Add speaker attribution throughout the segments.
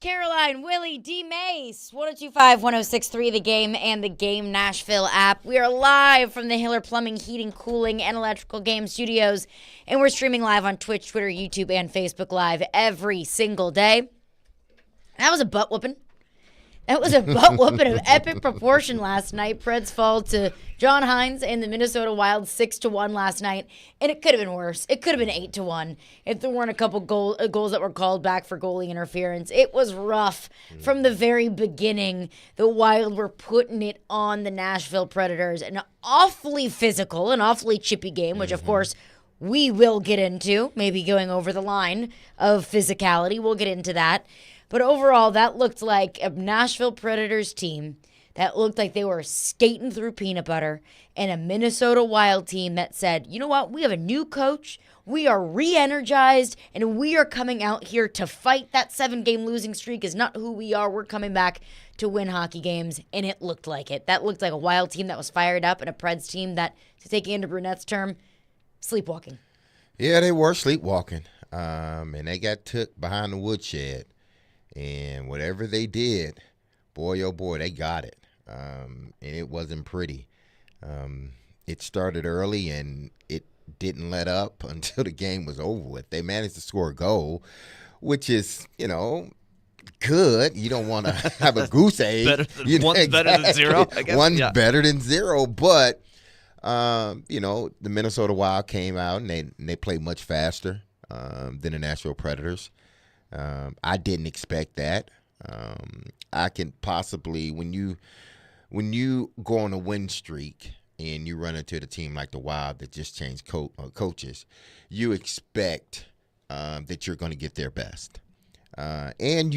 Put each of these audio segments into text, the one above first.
Speaker 1: Caroline, Willy, D-Mase, 1025-1063, The Game, and the Game Nashville app. We are live from the Hiller Plumbing, Heating, Cooling, and Electrical Game Studios, and we're streaming live on Twitch, Twitter, YouTube, and Facebook Live every single day. That was a butt whooping. That was a butt whooping of epic proportion last night. Preds fall to John Hines and the Minnesota Wild 6-1 last night, and it could have been worse. It could have been 8-1 if there weren't a couple goals that were called back for goalie interference. It was rough from the very beginning. The Wild were putting it on the Nashville Predators. An awfully physical, an awfully chippy game, which of course we will get into, maybe going over the line of physicality. We'll get into that. But overall, that looked like a Nashville Predators team that looked like they were skating through peanut butter, and a Minnesota Wild team that said, you know what, we have a new coach, we are re-energized, and we are coming out here to fight. That 7-game losing streak is not who we are. We're coming back to win hockey games, and it looked like it. That looked like a Wild team that was fired up, and a Preds team that, to take Andrew Brunette's term, sleepwalking.
Speaker 2: Yeah, they were sleepwalking, and they got took behind the woodshed. And whatever they did, boy, oh boy, they got it. And it wasn't pretty. It started early, and it didn't let up until the game was over with. They managed to score a goal, which is, good. You don't want to have a goose egg.
Speaker 3: One's better than zero, I guess.
Speaker 2: One's better than zero. But, the Minnesota Wild came out, and they played much faster than the Nashville Predators. I didn't expect that. I can possibly, when you go on a win streak and you run into the team like the Wild that just changed coaches, you expect that you're going to get their best. And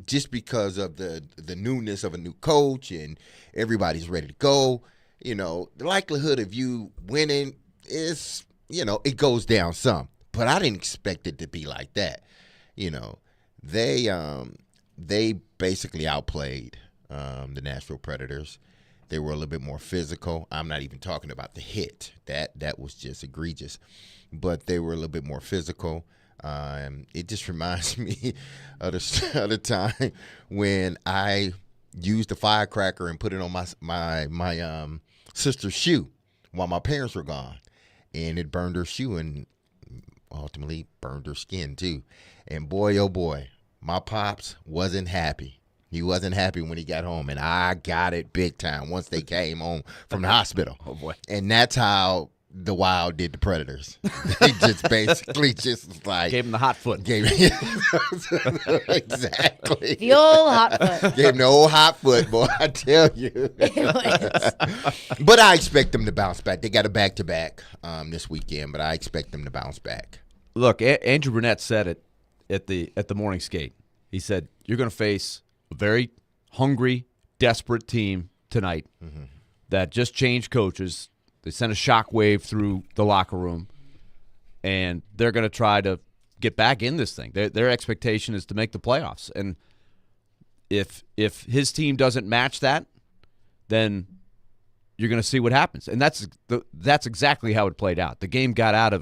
Speaker 2: just because of the newness of a new coach and everybody's ready to go, the likelihood of you winning is, it goes down some. But I didn't expect it to be like that. They basically outplayed the Nashville Predators. They were a little bit more physical. I'm not even talking about the hit. That was just egregious. But they were a little bit more physical. It just reminds me of the time when I used a firecracker and put it on my sister's shoe while my parents were gone. And it burned her shoe and ultimately burned her skin too. And boy, oh boy, my pops wasn't happy. He wasn't happy when he got home, and I got it big time once they came home from the hospital.
Speaker 3: Oh boy!
Speaker 2: And that's how the Wild did the Predators. They just basically
Speaker 3: gave him the hot foot.
Speaker 2: Exactly.
Speaker 1: The old hot foot.
Speaker 2: Gave him the old hot foot, boy. I tell you. But I expect them to bounce back. They got a back-to-back this weekend, but I expect them to bounce back.
Speaker 3: Look, Andrew Brunette said it at the morning skate. He said, you're going to face a very hungry, desperate team tonight that just changed coaches. They sent a shockwave through the locker room, and they're going to try to get back in this thing. Their expectation is to make the playoffs. And if his team doesn't match that, then you're going to see what happens. And that's exactly how it played out. The game got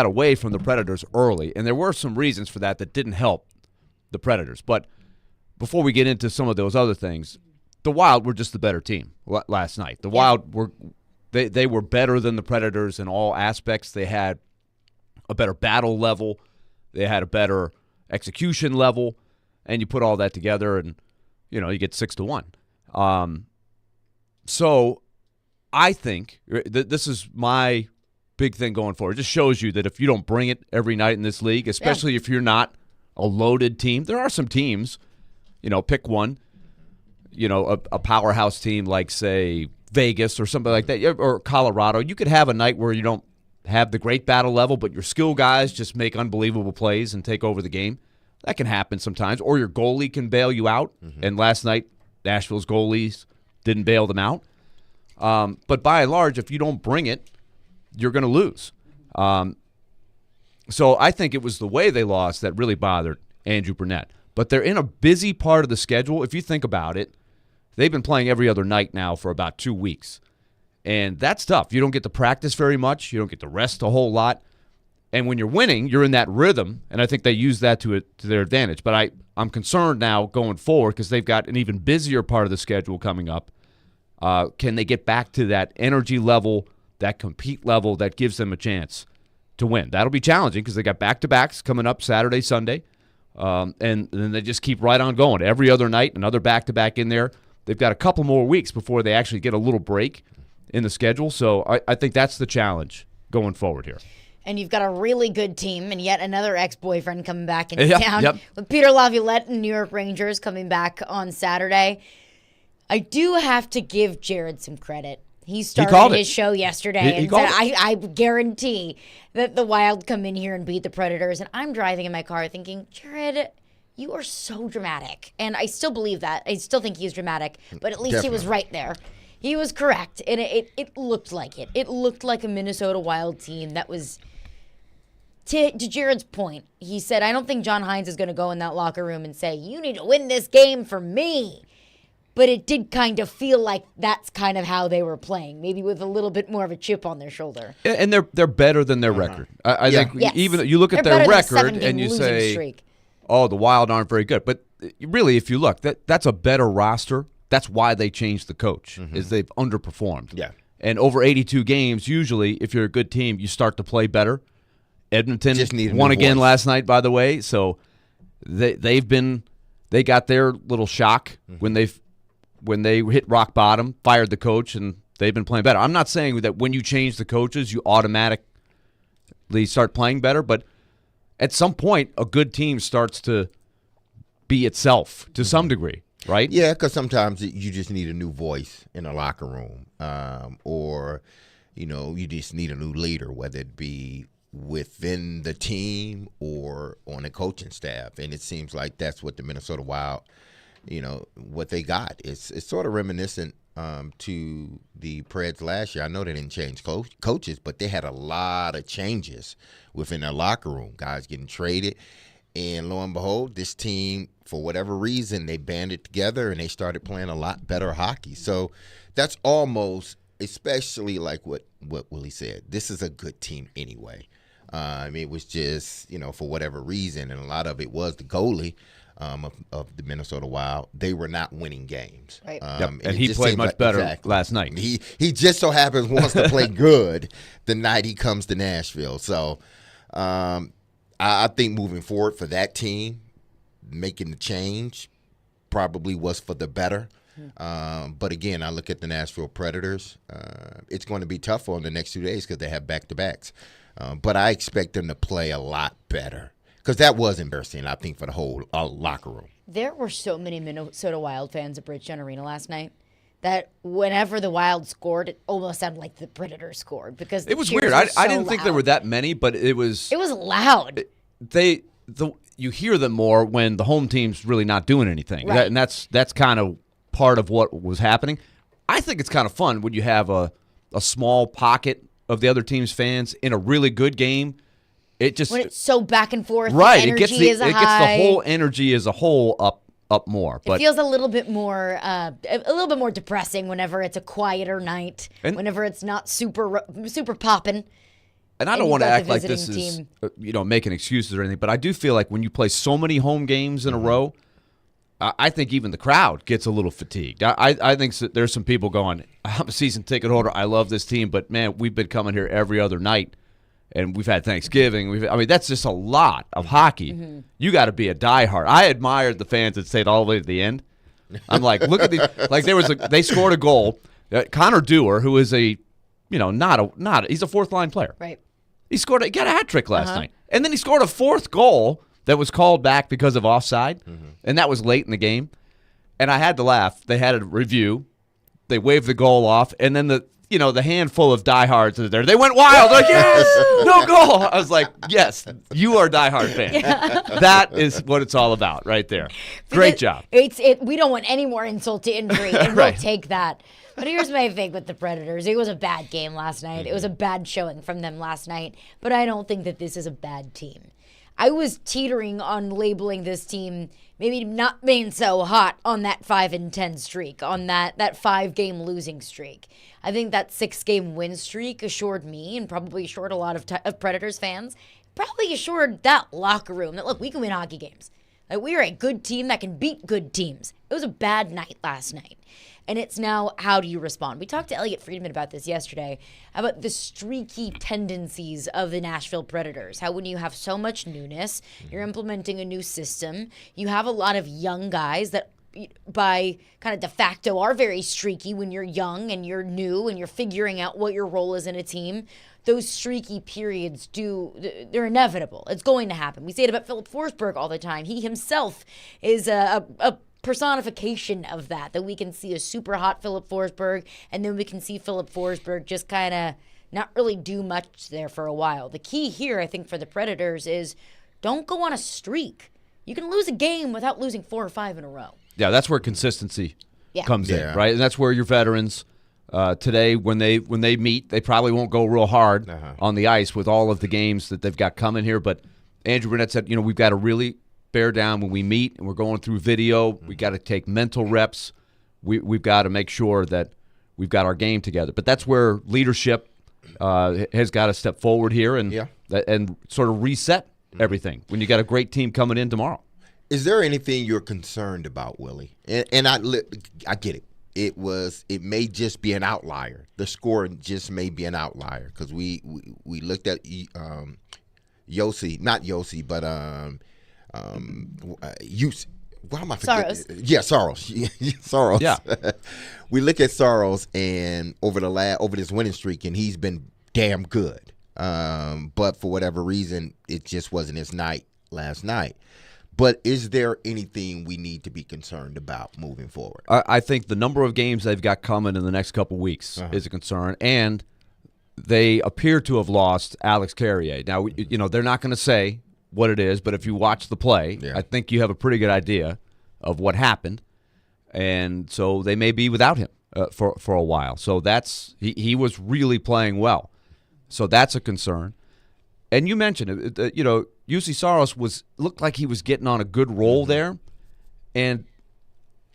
Speaker 3: away from the Predators early, and there were some reasons for that didn't help the Predators. But before we get into some of those other things, the Wild were just the better team last night. The Wild were they were better than the Predators in all aspects. They had a better battle level. They had a better execution level. And you put all that together and, you get 6-1. So I think this is my big thing going forward. It just shows you that if you don't bring it every night in this league, especially if you're not a loaded team, there are some teams, pick one, a powerhouse team like, say, Vegas or something like that, or Colorado. You could have a night where you don't have the great battle level, but your skill guys just make unbelievable plays and take over the game. That can happen sometimes. Or your goalie can bail you out. And last night, Nashville's goalies didn't bail them out. But by and large, if you don't bring it, you're going to lose. So I think it was the way they lost that really bothered Andrew Brunette. But they're in a busy part of the schedule. If you think about it, they've been playing every other night now for about 2 weeks. And that's tough. You don't get to practice very much. You don't get to rest a whole lot. And when you're winning, you're in that rhythm, and I think they use that to their advantage. But I'm concerned now going forward because they've got an even busier part of the schedule coming up. Can they get back to that energy level, that compete level that gives them a chance to win? That'll be challenging because they got back-to-backs coming up Saturday, Sunday, and then they just keep right on going. Every other night, another back-to-back in there. They've got a couple more weeks before they actually get a little break in the schedule. So I think that's the challenge going forward here.
Speaker 1: And you've got a really good team, and yet another ex-boyfriend coming back into town.
Speaker 3: Yep.
Speaker 1: With Peter Laviolette and New York Rangers coming back on Saturday. I do have to give Jared some credit. He started his show yesterday and said, I guarantee that the Wild come in here and beat the Predators. And I'm driving in my car thinking, Jared, you are so dramatic. And I still believe that. I still think he's dramatic. But at least he was right there. He was correct. And it looked like it. It looked like a Minnesota Wild team that was... To Jared's point, he said, I don't think John Hines is going to go in that locker room and say, you need to win this game for me. But it did kind of feel like that's kind of how they were playing, maybe with a little bit more of a chip on their shoulder.
Speaker 3: And they're better than their record. I think even you look at their record and you say, oh, the Wild aren't very good. But really, if you look, that's a better roster. That's why they changed the coach, is they've underperformed.
Speaker 2: Yeah.
Speaker 3: And over 82 games, usually, if you're a good team, you start to play better. Edmonton won again last night, by the way. So they got their little shock when they hit rock bottom, fired the coach, and they've been playing better. I'm not saying that when you change the coaches, you automatically start playing better, but at some point, a good team starts to be itself to some degree, right?
Speaker 2: Yeah, because sometimes you just need a new voice in a locker room, or you just need a new leader, whether it be within the team or on the coaching staff. And it seems like that's what the Minnesota Wild, what they got. It's sort of reminiscent to the Preds last year. I know they didn't change coaches, but they had a lot of changes within their locker room. Guys getting traded. And lo and behold, this team, for whatever reason, they banded together and they started playing a lot better hockey. So that's almost, especially like what Willy said, this is a good team anyway. It was just, for whatever reason, and a lot of it was the goalie of the Minnesota Wild. They were not winning games.
Speaker 1: Right.
Speaker 3: And he played much better last night.
Speaker 2: He just so happens wants to play good the night he comes to Nashville. So I think moving forward for that team, making the change probably was for the better. But again, I look at the Nashville Predators. It's going to be tough on the next 2 days because they have back-to-backs. But I expect them to play a lot better because that was embarrassing, I think, for the whole locker room.
Speaker 1: There were so many Minnesota Wild fans at Bridgestone Arena last night that whenever the Wild scored, it almost sounded like the Predators scored because
Speaker 3: it was weird. I didn't think there were that many, but it was
Speaker 1: loud.
Speaker 3: You hear them more when the home team's really not doing anything,
Speaker 1: right.
Speaker 3: And that's kind of part of what was happening. I think it's kind of fun when you have a small pocket of the other team's fans in a really good game. It just
Speaker 1: when it's so back and forth,
Speaker 3: right?
Speaker 1: The
Speaker 3: it gets the whole energy as a whole up more. But
Speaker 1: it feels a little bit more depressing whenever it's a quieter night, whenever it's not super popping.
Speaker 3: And I don't want to act like this is making excuses or anything, but I do feel like when you play so many home games in a row, I think even the crowd gets a little fatigued. I think there's some people going, I'm a season ticket holder. I love this team, but, man, we've been coming here every other night, and we've had Thanksgiving. That's just a lot of hockey. Mm-hmm. You got to be a diehard. I admired the fans that stayed all the way to the end. I'm like, look at these. Like they scored a goal. Connor Dewar, who is he's a fourth-line player.
Speaker 1: Right.
Speaker 3: He got a hat trick last night. And then he scored a fourth goal that was called back because of offside, and that was late in the game. And I had to laugh. They had a review. They waved the goal off, and then the handful of diehards that are there, they went wild. Like, yes, no goal. I was like, yes, you are a diehard fan. Yeah. That is what it's all about right there. Great job.
Speaker 1: We don't want any more insult to injury, and
Speaker 3: right.
Speaker 1: We'll take that. But here's my thing with the Predators. It was a bad game last night. It was a bad showing from them last night, but I don't think that this is a bad team. I was teetering on labeling this team maybe not being so hot on that 5-10 streak, on that 5-game losing streak. I think that 6-game win streak assured me, and probably assured a lot of Predators fans, probably assured that locker room that, look, we can win hockey games. Like, we are a good team that can beat good teams. It was a bad night last night. And it's now, how do you respond? We talked to Elliot Friedman about this yesterday, about the streaky tendencies of the Nashville Predators. How when you have so much newness, you're implementing a new system. You have a lot of young guys that by kind of de facto are very streaky when you're young and you're new and you're figuring out what your role is in a team. Those streaky periods they're inevitable. It's going to happen. We say it about Philip Forsberg all the time. He himself is a personification of that we can see a super hot Philip Forsberg, and then we can see Philip Forsberg just kind of not really do much there for a while. The key here, I think, for the Predators is don't go on a streak. You can lose a game without losing 4 or 5 in a row.
Speaker 3: Yeah, that's where consistency comes in, right? And that's where your veterans today, when they meet, they probably won't go real hard on the ice with all of the games that they've got coming here. But Andrew Burnett said, we've got to really bear down when we meet and we're going through video. We got to take mental reps. We've got to make sure that we've got our game together. But that's where leadership has got to step forward here and sort of reset everything when you got a great team coming in tomorrow.
Speaker 2: Is there anything you're concerned about, Willie? And I get it. It may just be an outlier. The score just may be an outlier because we looked at Yossi, not Yossi, but why am I forgetting?
Speaker 1: Saros.
Speaker 2: Yeah, Saros. Saros.
Speaker 3: Yeah.
Speaker 2: We look at Saros and over this winning streak, and he's been damn good. But for whatever reason, it just wasn't his night last night. But is there anything we need to be concerned about moving forward?
Speaker 3: I think the number of games they've got coming in the next couple weeks is a concern, and they appear to have lost Alex Carrier. Now, they're not going to say what it is, but if you watch the play, I think you have a pretty good idea of what happened, and so they may be without him for a while. So he was really playing well, so that's a concern. And you mentioned it, UC Saros looked like he was getting on a good roll there, and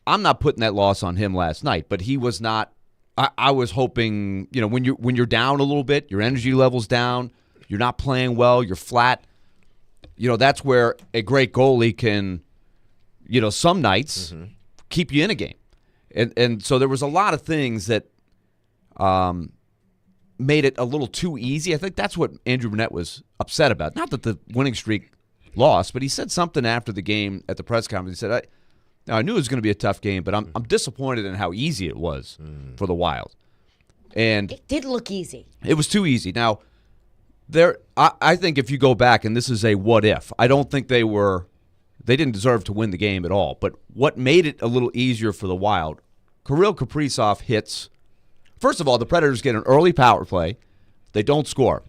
Speaker 3: I'm not putting that loss on him last night, but he was not. I was hoping, when you're down a little bit, your energy level's down, you're not playing well, you're flat. That's where a great goalie can, some nights keep you in a game, and so there was a lot of things that made it a little too easy. I think that's what Andrew Burnett was upset about. Not that the winning streak lost, but he said something after the game at the press conference. He said, I knew it was going to be a tough game, but I'm disappointed in how easy it was for the Wild. And
Speaker 1: it did look easy.
Speaker 3: It was too easy. Now, I think if you go back, and this is a what if, I don't think they didn't deserve to win the game at all. But what made it a little easier for the Wild, Kirill Kaprizov hits. First of all, the Predators get an early power play. They don't score.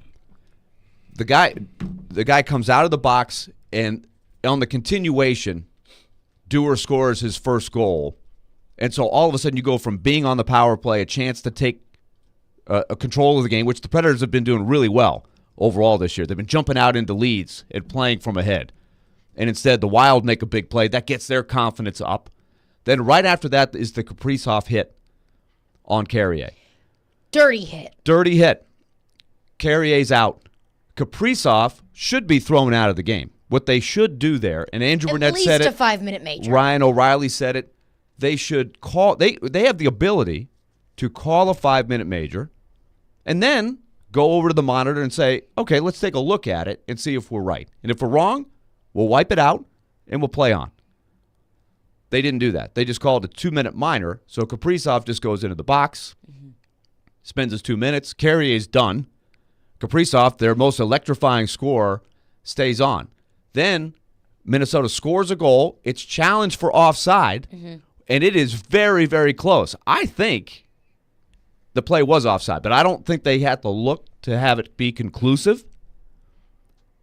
Speaker 3: The guy comes out of the box, and on the continuation, Dewar scores his first goal. And so all of a sudden you go from being on the power play, a chance to take a control of the game, which the Predators have been doing really well overall this year. They've been jumping out into leads and playing from ahead. And instead, the Wild make a big play. That gets their confidence up. Then right after that is the Kaprizov hit on Carrier.
Speaker 1: Dirty hit.
Speaker 3: Carrier's out. Kaprizov should be thrown out of the game. What they should do there, and Andrew Burnett said it.
Speaker 1: At least a 5-minute major.
Speaker 3: Ryan O'Reilly said it. They should call. They have the ability to call a 5-minute major, and then go over to the monitor and say, okay, let's take a look at it and see if we're right. And if we're wrong, we'll wipe it out and we'll play on. They didn't do that. They just called a 2-minute minor. So Kaprizov just goes into the box, spends his 2 minutes. Carrier's done. Kaprizov, their most electrifying scorer, stays on. Then Minnesota scores a goal. It's challenged for offside, and it is very, very close. I think the play was offside, but I don't think they had to look to have it be conclusive.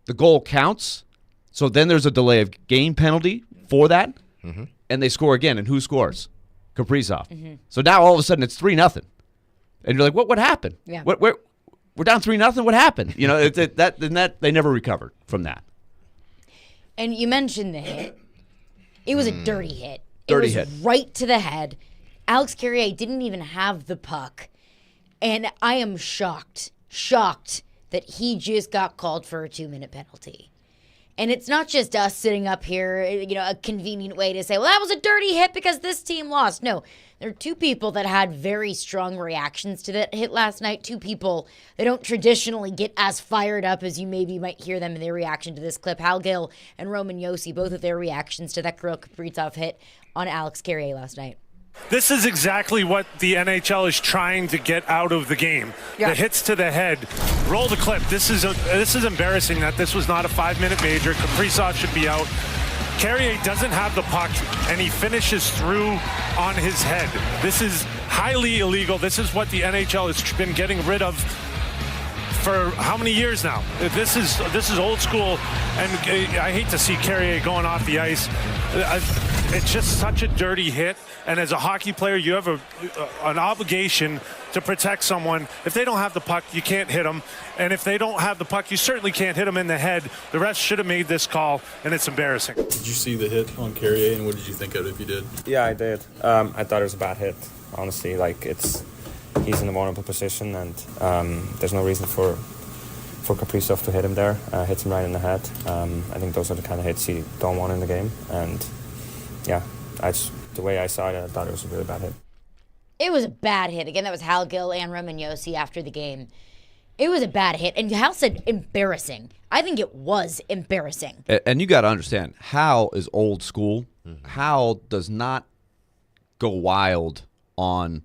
Speaker 3: The goal counts, so then there's a delay of game penalty for that, and they score again. And who scores? Kaprizov. So now all of a sudden it's 3-0, and you're like, what happened?
Speaker 1: Yeah.
Speaker 3: We're down 3-0. What happened? That they never recovered from that.
Speaker 1: And you mentioned the hit. It was a dirty hit.
Speaker 3: Dirty
Speaker 1: hit. Right to the head. Alex Carrier didn't even have the puck. And I am shocked that he just got called for a 2-minute penalty. And it's not just us sitting up here, a convenient way to say, well, that was a dirty hit because this team lost. No, there are two people that had very strong reactions to that hit last night. Two people that don't traditionally get as fired up as you maybe might hear them in their reaction to this clip. Hal Gill and Roman Josi, both of their reactions to that Kirill Kaprizov hit on Alex Carrier last night.
Speaker 4: This is exactly what the NHL is trying to get out of the game.
Speaker 1: Yeah.
Speaker 4: The hits to the head. Roll the clip. This is embarrassing that this was not a 5-minute major. Kaprizov should be out. Carrier doesn't have the puck, and he finishes through on his head. This is highly illegal. This is what the NHL has been getting rid of for how many years now? This is old school, and I hate to see Carrier going off the ice. It's just such a dirty hit, and as a hockey player, you have an obligation to protect someone. If they don't have the puck, you can't hit them, and if they don't have the puck, you certainly can't hit them in the head. The refs should have made this call, and it's embarrassing.
Speaker 5: Did you see the hit on Carrier, and what did you think of it if you did?
Speaker 6: Yeah, I did. I thought it was a bad hit, honestly. He's in a vulnerable position, and there's no reason for Kaprizov to hit him there. Hits him right in the head. I think those are the kind of hits you don't want in the game, and yeah, the way I saw it, I thought it was a really bad hit.
Speaker 1: It was a bad hit. Again, that was Hal Gill and Roman Josi after the game. It was a bad hit. And Hal said embarrassing. I think it was embarrassing.
Speaker 3: And you got to understand, Hal is old school. Mm-hmm. Hal does not go wild on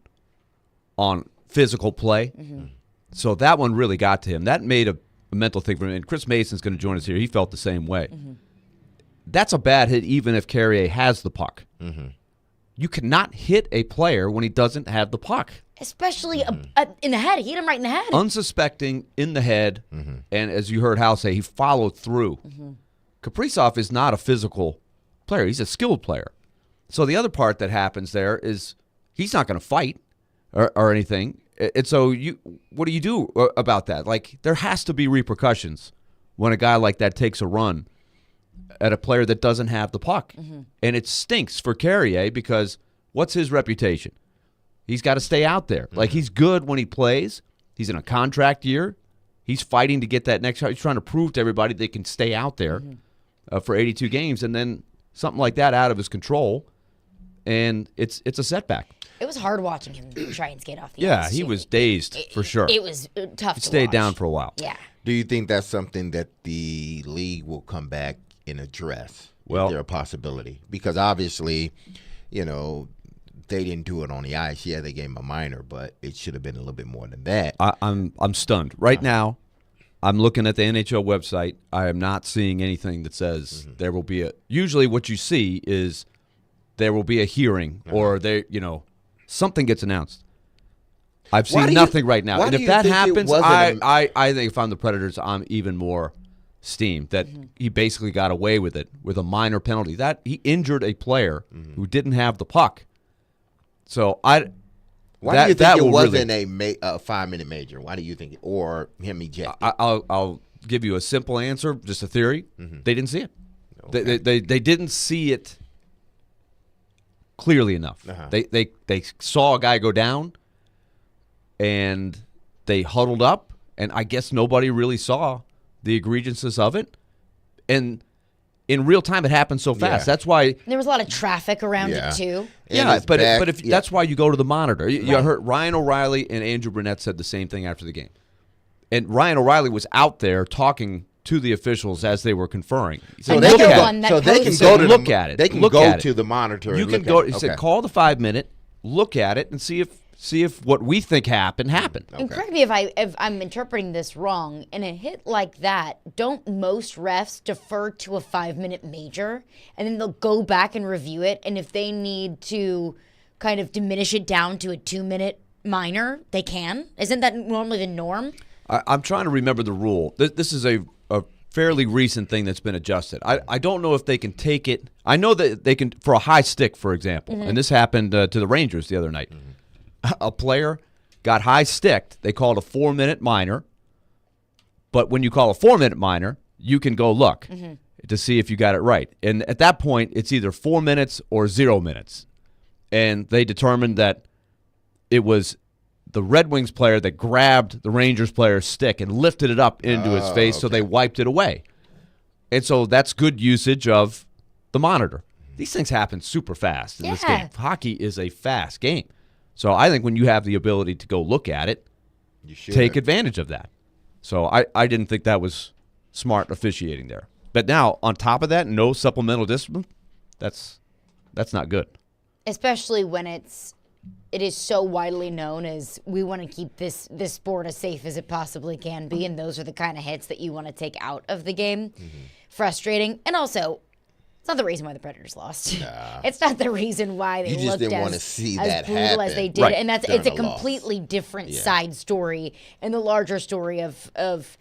Speaker 3: physical play. Mm-hmm. So that one really got to him. That made a mental thing for him. And Chris Mason's going to join us here. He felt the same way. Mm-hmm. That's a bad hit even if Carrier has the puck. Mm-hmm. You cannot hit a player when he doesn't have the puck.
Speaker 1: Especially in the head. He hit him right in the head.
Speaker 3: Unsuspecting in the head. Mm-hmm. And as you heard Hal say, he followed through. Mm-hmm. Kaprizov is not a physical player. He's a skilled player. So the other part that happens there is he's not going to fight or anything. And so what do you do about that? Like, there has to be repercussions when a guy like that takes a run at a player that doesn't have the puck. Mm-hmm. And it stinks for Carrier because what's his reputation? He's got to stay out there. Mm-hmm. Like, he's good when he plays. He's in a contract year. He's fighting to get that next shot. He's trying to prove to everybody they can stay out there for 82 games, and then something like that out of his control, and it's a setback.
Speaker 1: It was hard watching him try and skate off the ice.
Speaker 3: Yeah, he was dazed for sure.
Speaker 1: It was tough
Speaker 3: he
Speaker 1: to
Speaker 3: stayed
Speaker 1: watch.
Speaker 3: Down for a while.
Speaker 1: Yeah.
Speaker 2: Do you think that's something that the league will come back and address?
Speaker 3: Well,
Speaker 2: is there a possibility? Because obviously, they didn't do it on the ice. Yeah, they gave him a minor, but it should have been a little bit more than that.
Speaker 3: I'm stunned. Right now, I'm looking at the NHL website. I am not seeing anything that says there will be a – usually what you see is there will be a hearing or something gets announced. I've seen nothing right now. And if that happens, I think if I'm the Predators, I'm even more steamed that he basically got away with it with a minor penalty. That he injured a player who didn't have the puck. So
Speaker 2: why do you think it wasn't a 5-minute major? Why do you think or him ejected?
Speaker 3: I'll give you a simple answer, just a theory. Mm-hmm. They didn't see it. Okay. They didn't see it clearly enough. Uh-huh. They saw a guy go down, and they huddled up, and I guess nobody really saw the egregiousness of it. And in real time, it happened so fast. Yeah. That's why
Speaker 1: there was a lot of traffic around it too.
Speaker 3: Yeah, but that's why you go to the monitor. You heard Ryan O'Reilly and Andrew Burnett said the same thing after the game, and Ryan O'Reilly was out there talking to the officials as they were conferring.
Speaker 2: So they can go to
Speaker 3: look at it.
Speaker 2: They can go to the monitor.
Speaker 3: You can go. He said, call the 5-minute, look at it, and see if what we think happened.
Speaker 1: Okay. And correct me if I'm interpreting this wrong. In a hit like that, don't most refs defer to a 5-minute major, and then they'll go back and review it, and if they need to kind of diminish it down to a 2-minute minor, they can? Isn't that normally the norm?
Speaker 3: I'm trying to remember the rule. This is a fairly recent thing that's been adjusted. I don't know if they can take it. I know that they can for a high stick, for example, and this happened to the Rangers the other night. Mm-hmm. A player got high sticked. They called a 4-minute minor. But when you call a 4-minute minor, you can go look to see if you got it right. And at that point, it's either 4 minutes or 0 minutes. And they determined that it was the Red Wings player that grabbed the Rangers player's stick and lifted it up into his face, so they wiped it away. And so that's good usage of the monitor. These things happen super fast in this game. Hockey is a fast game. So I think when you have the ability to go look at it,
Speaker 2: You should
Speaker 3: take advantage of that. So I didn't think that was smart officiating there. But now, on top of that, no supplemental discipline, that's not good.
Speaker 1: Especially when it is so widely known as we want to keep this sport as safe as it possibly can be, and those are the kind of hits that you want to take out of the game. Frustrating. And also, it's not the reason why the Predators lost.
Speaker 2: Nah.
Speaker 1: It's not the reason why they
Speaker 2: You just
Speaker 1: looked
Speaker 2: didn't
Speaker 1: as,
Speaker 2: want to see
Speaker 1: as
Speaker 2: that
Speaker 1: brutal
Speaker 2: happen.
Speaker 1: as they did.
Speaker 3: Right.
Speaker 1: And it's
Speaker 2: During
Speaker 1: a
Speaker 2: a loss.
Speaker 1: completely different side story in the larger story of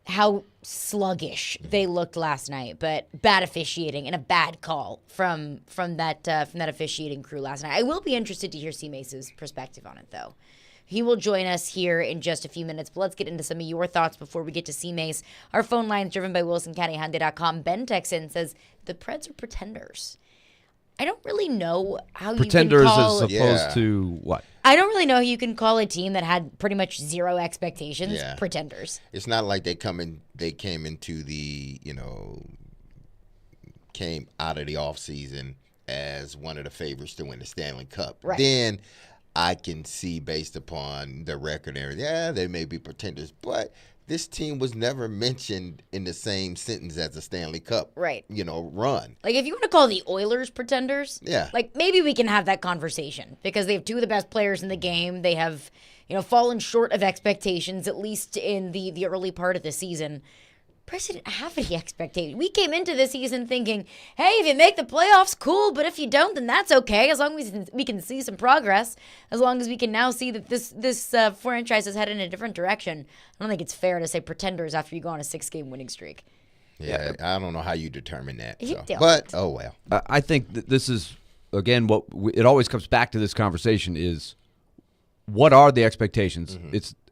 Speaker 1: how sluggish they looked last night, but bad officiating and a bad call from that officiating crew last night. I will be interested to hear C-Mace's perspective on it, though. He will join us here in just a few minutes, but let's get into some of your thoughts before we get to C-Mace. Our phone line is driven by WilsonCountyHyundai.com. Ben Texan says the Preds are pretenders. I don't really know how
Speaker 3: Pretenders
Speaker 1: you can call
Speaker 3: as opposed to what?
Speaker 1: I don't really know how you can call a team that had pretty much zero expectations pretenders.
Speaker 2: It's not like they came into the, came out of the offseason as one of the favorites to win the Stanley Cup.
Speaker 1: Right.
Speaker 2: Then I can see, based upon the record area, they may be pretenders, but this team was never mentioned in the same sentence as the Stanley Cup run.
Speaker 1: Like, if you want to call the Oilers pretenders, like, maybe we can have that conversation because they have two of the best players in the game. They have, fallen short of expectations, at least in the early part of the season. Preds didn't have any expectations. We came into the season thinking, hey, if you make the playoffs, cool, but if you don't, then that's okay, as long as we can see some progress, as long as we can now see that this franchise is headed in a different direction. I don't think it's fair to say pretenders after you go on a 6-game winning streak.
Speaker 2: Yeah, I don't know how you determine that.
Speaker 1: You don't.
Speaker 2: But, oh well.
Speaker 3: I think that this is, again, it always comes back to this conversation is, what are the expectations?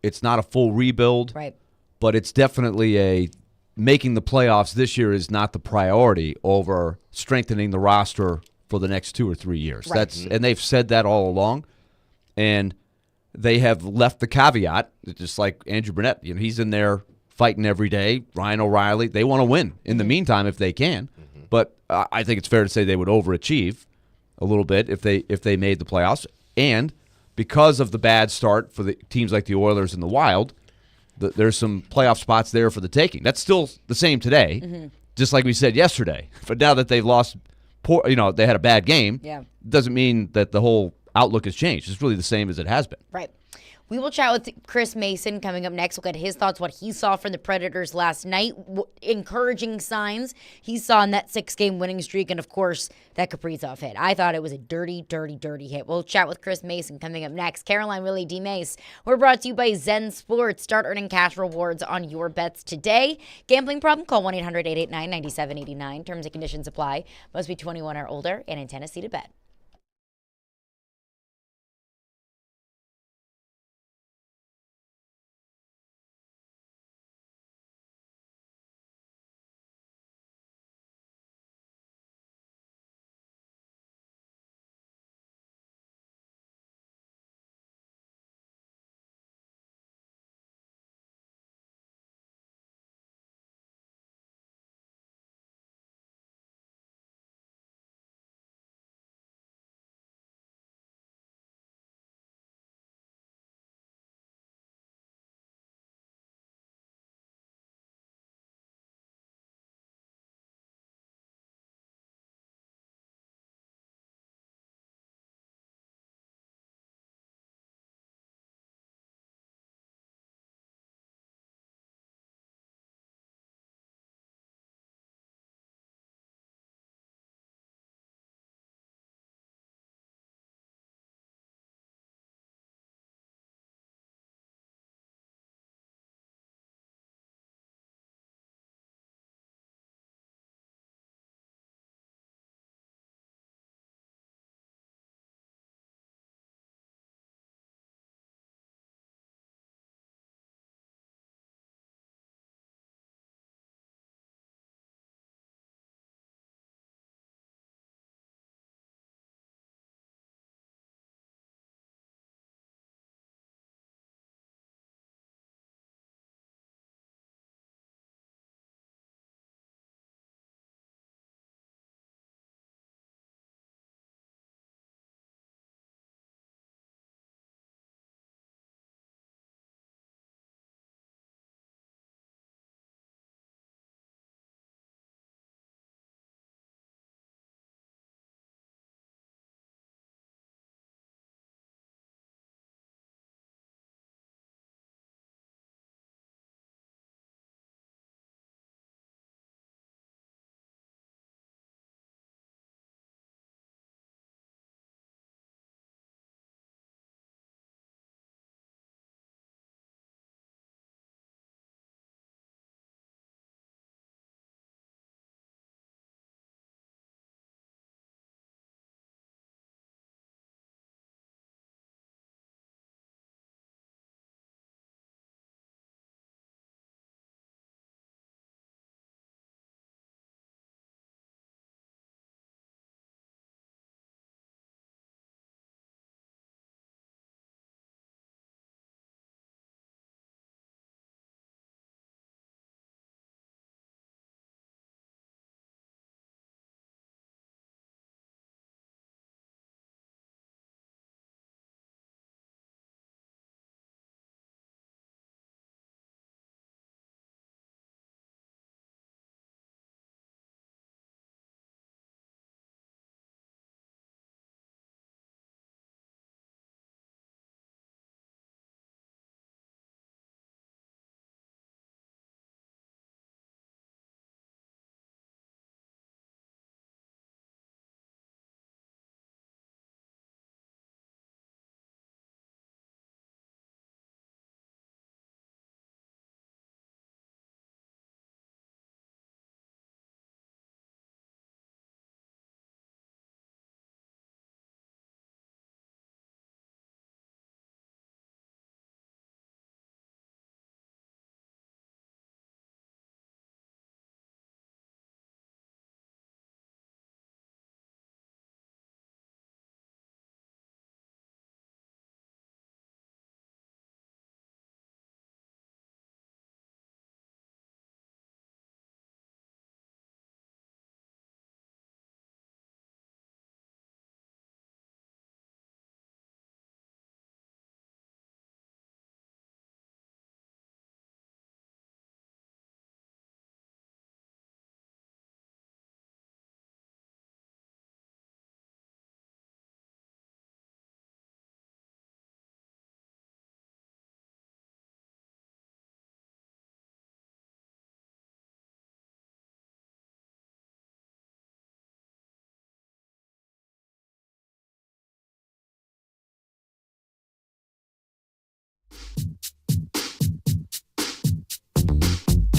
Speaker 3: It's not a full rebuild,
Speaker 1: Right.
Speaker 3: but it's definitely making the playoffs this year is not the priority over strengthening the roster for the next 2 or 3 years.
Speaker 1: Right.
Speaker 3: And they've said that all along, and they have left the caveat, just like Andrew Burnett. He's in there fighting every day. Ryan O'Reilly, they want to win in the meantime if they can. But I think it's fair to say they would overachieve a little bit if they made the playoffs. And because of the bad start for the teams like the Oilers and the Wild, there's some playoff spots there for the taking. That's still the same today, just like we said yesterday. But now that they've lost, they had a bad game, doesn't mean that the whole outlook has changed. It's really the same as it has been.
Speaker 1: Right. We will chat with Chris Mason coming up next. We'll get his thoughts, what he saw from the Predators last night, encouraging signs he saw in that 6-game winning streak, and, of course, that Kaprizov hit. I thought it was a dirty, dirty, dirty hit. We'll chat with Chris Mason coming up next. Caroline, Willy, D-Mase. We're brought to you by Zen Sports. Start earning cash rewards on your bets today. Gambling problem? Call 1-800-889-9789. Terms and conditions apply. Must be 21 or older and in Tennessee to bet.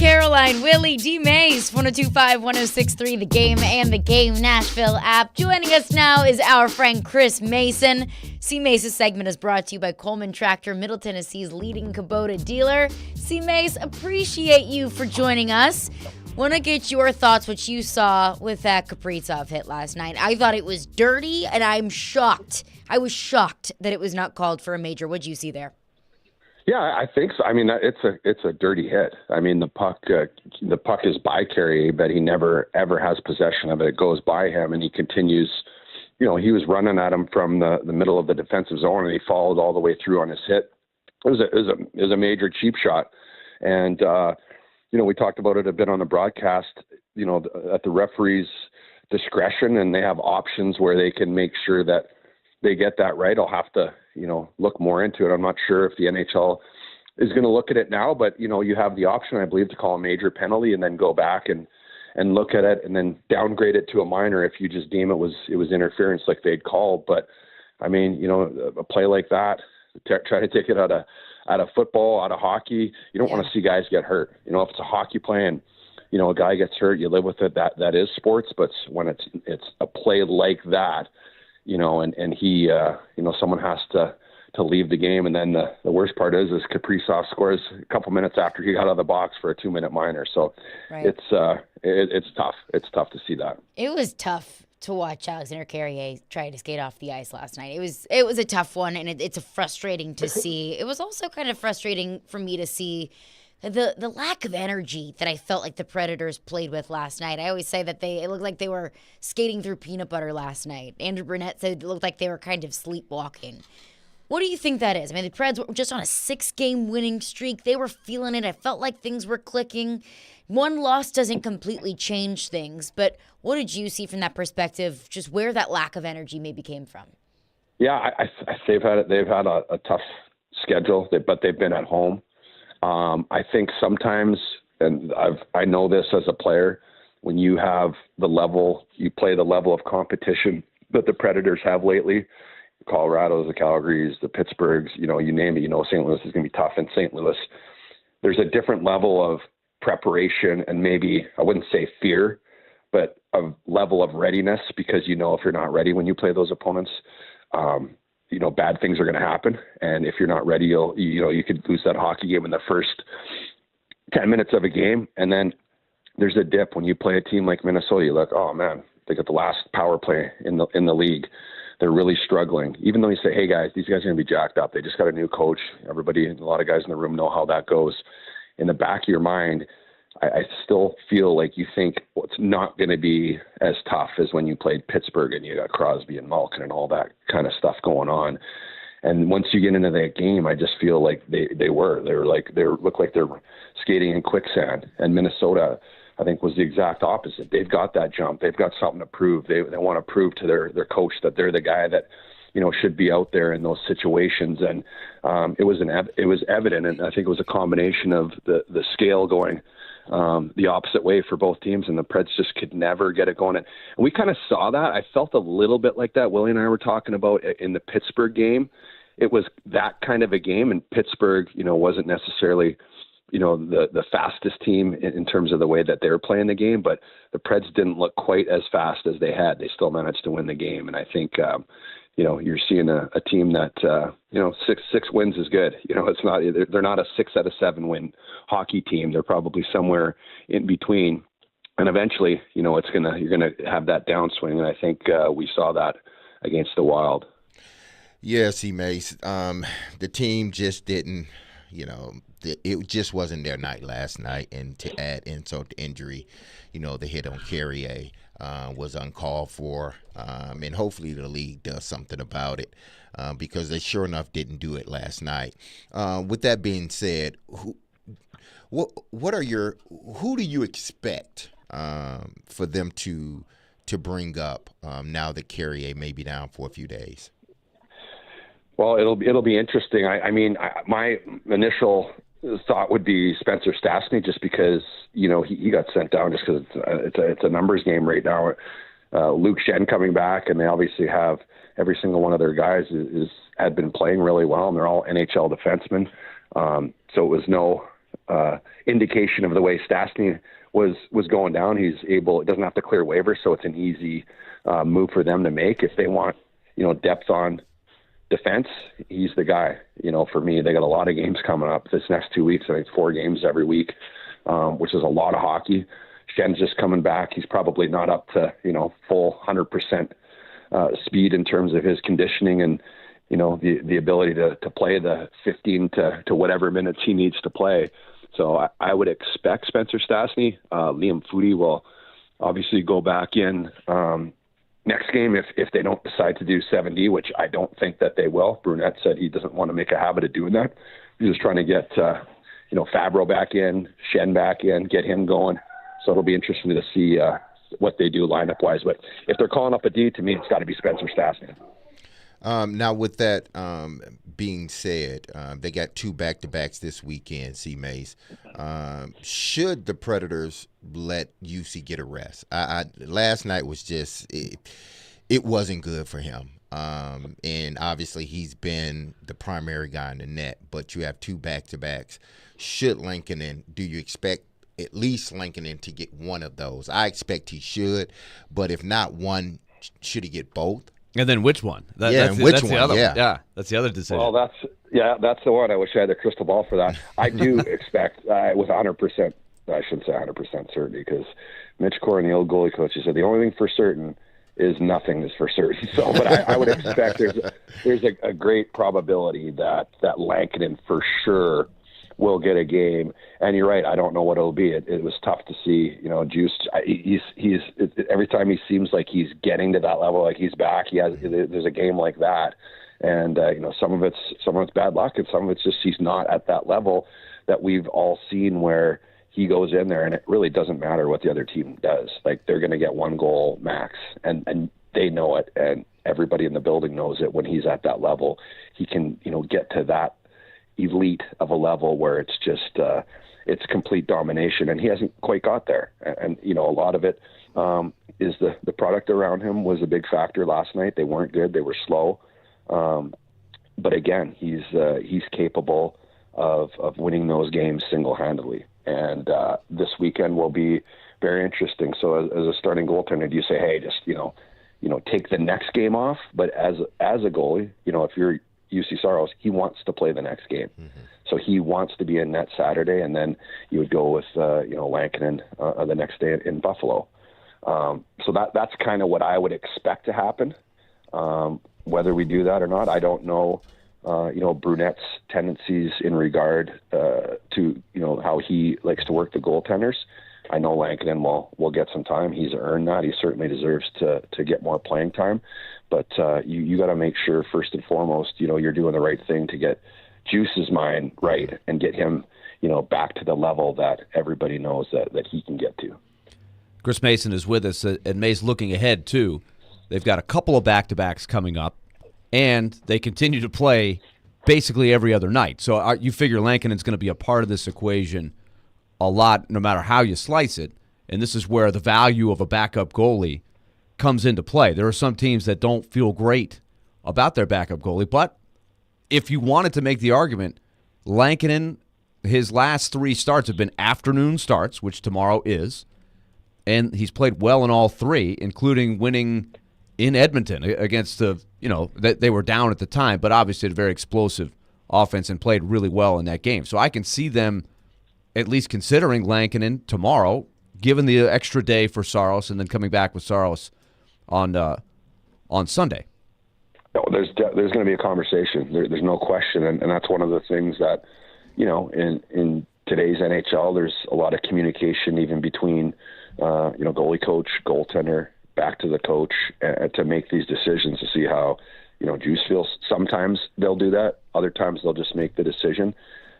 Speaker 1: Caroline, Willy, D-Mase, 102.5, 106.3, The Game and the Game Nashville app. Joining us now is our friend Chris Mason. C-Mace's segment is brought to you by Coleman Tractor, Middle Tennessee's leading Kubota dealer. C-Mace, appreciate you for joining us. Want to get your thoughts, what you saw with that Kaprizov hit last night. I thought it was dirty, and I'm shocked. I was shocked that it was not called for a major. What'd you see there?
Speaker 7: Yeah, I think so. I mean, it's a dirty hit. I mean, the puck is by Carrier, but he never ever has possession of it. It goes by him, and he continues. You know, he was running at him from the middle of the defensive zone, and he followed all the way through on his hit. It was a major cheap shot, and you know, we talked about it a bit on the broadcast. You know, at the referee's discretion, and they have options where they can make sure that they get that right. I'll have to, you know, look more into it. I'm not sure if the NHL is going to look at it now, but, you know, you have the option, I believe, to call a major penalty and then go back and look at it and then downgrade it to a minor if you just deem it was interference like they'd called. But, I mean, you know, a play like that, try to take it out of football, out of hockey, you don't want to see guys get hurt. You know, if it's a hockey play and, you know, a guy gets hurt, you live with it. That is sports. But when it's a play like that, you know, and he, you know, someone has to leave the game. And then the worst part is Kaprizov scores a couple minutes after he got out of the box for a 2-minute minor. So it's tough. It's tough to see that.
Speaker 1: It was tough to watch Alexander Carrier try to skate off the ice last night. It was a tough one, and it's frustrating to see. It was also kind of frustrating for me to see the lack of energy that I felt like the Predators played with last night. I always say that it looked like they were skating through peanut butter last night. Andrew Burnett said it looked like they were kind of sleepwalking. What do you think that is? I mean, the Preds were just on a 6-game winning streak. They were feeling it. I felt like things were clicking. One loss doesn't completely change things, but what did you see from that perspective, just where that lack of energy maybe came from?
Speaker 7: Yeah, they've had a tough schedule, but they've been at home. I think sometimes, and I know this as a player, when you play the level of competition that the Predators have lately, Colorado's, the Calgarys, the Pittsburghs, you know, you name it, you know, St. Louis is going to be tough in St. Louis. There's a different level of preparation and maybe, I wouldn't say fear, but a level of readiness, because you know if you're not ready when you play those opponents, you know, bad things are going to happen. And if you're not ready, you could lose that hockey game in the first 10 minutes of a game. And then there's a dip when you play a team like Minnesota. You're like, oh man, they got the last power play in the league. They're really struggling. Even though you say, hey guys, these guys are going to be jacked up. They just got a new coach. Everybody, a lot of guys in the room know how that goes. In the back of your mind, I still feel like you think it's not going to be as tough as when you played Pittsburgh and you got Crosby and Malkin and all that kind of stuff going on. And once you get into that game, I just feel like they look like they're skating in quicksand. And Minnesota, I think, was the exact opposite. They've got that jump. They've got something to prove. They want to prove to their coach that they're the guy that, you know, should be out there in those situations. And it was evident, and I think it was a combination of the scale going the opposite way for both teams, and the Preds just could never get it going. And we kind of saw that. I felt a little bit like that. Willie and I were talking about in the Pittsburgh game. It was that kind of a game, and Pittsburgh, you know, wasn't necessarily, you know, the fastest team in terms of the way that they were playing the game, but the Preds didn't look quite as fast as they had. They still managed to win the game, and I think you know, you're seeing a team that, you know, six wins is good. You know, it's not, they're not a 6 out of 7 win hockey team. They're probably somewhere in between. And eventually, you know, you're going to have that downswing. And I think we saw that against the Wild.
Speaker 2: Yeah, C-Mace. The team just didn't, you know, it just wasn't their night last night. And to add insult to injury, you know, the hit on Carrier was uncalled for. And hopefully the league does something about it because they sure enough didn't do it last night. With that being said, who do you expect for them to bring up now that Carrier may be down for a few days?
Speaker 7: Well, it'll be interesting. I mean, my initial thought would be Spencer Stastny, just because, you know, he got sent down just because it's a numbers game right now. Luke Shen coming back, and they obviously have every single one of their guys had been playing really well, and they're all NHL defensemen. So it was no indication of the way Stastny was going down. It doesn't have to clear waivers, so it's an easy move for them to make. If they want, depth on defense, he's the guy. For me, they got a lot of games coming up this next 2 weeks. I think 4 games every week, which is a lot of hockey. Schen's just coming back. He's probably not up to, full 100% speed in terms of his conditioning and, the ability to play the 15 to whatever minutes he needs to play. So I would expect Spencer Stastny. Liam Foudy will obviously go back in next game if they don't decide to do 7D, which I don't think that they will. Brunette said he doesn't want to make a habit of doing that. He's just trying to get Fabro back in, Schenn back in, get him going. So it'll be interesting to see what they do lineup-wise. But if they're calling up a D, to me, it's got to be Spencer Stastny.
Speaker 2: Now, with that being said, they got 2 back-to-backs this weekend, C-Mace. Should the Predators let UC get a rest? Last night was just it wasn't good for him. And obviously he's been the primary guy in the net, but you have 2 back-to-backs. Should Lankinen, do you expect at least Lankinen to get one of those? I expect he should, but if not one, should he get both?
Speaker 3: And then which one?
Speaker 2: That's
Speaker 3: the other one. Yeah, that's the other decision.
Speaker 7: Well, that's the one. I wish I had a crystal ball for that. I do expect with 100%. I shouldn't say 100% certainty, because Mitch Corrin, the old goalie coach, he said the only thing for certain is nothing is for certain. So, but I would expect there's a great probability that Lankinen for sure will get a game. And you're right, I don't know what it'll be. It was tough to see, Juice. He's every time he seems like he's getting to that level, like he's back. There's a game like that, and some of it's bad luck, and some of it's just he's not at that level that we've all seen where he goes in there and it really doesn't matter what the other team does. Like, they're going to get 1 goal max, and they know it, and everybody in the building knows it. When he's at that level, he can get to that elite of a level where it's just it's complete domination, and he hasn't quite got there. And a lot of it is the product around him was a big factor last night. They weren't good, they were slow, but again, he's capable of winning those games single-handedly, and this weekend will be very interesting. So as a starting goaltender, do you say, hey, just take the next game off? But as a goalie, if you're UC Saros, he wants to play the next game. Mm-hmm. So he wants to be in net Saturday, and then you would go with, Lankinen the next day in Buffalo. So that's kind of what I would expect to happen. Whether we do that or not, I don't know. Brunette's tendencies in regard to, how he likes to work the goaltenders. I know Lankinen will get some time. He's earned that. He certainly deserves to get more playing time. But you got to make sure, first and foremost, you're doing the right thing to get Juice's mind right and get him, back to the level that everybody knows that he can get to.
Speaker 3: Chris Mason is with us, and Mace looking ahead, too. They've got a couple of back-to-backs coming up, and they continue to play basically every other night. So you figure Lankinen's going to be a part of this equation a lot, no matter how you slice it, and this is where the value of a backup goalie comes into play. There are some teams that don't feel great about their backup goalie, but if you wanted to make the argument, Lankinen, his last 3 starts have been afternoon starts, which tomorrow is, and he's played well in all 3, including winning in Edmonton against they were down at the time, but obviously a very explosive offense and played really well in that game. So I can see them at least considering Lankinen tomorrow, given the extra day for Saros, and then coming back with Saros on Sunday.
Speaker 7: No, there's going to be a conversation. There's no question, and that's one of the things that, in today's NHL, there's a lot of communication even between, goalie coach, goaltender, back to the coach, to make these decisions to see how, Juice feels. Sometimes they'll do that. Other times they'll just make the decision.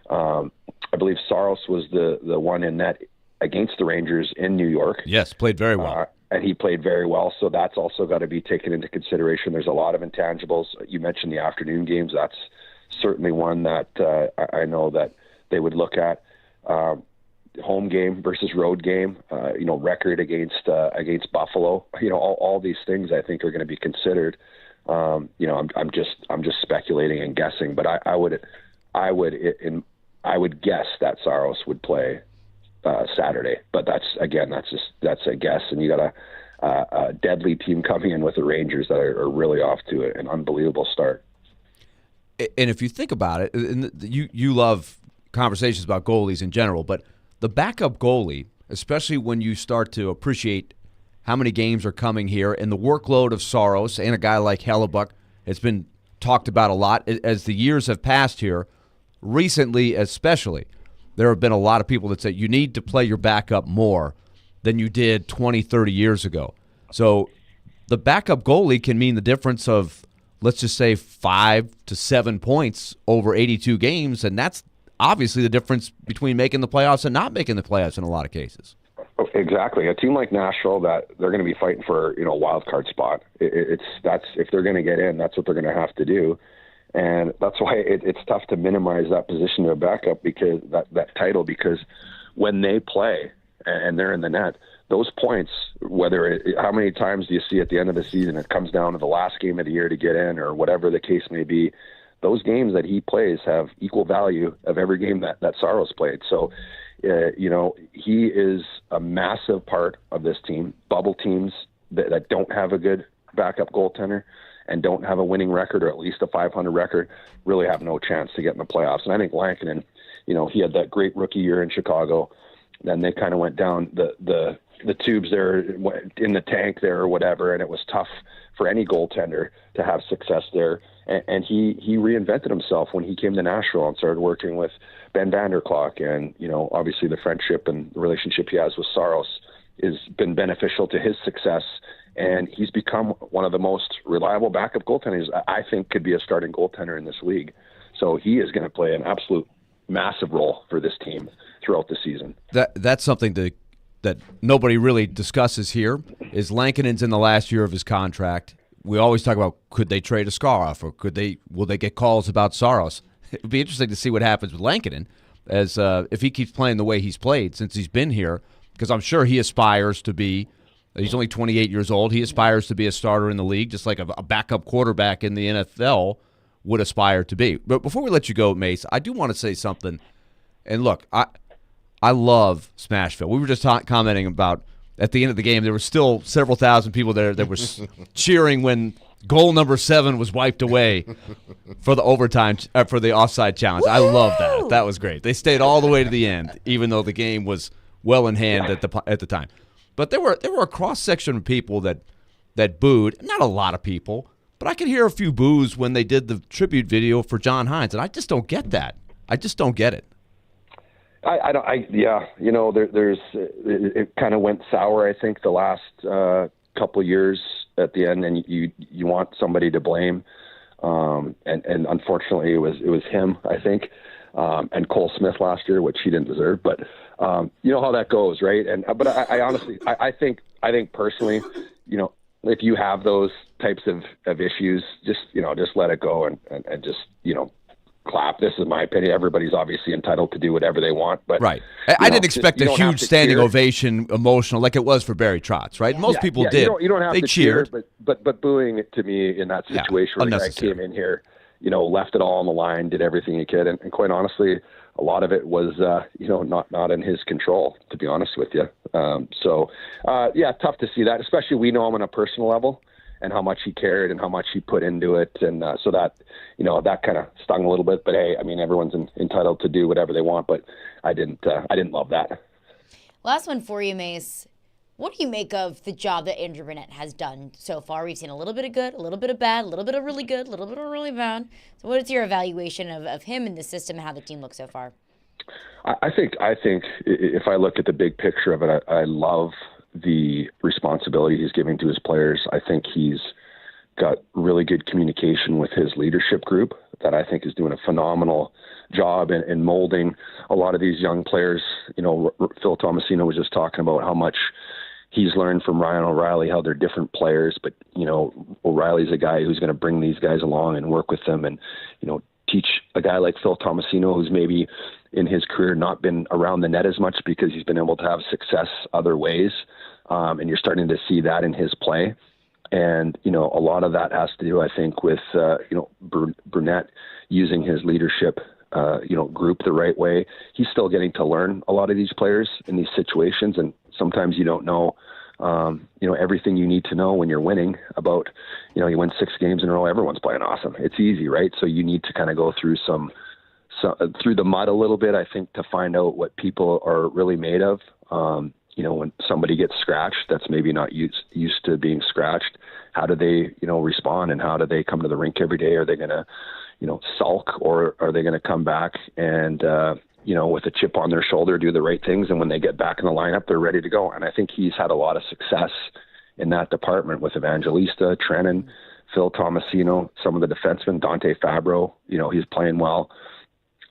Speaker 7: I believe Saros was the one in net against the Rangers in New York.
Speaker 3: Yes, played very well.
Speaker 7: And he played very well, so that's also got to be taken into consideration. There's a lot of intangibles. You mentioned the afternoon games. That's certainly one that I know that they would look at. Home game versus road game, record against Buffalo. All these things I think are going to be considered. I'm just speculating and guessing, but I would in I would guess that Saros would play Saturday, but that's a guess, and you got a deadly team coming in with the Rangers that are really off to an unbelievable start.
Speaker 3: And if you think about it, and you love conversations about goalies in general, but the backup goalie, especially when you start to appreciate how many games are coming here and the workload of Saros and a guy like Hellebuck, it's been talked about a lot as the years have passed here. Recently, especially, there have been a lot of people that say you need to play your backup more than you did 20, 30 years ago. So the backup goalie can mean the difference of, let's just say, 5 to 7 points over 82 games, and that's obviously the difference between making the playoffs and not making the playoffs in a lot of cases.
Speaker 7: Exactly. A team like Nashville, that they're going to be fighting for a wild card spot. That's if they're going to get in, that's what they're going to have to do, and that's why it's tough to minimize that position to a backup, because that title, because when they play and they're in the net, those points, how many times do you see at the end of the season it comes down to the last game of the year to get in, or whatever the case may be, those games that he plays have equal value of every game that Saros played. So, he is a massive part of this team. Bubble teams that don't have a good backup goaltender and don't have a winning record, or at least a 500 record, really have no chance to get in the playoffs. And I think Lankinen, he had that great rookie year in Chicago. Then they kind of went down the tubes there in the tank there or whatever, and it was tough for any goaltender to have success there. And he reinvented himself when he came to Nashville and started working with Ben Vanderklok. And, obviously the friendship and the relationship he has with Saros has been beneficial to his success. And he's become one of the most reliable backup goaltenders I think could be a starting goaltender in this league. So he is going to play an absolute massive role for this team throughout the season.
Speaker 3: That's something that nobody really discusses here, is Lankinen's in the last year of his contract. We always talk about, could they trade Askarov, or will they get calls about Saros? It would be interesting to see what happens with Lankinen, as if he keeps playing the way he's played since he's been here, because I'm sure he aspires to be. He's only 28 years old. He aspires to be a starter in the league, just like a backup quarterback in the NFL would aspire to be. But before we let you go, Mace, I do want to say something. And look, I love Smashville. We were just commenting about, at the end of the game, there were still several thousand people there that were cheering when goal number 7 was wiped away for the overtime, for the offside challenge. I love that. That was great. They stayed all the way to the end, even though the game was well in hand at the time. But there were a cross section of people that booed. Not a lot of people, but I could hear a few boos when they did the tribute video for John Hines, and I just don't get that. I just don't get it. It kind of went sour, I think, the last couple of years at the end, and you want somebody to blame, and unfortunately it was him, I think, and Cole Smith last year, which he didn't deserve, but you know how that goes, right? But I honestly, I think personally, if you have those types of issues, just let it go and just clap. This is my opinion. Everybody's obviously entitled to do whatever they want, but right. I didn't expect a huge standing ovation, emotional, like it was for Barry Trotz, right? Most people did.
Speaker 7: You don't have
Speaker 3: they
Speaker 7: to
Speaker 3: cheered,
Speaker 7: cheer, but booing it to me in that situation, where the guy came in here, left it all on the line, did everything he could, and quite honestly, a lot of it was not in his control, to be honest with you. Tough to see that, especially we know him on a personal level, and how much he cared and how much he put into it. And so that, that kind of stung a little bit, but hey, I mean, everyone's entitled to do whatever they want, but I didn't love that.
Speaker 1: Last one for you, Mace. What do you make of the job that Andrew Burnett has done so far? We've seen a little bit of good, a little bit of bad, a little bit of really good, a little bit of really bad. So what is your evaluation of him in the system and how the team looks so far?
Speaker 7: I think if I look at the big picture of it, I love the responsibility he's giving to his players. I think he's got really good communication with his leadership group that I think is doing a phenomenal job in molding a lot of these young players. Phil Tomasino was just talking about how much he's learned from Ryan O'Reilly, how they're different players, but, O'Reilly's a guy who's going to bring these guys along and work with them and, teach a guy like Phil Tomasino, who's maybe in his career not been around the net as much because he's been able to have success other ways. And you're starting to see that in his play. And, a lot of that has to do, I think, with, Burnett using his leadership group the right way. He's still getting to learn a lot of these players in these situations, and sometimes you don't know, everything you need to know when you're winning about, you win 6 games in a row, everyone's playing awesome. It's easy, right? So you need to kind of go through through the mud a little bit, I think, to find out what people are really made of. When somebody gets scratched, that's maybe not used to being scratched, how do they, respond, and how do they come to the rink every day? Are they going to, sulk, or are they going to come back and, with a chip on their shoulder, do the right things? And when they get back in the lineup, they're ready to go. And I think he's had a lot of success in that department with Evangelista, Trennan, Phil Tomasino, some of the defensemen, Dante Fabro, he's playing well.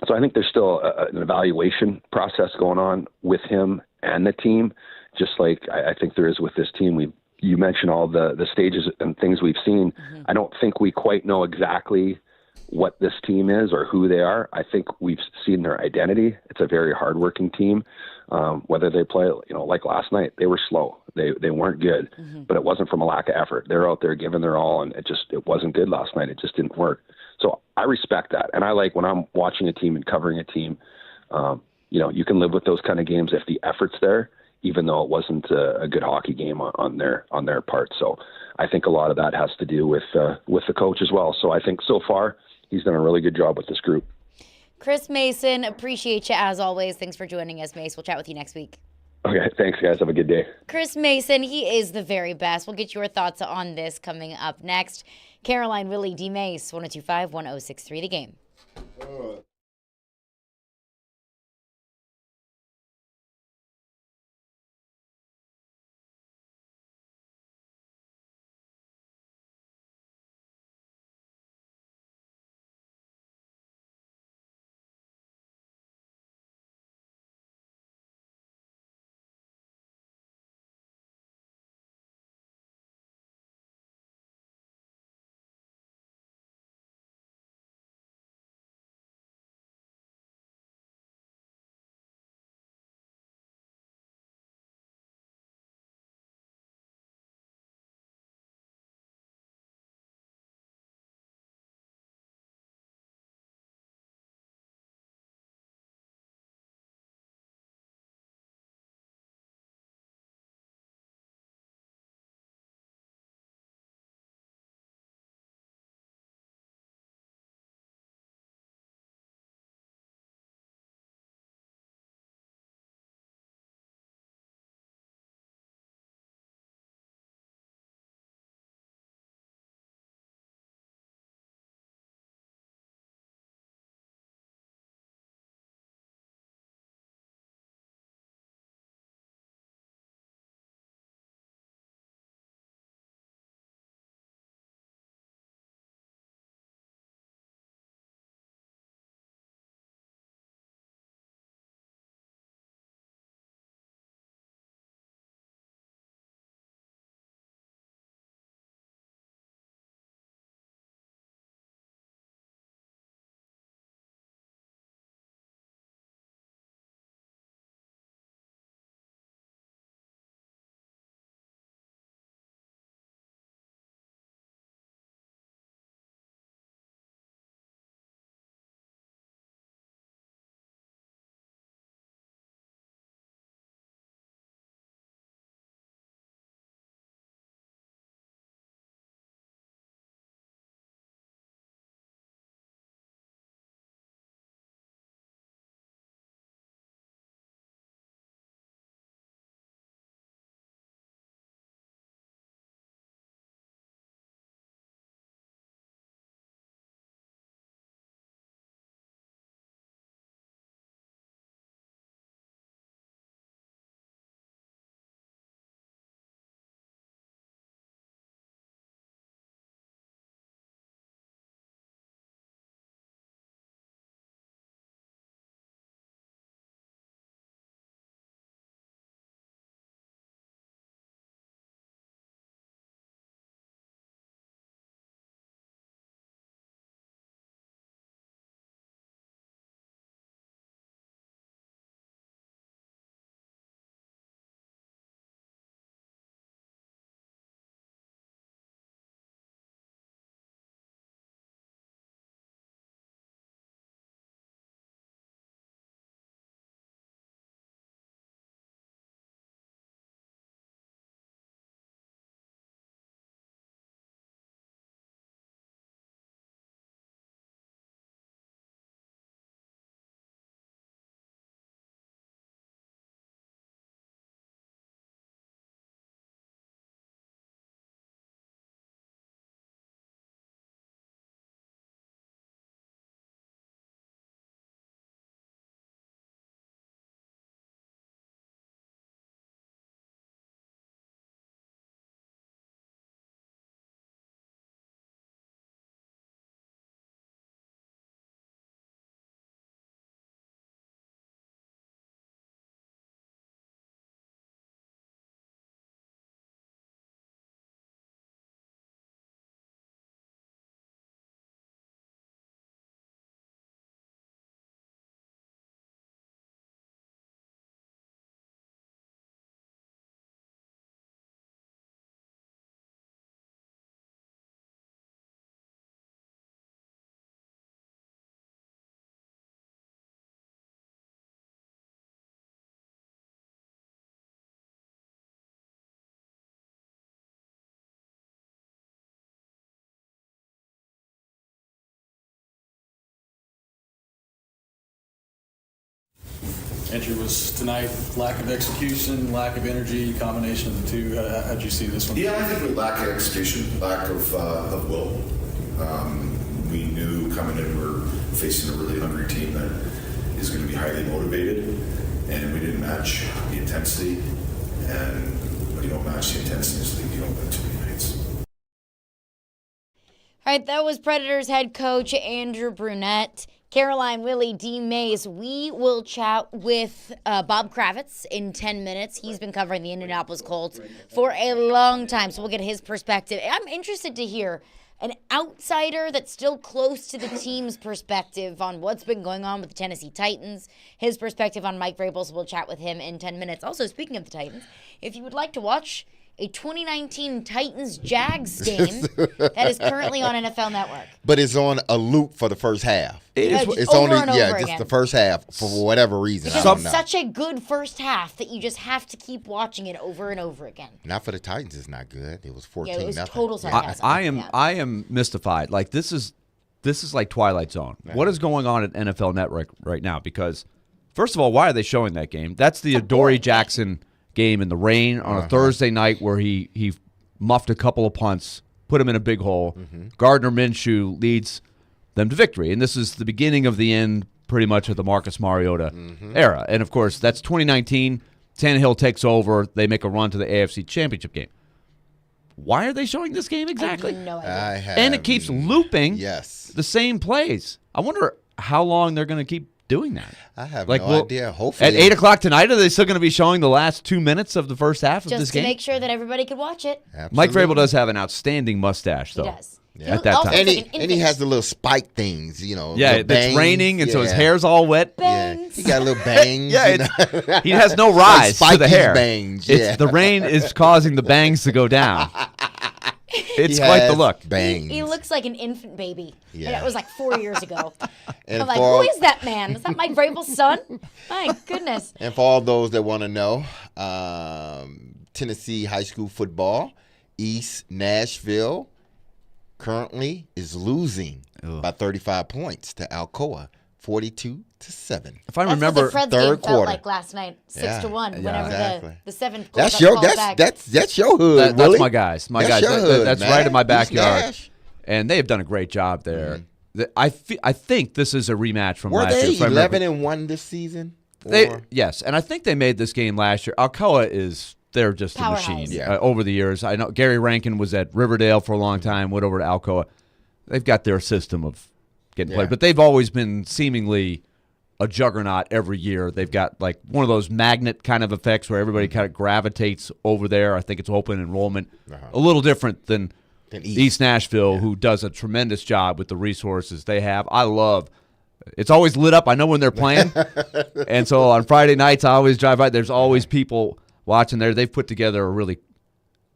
Speaker 7: So I think there's still an evaluation process going on with him and the team, just like I think there is with this team. You mentioned all the stages and things we've seen. Mm-hmm. I don't think we quite know exactly what this team is or who they are. I think we've seen their identity. It's a very hardworking team. Whether they play, like last night, they were slow. They weren't good, but it wasn't from a lack of effort. They're out there giving their all, and it wasn't good last night. It just didn't work. So I respect that. And I like when I'm watching a team and covering a team, you can live with those kind of games if the effort's there, even though it wasn't a good hockey game on their part. So I think a lot of that has to do with the coach as well. So I think so far he's done a really good job with this group.
Speaker 1: Chris Mason, appreciate you as always. Thanks for joining us, Mace. We'll chat with you next week.
Speaker 7: Okay, thanks, guys. Have a good day.
Speaker 1: Chris Mason, he is the very best. We'll get your thoughts on this coming up next. Caroline, Willy, D-Mase, 102.5-1063 The Game.
Speaker 5: Andrew, was tonight lack of execution, lack of energy, combination of the two? How'd you see this one?
Speaker 8: Yeah, I think with lack of execution, lack of will. We knew coming in we're facing a really hungry team that is going to be highly motivated, and we didn't match the intensity. And when you don't match the intensity in this league, you don't win too many nights.
Speaker 1: All right, that was Predators head coach Andrew Brunette. Caroline, Willy, D-Mase, we will chat with Bob Kravitz in 10 minutes. He's been covering the Indianapolis Colts for a long time, so we'll get his perspective. I'm interested to hear an outsider that's still close to the team's perspective on what's been going on with the Tennessee Titans, his perspective on Mike Vrabel, so we'll chat with him in 10 minutes. Also, speaking of the Titans, if you would like to watch a 2019 Titans-Jags game that is currently on NFL Network.
Speaker 2: But it's on a loop for the first half.
Speaker 1: It's over and over
Speaker 2: just
Speaker 1: again.
Speaker 2: the first half for whatever reason.
Speaker 1: Because
Speaker 2: I don't
Speaker 1: it's
Speaker 2: know.
Speaker 1: such a good first half that you just have to keep watching it over and over again.
Speaker 2: Not for the Titans. It's not good. It was 14-0.
Speaker 1: Yeah, it was total sarcasm.
Speaker 3: I am mystified. Like this is like Twilight Zone.
Speaker 2: Yeah.
Speaker 3: What is going on at NFL Network right now? Because first of all, why are they showing that game? That's the Adoree Jackson game in the rain on a Thursday night where he muffed a couple of punts, put him in a big hole. Gardner Minshew leads them to victory, and this is the beginning of the end, pretty much, of the Marcus Mariota era. And of course, that's 2019. Tannehill takes over. They make a run to the AFC Championship game. Why are they showing this game exactly?
Speaker 1: I have no idea.
Speaker 3: And it keeps looping
Speaker 2: Yes.
Speaker 3: the same plays. I wonder how long they're going to keep doing that.
Speaker 2: I have no idea. Hopefully.
Speaker 3: At 8 o'clock tonight, are they still going to be showing the last 2 minutes of the first half of
Speaker 1: Just
Speaker 3: this
Speaker 1: to
Speaker 3: game?
Speaker 1: make sure that everybody could watch it.
Speaker 2: Absolutely.
Speaker 3: Mike Vrabel does have an outstanding mustache,
Speaker 1: He
Speaker 3: though.
Speaker 1: does.
Speaker 2: Yeah.
Speaker 3: At that
Speaker 1: Also
Speaker 3: time.
Speaker 1: looks
Speaker 2: And
Speaker 1: like an
Speaker 2: he has
Speaker 1: infant.
Speaker 2: the little spike things, you know.
Speaker 3: Yeah,
Speaker 2: little
Speaker 3: it's
Speaker 2: bangs.
Speaker 3: raining, and so his
Speaker 2: Yeah.
Speaker 3: hair's all wet.
Speaker 2: Yeah.
Speaker 1: Bangs.
Speaker 2: He got little bangs.
Speaker 3: Yeah,
Speaker 2: you know.
Speaker 3: He has no rise to the
Speaker 2: Spikey's
Speaker 3: hair.
Speaker 2: bangs,
Speaker 3: It's
Speaker 2: yeah.
Speaker 3: the rain is causing the bangs to go down. It's
Speaker 2: He
Speaker 3: quite the
Speaker 2: has
Speaker 3: look.
Speaker 2: Bangs.
Speaker 1: He looks like an infant baby.
Speaker 2: Yeah.
Speaker 1: And it was like 4 years ago.
Speaker 2: And
Speaker 1: I'm like,
Speaker 2: for-
Speaker 1: who is that man? Is that Mike Vrabel's son? My goodness.
Speaker 2: And for all those that want to know, Tennessee high school football, East Nashville currently is losing by 35 points to Alcoa, 42-7.
Speaker 3: If I
Speaker 1: That's
Speaker 3: remember,
Speaker 1: what the Fred's
Speaker 2: third
Speaker 1: game felt
Speaker 2: quarter.
Speaker 1: like last night, 6-1.
Speaker 2: Yeah,
Speaker 1: Whenever
Speaker 2: exactly.
Speaker 1: the seventh goal
Speaker 2: That's
Speaker 1: got
Speaker 2: your
Speaker 1: called back.
Speaker 2: that's your hood.
Speaker 3: that's
Speaker 2: Willie.
Speaker 3: my guys. My
Speaker 2: That's
Speaker 3: guys.
Speaker 2: your hood,
Speaker 3: That's
Speaker 2: man.
Speaker 3: right in my
Speaker 2: East
Speaker 3: backyard.
Speaker 2: Nash.
Speaker 3: And they have done a great job there. I think this is a rematch from
Speaker 2: Were
Speaker 3: last year.
Speaker 2: they
Speaker 3: if I remember.
Speaker 2: 11-1 this season?
Speaker 3: Yes, and I think they made this game last year. Alcoa they're just
Speaker 1: Powerhouse.
Speaker 3: a machine.
Speaker 2: Yeah.
Speaker 3: Over the years, I know Gary Rankin was at Riverdale for a long time, went over to Alcoa. They've got their system of getting played, but they've always been seemingly a juggernaut every year. They've got like one of those magnet kind of effects where everybody kind of gravitates over there. I think it's open enrollment, a little different than East Nashville, who does a tremendous job with the resources they have. It's always lit up. I know when they're playing. And so on Friday nights, I always drive by. There's always people watching there. They've put together a really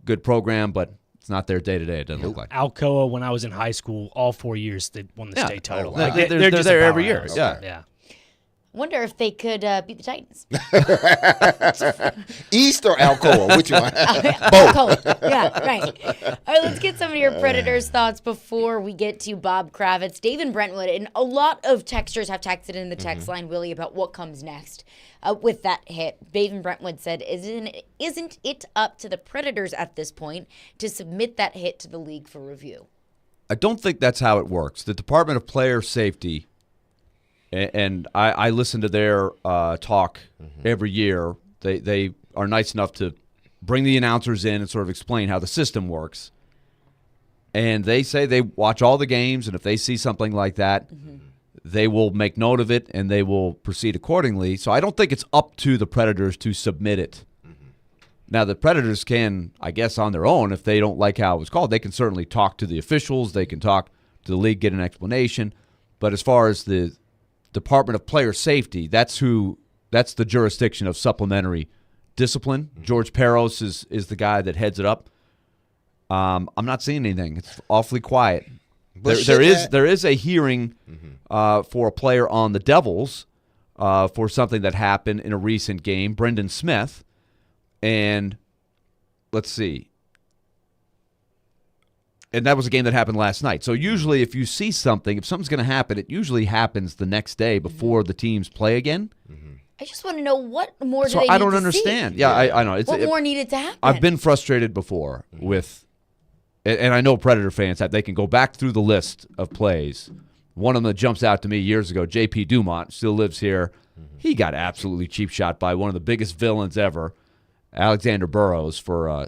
Speaker 3: good program, but it's not their day-to-day, it doesn't look like.
Speaker 9: Alcoa, when I was in high school, all 4 years they won the state title.
Speaker 2: wow.
Speaker 9: Like,
Speaker 3: They're
Speaker 9: just
Speaker 3: there
Speaker 9: a
Speaker 3: every year.
Speaker 9: powerhouse.
Speaker 3: Yeah.
Speaker 9: Yeah.
Speaker 1: Wonder if they could beat the Titans.
Speaker 2: East or Alcoa? Which one?
Speaker 1: Both. Yeah, right. All right, let's get some of your Predators thoughts before we get to Bob Kravitz. Dave in Brentwood, and a lot of texters have texted in the text line, Willie, about what comes next with that hit. Dave in Brentwood said, isn't it up to the Predators at this point to submit that hit to the league for review?
Speaker 3: I don't think that's how it works. The Department of Player Safety, and I listen to their talk every year. They are nice enough to bring the announcers in and sort of explain how the system works. And they say they watch all the games, and if they see something like that, they will make note of it, and they will proceed accordingly. So I don't think it's up to the Predators to submit it. Now, the Predators can, I guess, on their own, if they don't like how it was called, they can certainly talk to the officials. They can talk to the league, get an explanation. But as far as the Department of Player Safety, that's the jurisdiction of supplementary discipline. George Peros is the guy that heads it up. I'm not seeing anything. It's awfully quiet. There is a hearing for a player on the Devils for something that happened in a recent game, Brendan Smith. And let's see. And that was a game that happened last night. So usually if you see something, if something's going to happen, it usually happens the next day before the teams play again.
Speaker 1: I just want to know what more
Speaker 3: So
Speaker 1: do they
Speaker 3: I
Speaker 1: need
Speaker 3: don't
Speaker 1: to
Speaker 3: understand.
Speaker 1: see?
Speaker 3: Yeah, I know.
Speaker 1: What more needed to happen?
Speaker 3: I've been frustrated before with, and I know Predator fans have. They can go back through the list of plays. One of them that jumps out to me years ago, J.P. Dumont, still lives here. He got absolutely cheap shot by one of the biggest villains ever, Alexander Burrows, for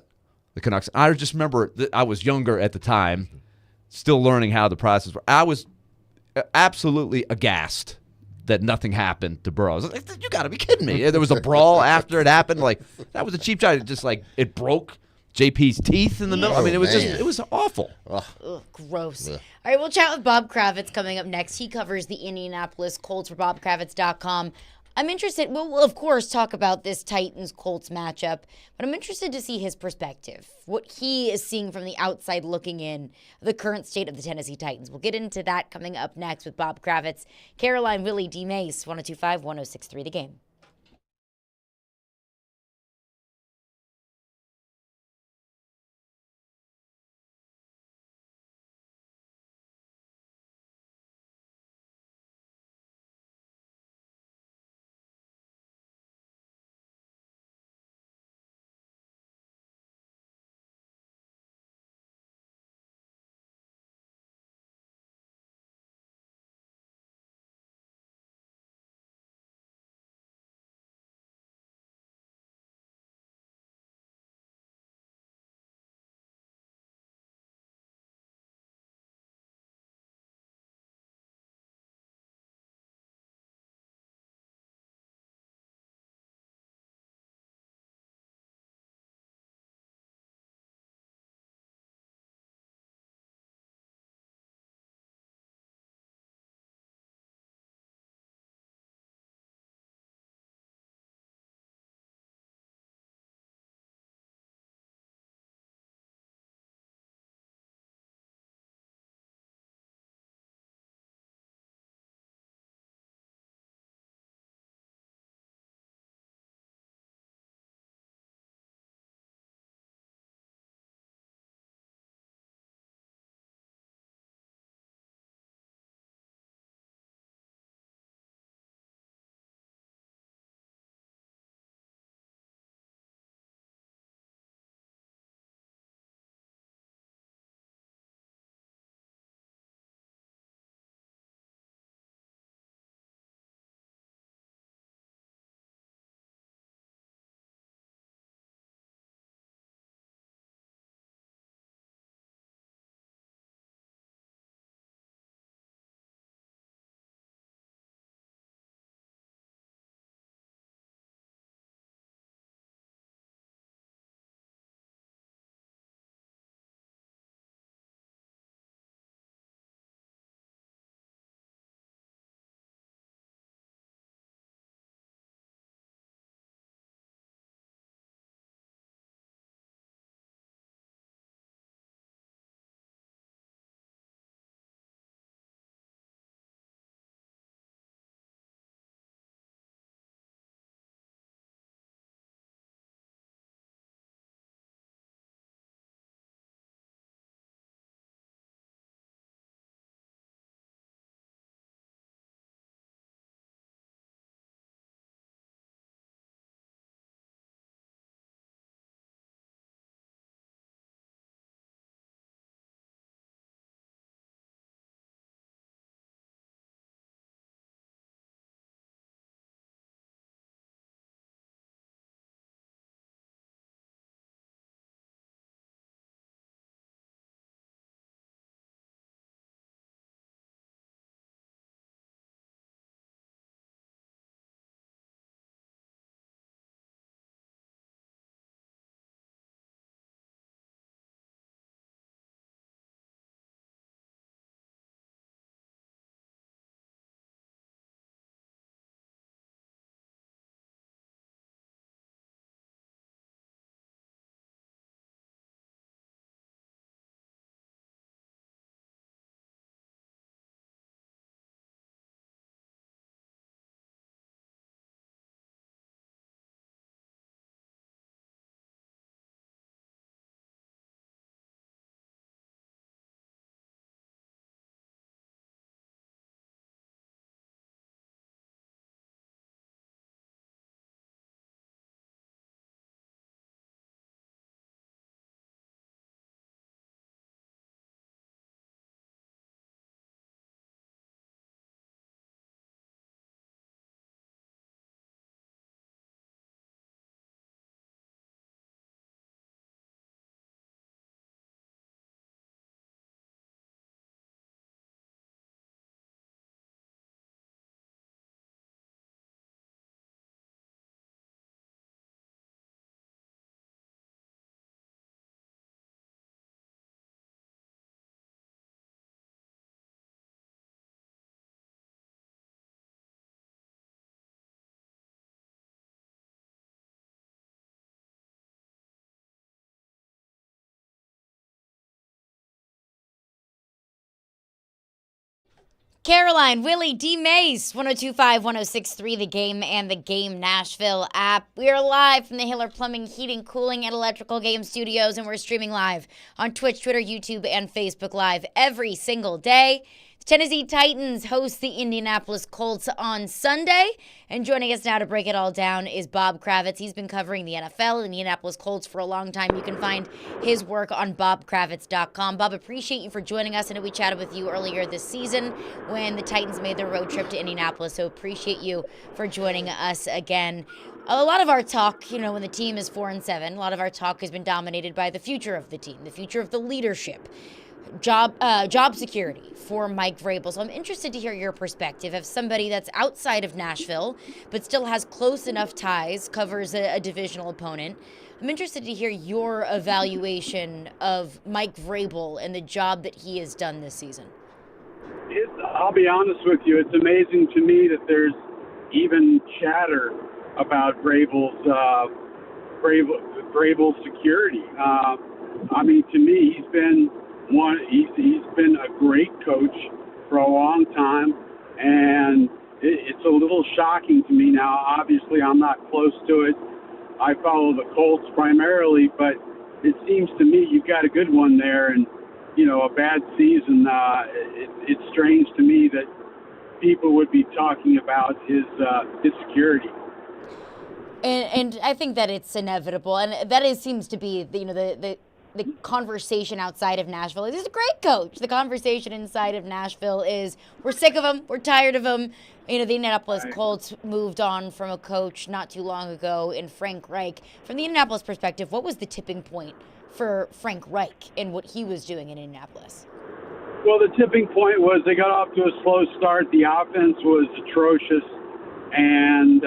Speaker 3: the Canucks. I just remember that I was younger at the time, still learning how the process worked. I was absolutely aghast that nothing happened to Burrows. I was like, you got to be kidding me. There was a brawl after it happened. Like, that was a cheap shot. It just, like, it broke JP's teeth in the middle. I mean, it was just, it was awful.
Speaker 1: Ugh, gross. All right, we'll chat with Bob Kravitz coming up next. He covers the Indianapolis Colts for BobKravitz.com. I'm interested, we'll of course talk about this Titans-Colts matchup, but I'm interested to see his perspective, what he is seeing from the outside looking in, the current state of the Tennessee Titans. We'll get into that coming up next with Bob Kravitz, Caroline, Willy, D-Mase, 1025-1063 The Game. Caroline, Willy, D-Mase, 102.5, 106.3, The Game and The Game Nashville app. We are live from the Hiller Plumbing, Heating, Cooling, and Electrical Game Studios, and we're streaming live on Twitch, Twitter, YouTube, and Facebook Live every single day. The Tennessee Titans host the Indianapolis Colts on Sunday, and joining us now to break it all down is Bob Kravitz. He's been covering the NFL and the Indianapolis Colts for a long time. You can find his work on bobkravitz.com. Bob, appreciate you for joining us. I know we chatted with you earlier this season when the Titans made their road trip to Indianapolis, so appreciate you for joining us again. A lot of our talk, when the team is 4-7, a lot of our talk has been dominated by the future of the team, the future of the leadership, job security for Mike Vrabel. So I'm interested to hear your perspective as somebody that's outside of Nashville, but still has close enough ties, covers a divisional opponent. I'm interested to hear your evaluation of Mike Vrabel and the job that he has done this season.
Speaker 10: I'll be honest with you. It's amazing to me that there's even chatter about Vrabel's security. To me, he's been a great coach for a long time, and it's a little shocking to me now. Obviously, I'm not close to it. I follow the Colts primarily, but it seems to me you've got a good one there, and a bad season. It's strange to me that people would be talking about his security.
Speaker 1: And I think that it's inevitable, and that seems to be the conversation outside of Nashville. He's a great coach. The conversation inside of Nashville is we're sick of him, we're tired of him. The Indianapolis Colts moved on from a coach not too long ago in Frank Reich. From the Indianapolis perspective, what was the tipping point for Frank Reich and what he was doing in Indianapolis?
Speaker 10: Well, the tipping point was they got off to a slow start. The offense was atrocious, and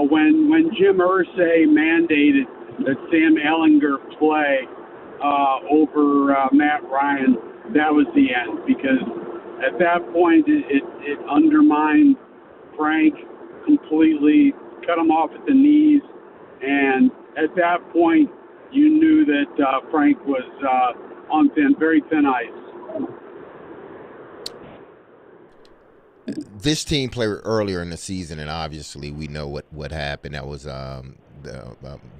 Speaker 10: when Jim Irsay mandated that Sam Ehlinger play over Matt Ryan, that was the end, because at that point it undermined Frank completely, cut him off at the knees, and at that point you knew that Frank was on very thin ice.
Speaker 2: This team played earlier in the season, and obviously we know what happened. That was the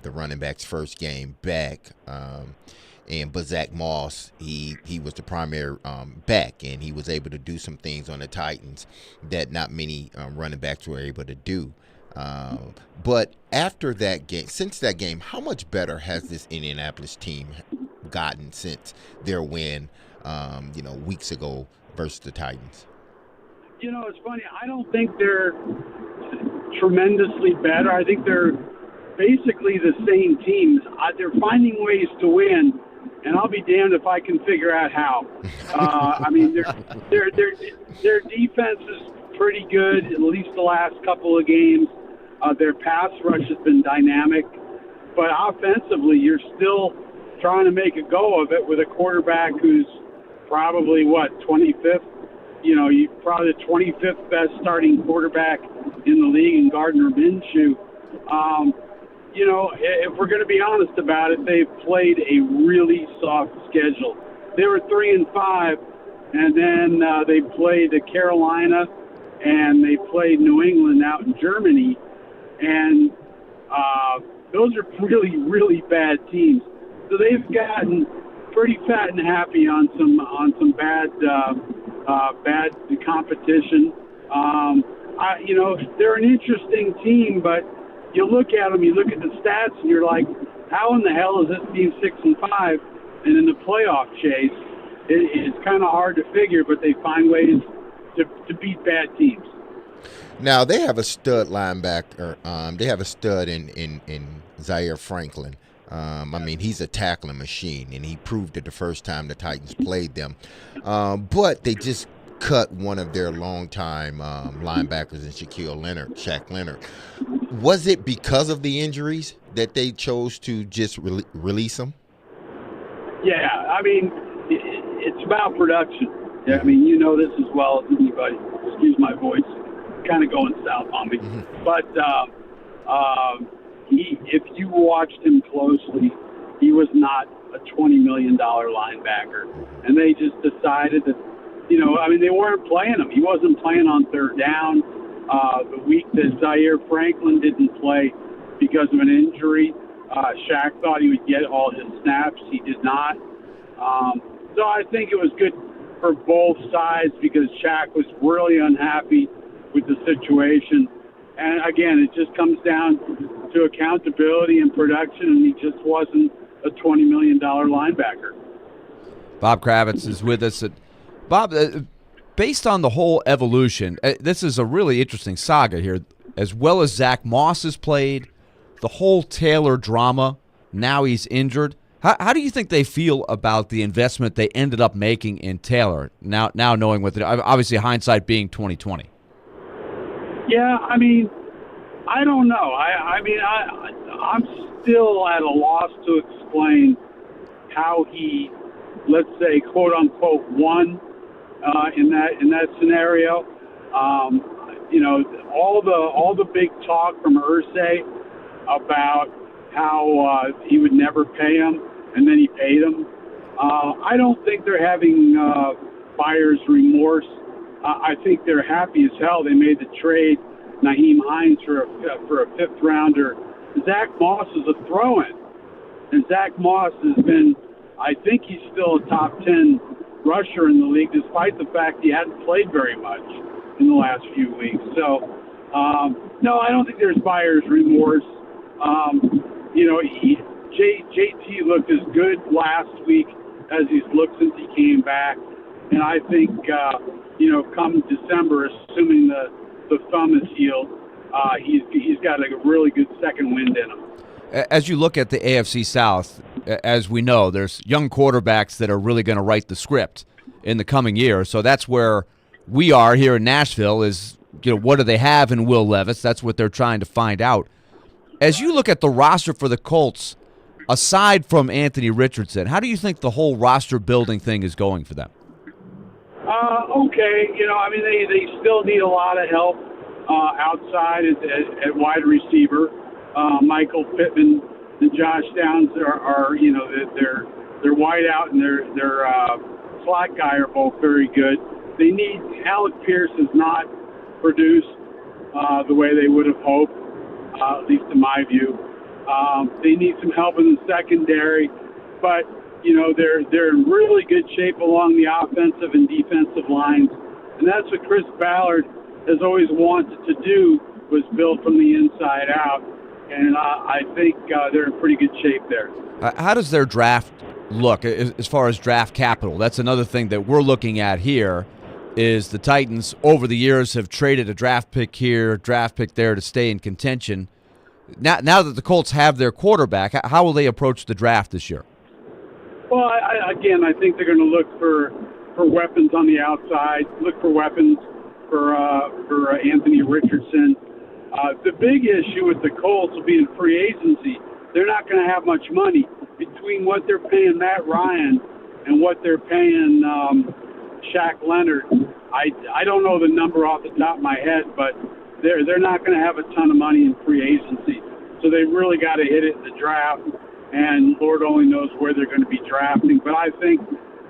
Speaker 2: running back's first game back. But Zach Moss, he was the primary back, and he was able to do some things on the Titans that not many running backs were able to do. But after that game, since that game, how much better has this Indianapolis team gotten since their win, weeks ago versus the Titans?
Speaker 10: It's funny. I don't think they're tremendously better. I think they're basically the same teams. They're finding ways to win, and I'll be damned if I can figure out how. Their defense is pretty good, at least the last couple of games. Their pass rush has been dynamic, but offensively, you're still trying to make a go of it with a quarterback who's probably 25th. You're probably the 25th best starting quarterback in the league in Gardner Minshew. If we're going to be honest about it, they've played a really soft schedule. They were 3-5, and then they played Carolina, and they played New England out in Germany, and those are really, really bad teams. So they've gotten pretty fat and happy on some bad competition. They're an interesting team, but you look at them, you look at the stats, and you're like, how in the hell is this team 6-5 and in the playoff chase? It's kind of hard to figure, but they find ways to beat bad teams.
Speaker 2: Now they have a stud linebacker. They have a stud in Zaire Franklin. He's a tackling machine, and he proved it the first time the Titans played them. But they just cut one of their longtime linebackers in Shaq Leonard. Was it because of the injuries that they chose to just release him?
Speaker 10: Yeah, it's about production. Yeah, you know this as well as anybody. Excuse my voice, kind of going south on me. Mm-hmm. But if you watched him closely, he was not a $20 million linebacker, and they just decided that they weren't playing him. He wasn't playing on third down. The week that Zaire Franklin didn't play because of an injury, Shaq thought he would get all his snaps. He did not. So I think it was good for both sides because Shaq was really unhappy with the situation. And again, it just comes down to accountability and production, and he just wasn't a $20 million linebacker.
Speaker 3: Bob Kravitz is with us. Bob, based on the whole evolution, this is a really interesting saga here. As well as Zach Moss has played, the whole Taylor drama, now he's injured. How do you think they feel about the investment they ended up making in Taylor, now knowing what obviously hindsight being 2020?
Speaker 10: Yeah, I don't know. I'm still at a loss to explain how he, let's say, quote unquote, won in that scenario. All the big talk from Irsay about how he would never pay him, and then he paid him. I don't think they're having buyer's remorse. I think they're happy as hell they made the trade, Nyheim Hines for a fifth rounder. Zach Moss is a throw-in, and Zach Moss has been, I think he's still a top 10 rusher in the league, despite the fact he hadn't played very much in the last few weeks. So, no, I don't think there's buyer's remorse. JT looked as good last week as he's looked since he came back, and I think come December, assuming the thumb is healed, he's got a really good second wind in him.
Speaker 3: As you look at the AFC South, as we know, there's young quarterbacks that are really going to write the script in the coming year. So that's where we are here in Nashville is, what do they have in Will Levis? That's what they're trying to find out. As you look at the roster for the Colts, aside from Anthony Richardson, how do you think the whole roster building thing is going for them?
Speaker 10: Okay. They still need a lot of help outside at wide receiver. Michael Pittman and Josh Downs are their wide out and their slot guy are both very good. They need Alec Pierce has not produced the way they would have hoped, at least in my view. They need some help in the secondary, but they're in really good shape along the offensive and defensive lines, and that's what Chris Ballard has always wanted to do, was build from the inside out, and I think they're in pretty good shape there.
Speaker 3: How does their draft look as far as draft capital? That's another thing that we're looking at here. Is the Titans over the years have traded a draft pick here, draft pick there to stay in contention. Now that the Colts have their quarterback, how will they approach the draft this year?
Speaker 10: Well, I think they're going to look for weapons on the outside, look for weapons for Anthony Richardson. The big issue with the Colts will be in free agency. They're not going to have much money between what they're paying Matt Ryan and what they're paying Shaq Leonard. I don't know the number off the top of my head, but they're not going to have a ton of money in free agency. So they really got to hit it in the draft, and Lord only knows where they're going to be drafting. But I think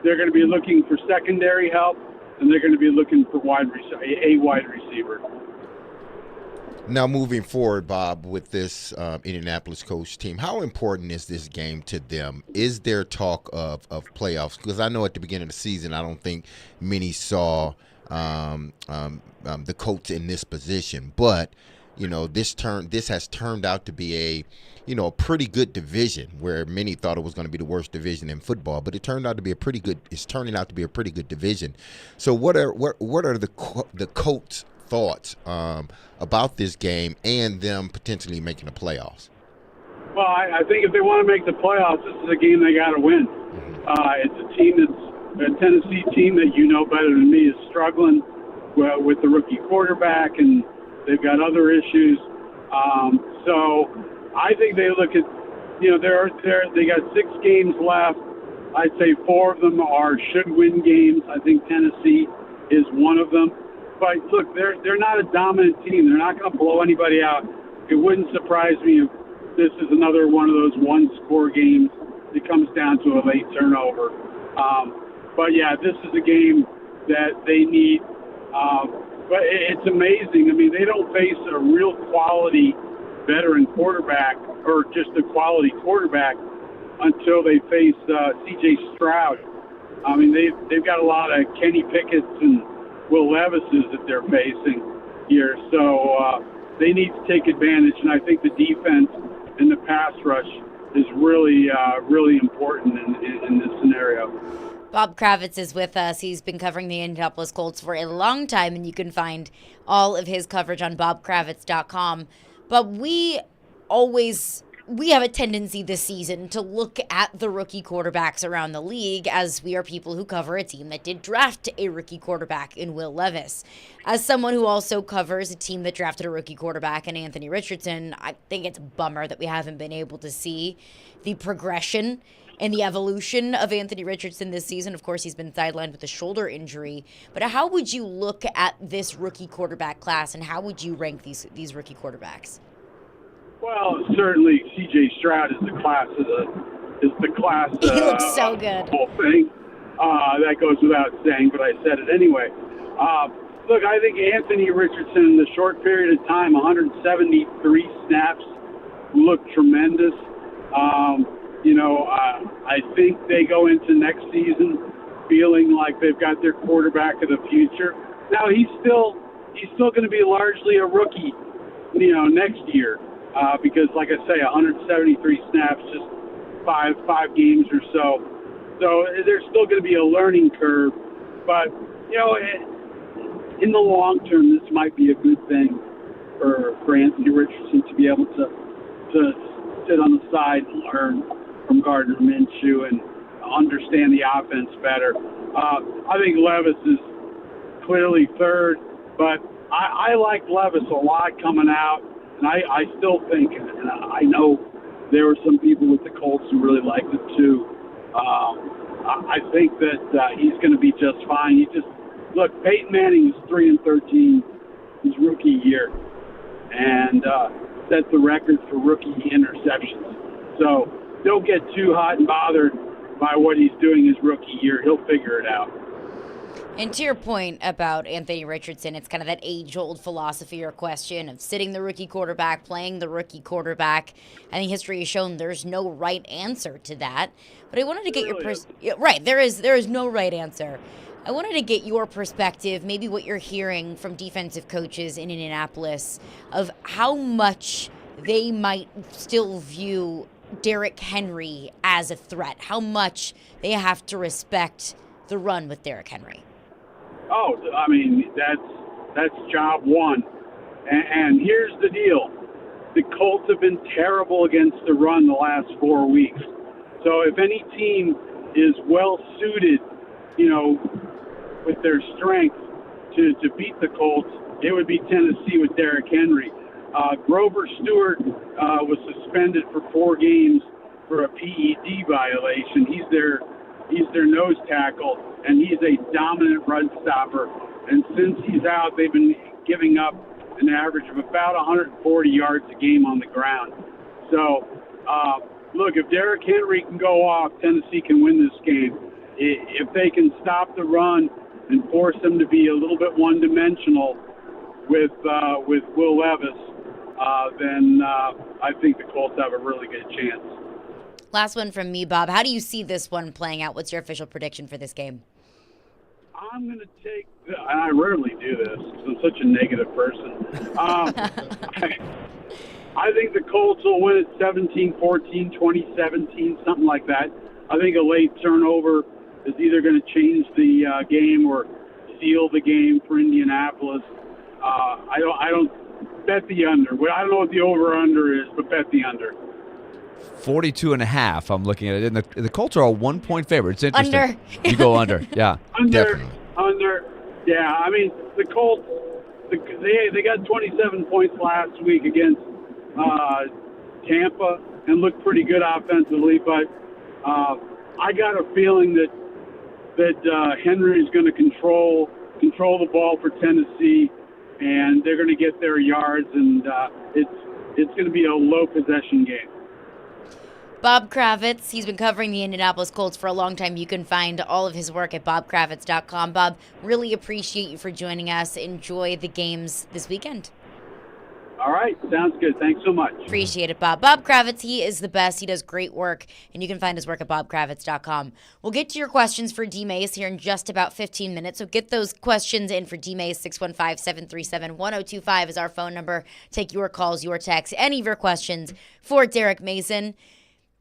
Speaker 10: they're going to be looking for secondary help, and they're going to be looking for a wide receiver.
Speaker 2: Now, moving forward, Bob, with this Indianapolis Colts team, how important is this game to them? Is there talk of playoffs? Because I know at the beginning of the season, I don't think many saw the Colts in this position. But, this has turned out to be a pretty good division, where many thought it was going to be the worst division in football. But it's turning out to be a pretty good division. So what are the Colts' thoughts about this game and them potentially making the playoffs?
Speaker 10: Well, I think if they want to make the playoffs, this is a game they got to win. It's a Tennessee team that better than me is struggling with the rookie quarterback, and they've got other issues. So I think they look at, they got 6 games left. I'd say 4 of them are should-win games. I think Tennessee is one of them. But look, they're not a dominant team. They're not going to blow anybody out. It wouldn't surprise me if this is another one of those one-score games that comes down to a late turnover. But yeah, this is a game that they need. But it's amazing. I mean, they don't face a real quality veteran quarterback or just a quality quarterback until they face C.J. Stroud. I mean, they've got a lot of Kenny Pickett's and Will Levises that they're facing here. So they need to take advantage, and I think the defense and the pass rush is really, really important in this scenario.
Speaker 1: Bob Kravitz is with us. He's been covering the Indianapolis Colts for a long time, and you can find all of his coverage on bobkravitz.com. But we have a tendency this season to look at the rookie quarterbacks around the league as we are people who cover a team that did draft a rookie quarterback in Will Levis. As someone who also covers a team that drafted a rookie quarterback in Anthony Richardson, I think it's a bummer that we haven't been able to see the progression and the evolution of Anthony Richardson this season. Of course, he's been sidelined with a shoulder injury. But how would you look at this rookie quarterback class, and how would you rank these rookie quarterbacks?
Speaker 10: Well, certainly C.J. Stroud is the class of the class.
Speaker 1: He looks so good.
Speaker 10: Whole thing. That goes without saying, but I said it anyway. Look, I think Anthony Richardson, in the short period of time, 173 snaps, looked tremendous. I think they go into next season feeling like they've got their quarterback of the future. Now he's still going to be largely a rookie, next year, because, like I say, 173 snaps, just five games or so. So there's still going to be a learning curve, but in the long term, this might be a good thing for Anthony Richardson to be able to sit on the side and learn from Gardner Minshew and understand the offense better. I think Levis is clearly third, but I like Levis a lot coming out, and I still think, and I know there were some people with the Colts who really liked it too. I think that he's going to be just fine. Look, Peyton Manning was 3-13 his rookie year, and set the record for rookie interceptions. So don't get too hot and bothered by what he's doing his rookie year. He'll figure it out.
Speaker 1: And to your point about Anthony Richardson, it's kind of that age-old philosophy or question of sitting the rookie quarterback, playing the rookie quarterback. I think history has shown there's no right answer to that. But I wanted to get right. There is no right answer. I wanted to get your perspective, maybe what you're hearing from defensive coaches in Indianapolis, of how much they might still view Derrick Henry as a threat, how much they have to respect the run with Derrick Henry.
Speaker 10: Oh, I mean, that's job one. And here's the deal. The Colts have been terrible against the run the last 4 weeks. So if any team is well-suited, with their strength to beat the Colts, it would be Tennessee with Derrick Henry. Grover Stewart was suspended for 4 games for a PED violation. He's their nose tackle, and he's a dominant run stopper. And since he's out, they've been giving up an average of about 140 yards a game on the ground. So, look, if Derrick Henry can go off, Tennessee can win this game. If they can stop the run and force them to be a little bit one-dimensional with Will Levis, then I think the Colts have a really good chance.
Speaker 1: Last one from me, Bob. How do you see this one playing out? What's your official prediction for this game?
Speaker 10: I'm going to take, and I rarely do this because I'm such a negative person. I think the Colts will win at 17-14, 20-17, something like that. I think a late turnover is either going to change the game or seal the game for Indianapolis. I don't bet the under. I don't know what the over-under is, but bet the under.
Speaker 3: 42.5, I'm looking at it. And the Colts are a 1-point favorite. It's interesting.
Speaker 1: Under.
Speaker 3: You go under. Yeah.
Speaker 10: Under. Yeah, I mean, the Colts, they got 27 points last week against Tampa and looked pretty good offensively, but I got a feeling that Henry is going to control the ball for Tennessee, and they're going to get their yards, and it's going to be a low possession game.
Speaker 1: Bob Kravitz, he's been covering the Indianapolis Colts for a long time. You can find all of his work at bobkravitz.com. Bob, really appreciate you for joining us. Enjoy the games this weekend.
Speaker 10: All right. Sounds good. Thanks so much.
Speaker 1: Appreciate it, Bob. Bob Kravitz, he is the best. He does great work, and you can find his work at bobkravitz.com. We'll get to your questions for D-Mase here in just about 15 minutes, so get those questions in for D-Mase. 615-737-1025 is our phone number. Take your calls, your texts, any of your questions for Derek Mason.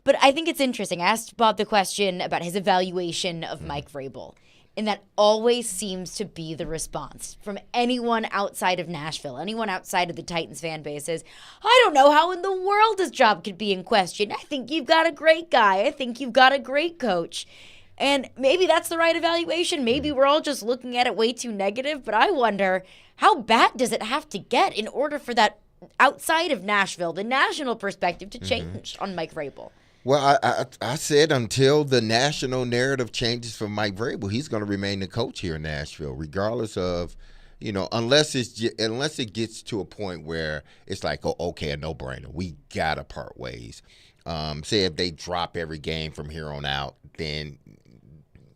Speaker 1: But I think it's interesting. I asked Bob the question about his evaluation of Mike Vrabel. And that always seems to be the response from anyone outside of Nashville, anyone outside of the Titans fan base is, I don't know how in the world his job could be in question. I think you've got a great guy. I think you've got a great coach. And maybe that's the right evaluation. Maybe we're all just looking at it way too negative. But I wonder, how bad does it have to get in order for that outside of Nashville, the national perspective to change on Mike Vrabel?
Speaker 2: Well, I said until the national narrative changes for Mike Vrabel, he's going to remain the coach here in Nashville, regardless of, unless it gets to a point where it's like, oh, okay, a no-brainer. We got to part ways. Say if they drop every game from here on out, then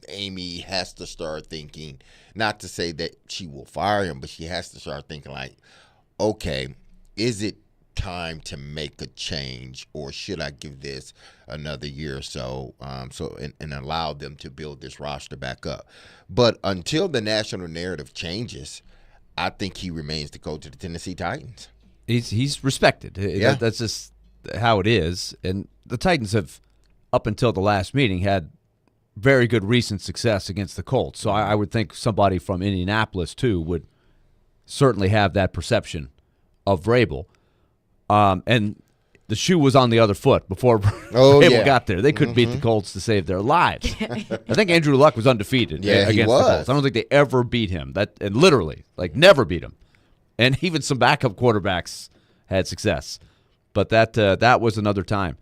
Speaker 2: Amy has to start thinking, not to say that she will fire him, but she has to start thinking like, okay, is it time to make a change, or should I give this another year or so, and allow them to build this roster back up? But until the national narrative changes, I think he remains the coach of the Tennessee Titans.
Speaker 3: He's respected.
Speaker 2: Yeah.
Speaker 3: That's just how it is. And the Titans have, up until the last meeting, had very good recent success against the Colts. So I would think somebody from Indianapolis, too, would certainly have that perception of Vrabel. And the shoe was on the other foot before Vrabel got there. They couldn't beat the Colts to save their lives. I think Andrew Luck was undefeated against the Colts. I don't think they ever beat him. And literally, never beat him. And even some backup quarterbacks had success. But that was another time.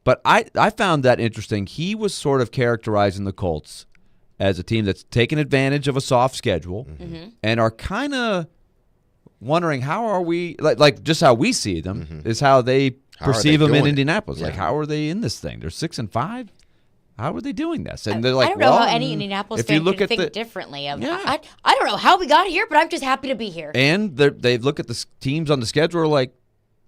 Speaker 3: But I found that interesting. He was sort of characterizing the Colts as a team that's taken advantage of a soft schedule and are kind of wondering how are we like just how we see them is how they perceive them in Indianapolis.
Speaker 2: Yeah.
Speaker 3: How are they in this thing? They're 6-5. How are they doing this? And they're like,
Speaker 1: I don't know how any Indianapolis fan can think differently. I don't know how we got here, but I'm just happy to be here.
Speaker 3: And they look at the teams on the schedule like,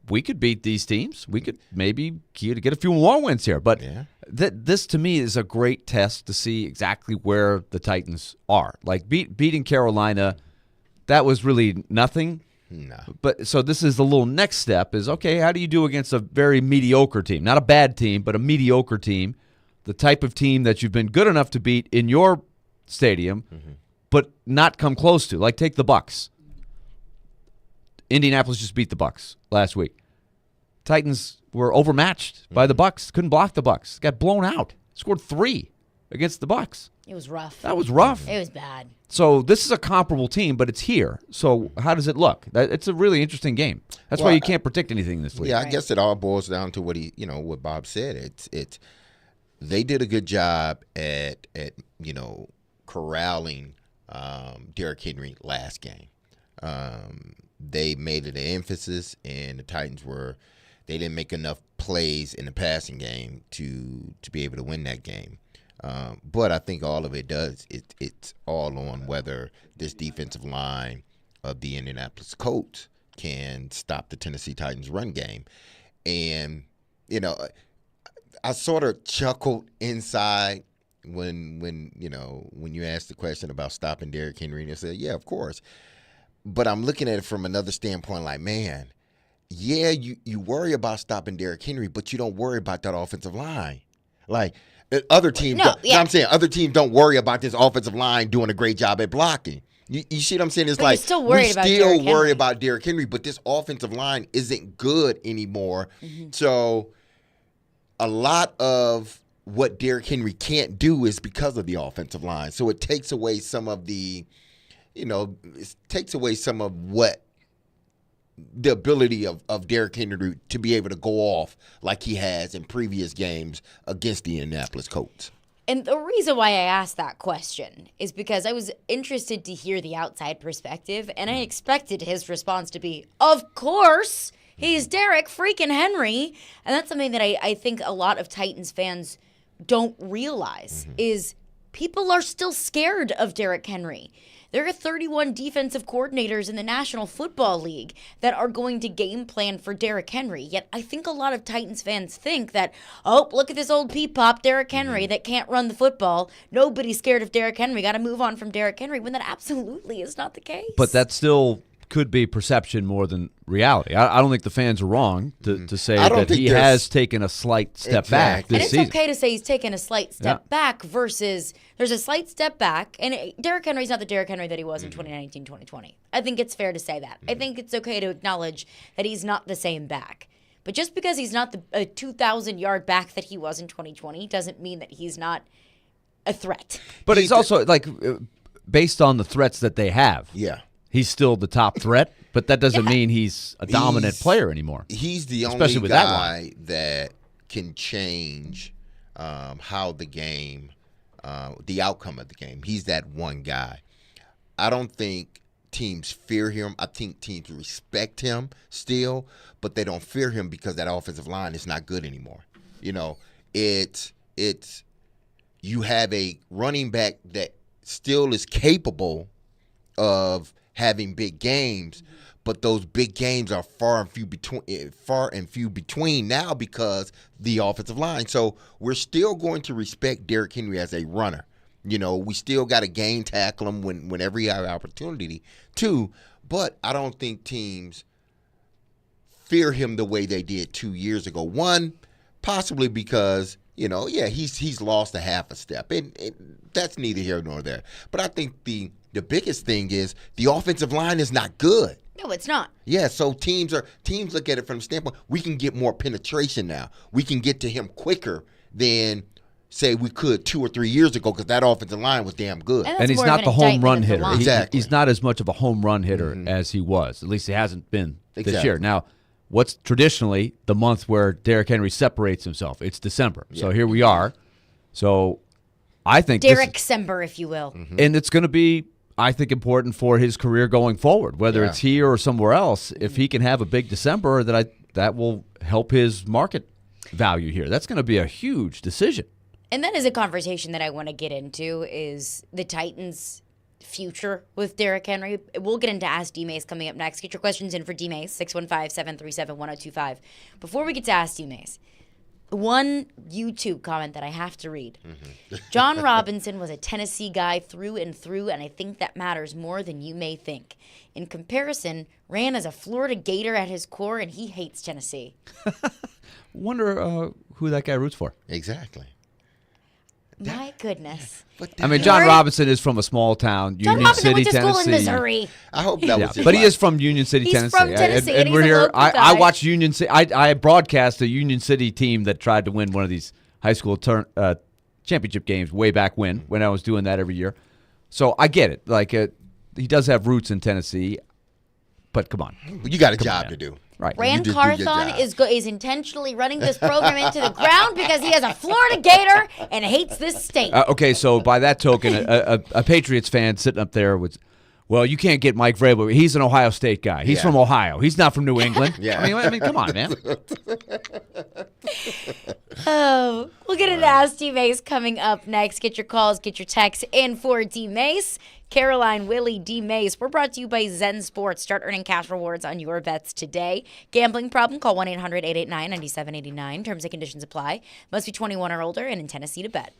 Speaker 3: we could beat these teams. We could maybe get a few more wins here. But this, to me, is a great test to see exactly where the Titans are. Like beating Carolina, that was really nothing.
Speaker 2: No.
Speaker 3: But so this is the little next step is, okay, how do you do against a very mediocre team? Not a bad team, but a mediocre team. The type of team that you've been good enough to beat in your stadium, but not come close to. Like, take the Bucs. Indianapolis just beat the Bucs last week. Titans were overmatched by the Bucs. Couldn't block the Bucs. Got blown out. Scored 3 against the Bucs.
Speaker 1: It was rough.
Speaker 3: That was rough.
Speaker 1: It was bad.
Speaker 3: So this is a comparable team, but it's here. So how does it look? It's a really interesting game. That's why you can't predict anything this week.
Speaker 2: Yeah, I guess it all boils down to what Bob said. It's they did a good job at corralling Derrick Henry last game. They made it an emphasis, and the Titans they didn't make enough plays in the passing game to be able to win that game. But I think all of it does, it's all on whether this defensive line of the Indianapolis Colts can stop the Tennessee Titans run game. And, I sort of chuckled inside when you asked the question about stopping Derrick Henry, and I said, yeah, of course. But I'm looking at it from another standpoint, like, man, yeah, you worry about stopping Derrick Henry, but you don't worry about that offensive line. Like, other teams, I'm saying other teams don't worry about this offensive line doing a great job at blocking. You see what I'm saying? It's
Speaker 1: but
Speaker 2: like
Speaker 1: we still
Speaker 2: worry about Derrick Henry, but this offensive line isn't good anymore. So a lot of what Derrick Henry can't do is because of the offensive line. So it takes away some of the, it takes away some of what the ability of Derrick Henry to be able to go off like he has in previous games against the Indianapolis Colts.
Speaker 1: And the reason why I asked that question is because I was interested to hear the outside perspective, and I expected his response to be, of course, He's Derek freaking Henry. And that's something that I think a lot of Titans fans don't realize is people are still scared of Derek Henry. There are 31 defensive coordinators in the National Football League that are going to game plan for Derek Henry. Yet I think a lot of Titans fans think that, oh, look at this old peepop, Derek Henry, that can't run the football. Nobody's scared of Derek Henry. Got to move on from Derek Henry, when that absolutely is not the case.
Speaker 3: But that still could be perception more than reality. I don't think the fans are wrong to say that he has taken a slight step back this season.
Speaker 1: And it's okay to say he's taken a slight step back versus there's a slight step back. And Derek Henry's not the Derek Henry that he was in 2019, 2020. I think it's fair to say that. I think it's okay to acknowledge that he's not the same back. But just because he's not the 2,000-yard back that he was in 2020 doesn't mean that he's not a threat.
Speaker 3: But he's also, based on the threats that they have.
Speaker 2: Yeah.
Speaker 3: He's still the top threat, but that doesn't mean he's a dominant player anymore.
Speaker 2: He's the
Speaker 3: especially
Speaker 2: only
Speaker 3: with
Speaker 2: guy that can change how the game, the outcome of the game. He's that one guy. I don't think teams fear him. I think teams respect him still, but they don't fear him because that offensive line is not good anymore. You know, it's you have a running back that still is capable of having big games, but those big games are far and few between now because the offensive line. So we're still going to respect Derrick Henry as a runner. You know, we still got to game tackle him whenever you have opportunity to, but I don't think teams fear him the way they did 2 years ago. One, possibly because, he's lost a half a step, and that's neither here nor there. But I think the biggest thing is the offensive line is not good.
Speaker 1: No, it's not.
Speaker 2: Yeah, so teams look at it from the standpoint, we can get more penetration now. We can get to him quicker than, say, we could 2 or 3 years ago because that offensive line was damn good.
Speaker 3: And he's not the home run hitter.
Speaker 2: Exactly.
Speaker 3: He's not as much of a home run hitter as he was. At least he hasn't been this year. Now, what's traditionally the month where Derrick Henry separates himself? It's December. Yeah. So here we are. So I think
Speaker 1: Derek Sember, if you will.
Speaker 3: And it's going to be, I think, important for his career going forward, whether it's here or somewhere else. If he can have a big December, that will help his market value here. That's going to be a huge decision.
Speaker 1: And that is a conversation that I want to get into, is the Titans' future with Derrick Henry. We'll get into Ask D-Mase coming up next. Get your questions in for D-Mase, 615-737-1025. Before we get to Ask D-Mase, one YouTube comment that I have to read. John Robinson was a Tennessee guy through and through, and I think that matters more than you may think. In comparison, ran as a Florida Gator at his core, and he hates Tennessee.
Speaker 3: Wonder who that guy roots for.
Speaker 2: Exactly.
Speaker 1: My goodness.
Speaker 3: I mean, John Robinson is from a small town, Union City, Tennessee.
Speaker 1: School in Missouri.
Speaker 2: I hope that was his
Speaker 3: But he is from Union City, Tennessee.
Speaker 1: He's from Tennessee, and
Speaker 3: we're
Speaker 1: he's a
Speaker 3: here.
Speaker 1: local guy.
Speaker 3: I watched Union City. I broadcast a Union City team that tried to win one of these high school championship games way back when I was doing that every year. So I get it. Like, he does have roots in Tennessee, but come on.
Speaker 2: You got a job to do.
Speaker 3: Right.
Speaker 1: Rand Carthon is intentionally running this program into the ground because he has a Florida Gator and hates this state.
Speaker 3: Okay, so by that token, a Patriots fan sitting up there was, well, you can't get Mike Vrabel. He's an Ohio State guy. He's from Ohio. He's not from New England. I mean, come on, man.
Speaker 1: Oh, we'll get into Ask D-Mase coming up next. Get your calls, get your texts in for D-Mase. Caroline, Willy, D-Mase. We're brought to you by Zen Sports. Start earning cash rewards on your bets today. Gambling problem? Call 1-800-889-9789. Terms and conditions apply. Must be 21 or older and in Tennessee to bet.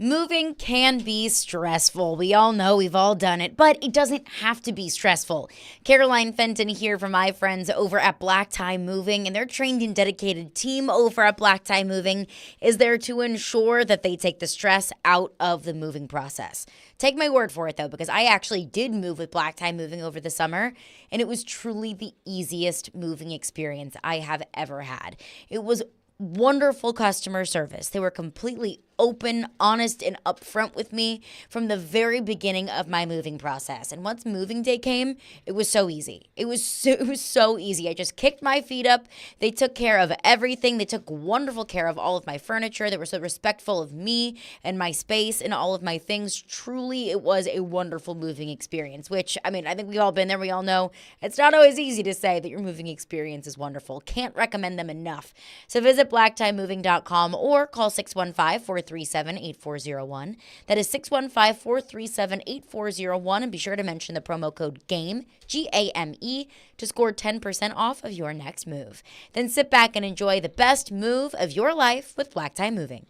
Speaker 1: Moving can be stressful. We all know, we've all done it, but it doesn't have to be stressful. Caroline Fenton here from my friends over at Black Tie Moving, and their trained and dedicated team over at Black Tie Moving is there to ensure that they take the stress out of the moving process. Take my word for it, though, because I actually did move with Black Tie Moving over the summer, and it was truly the easiest moving experience I have ever had. It was wonderful customer service. They were completely open, honest, and upfront with me from the very beginning of my moving process. And once moving day came, it was so easy. It was so easy. I just kicked my feet up. They took care of everything. They took wonderful care of all of my furniture. They were so respectful of me and my space and all of my things. Truly, it was a wonderful moving experience, which, I mean, I think we've all been there. We all know it's not always easy to say that your moving experience is wonderful. Can't recommend them enough. So visit blacktiemoving.com or call 615-437-8401. That is 615-437-8401. And be sure to mention the promo code GAME, GAME, to score 10% off of your next move. Then sit back and enjoy the best move of your life with Black Tie Moving.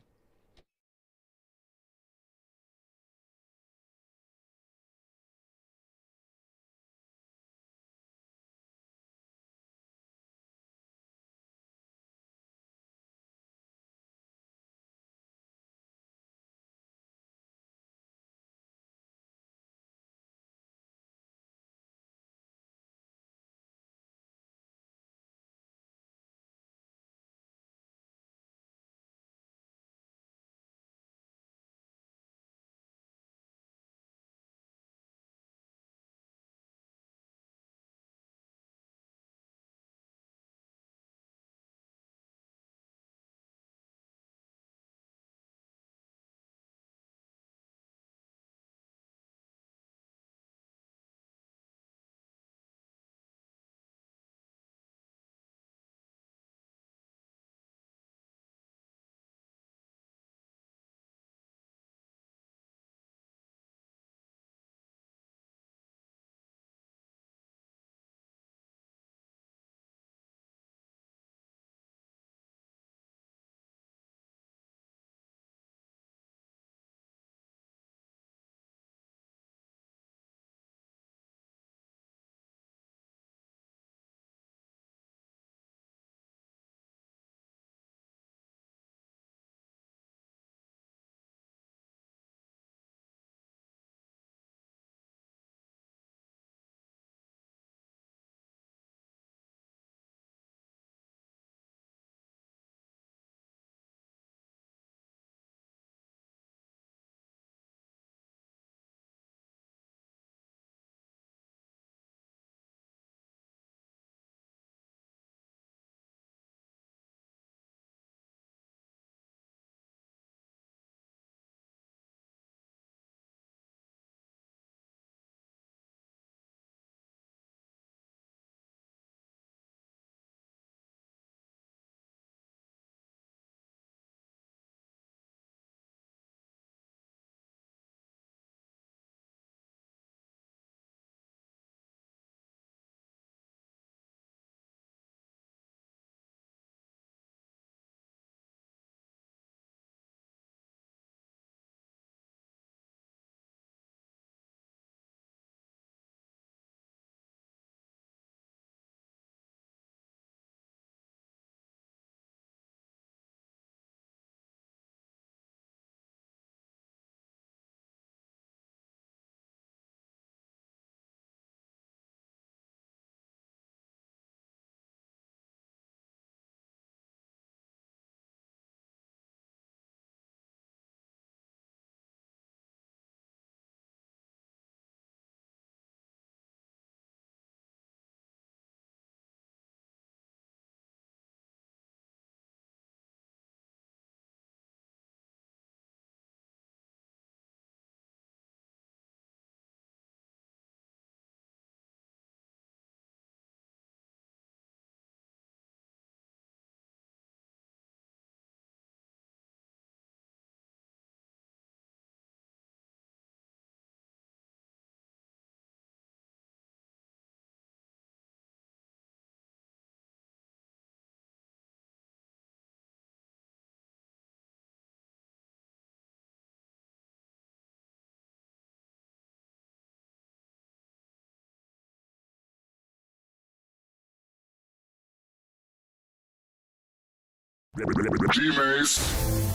Speaker 11: D-Mase.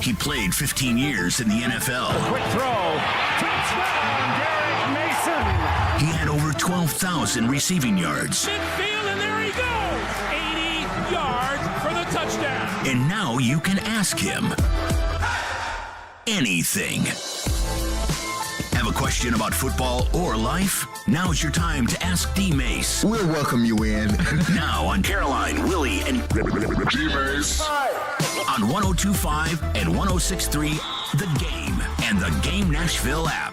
Speaker 11: He played 15 years in the NFL.
Speaker 4: Quick throw. Touchdown, Derek Mason.
Speaker 11: He had over 12,000 receiving yards.
Speaker 12: Midfield, and there he goes. 80 yards for the touchdown.
Speaker 11: And now you can ask him anything. Have a question about football or life? Now's your time to ask D-Mase.
Speaker 13: We'll welcome you in.
Speaker 11: Now on Caroline, Willy, and
Speaker 13: D-Mase.
Speaker 11: On 102.5 and 106.3, The Game and the Game Nashville app.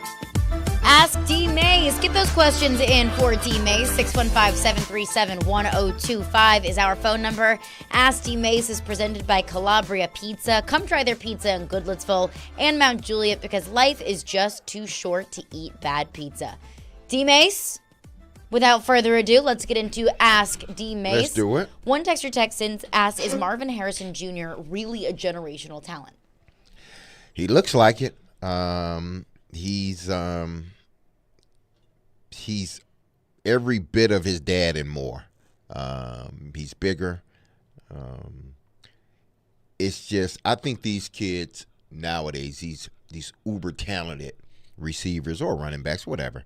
Speaker 1: Ask D-Mase. Get those questions in for D-Mase. 615-737-1025 is our phone number. Ask D-Mase is presented by Calabria Pizza. Come try their pizza in Goodlettsville and Mount Juliet because life is just too short to eat bad pizza. D-Mase, without further ado, let's get into Ask D-Mase.
Speaker 2: Let's do it.
Speaker 1: One texter Texans asks, is Marvin Harrison Jr. really a generational talent?
Speaker 2: He looks like it. He's every bit of his dad and more. He's bigger. It's just, I think these kids nowadays, these uber talented receivers or running backs, whatever,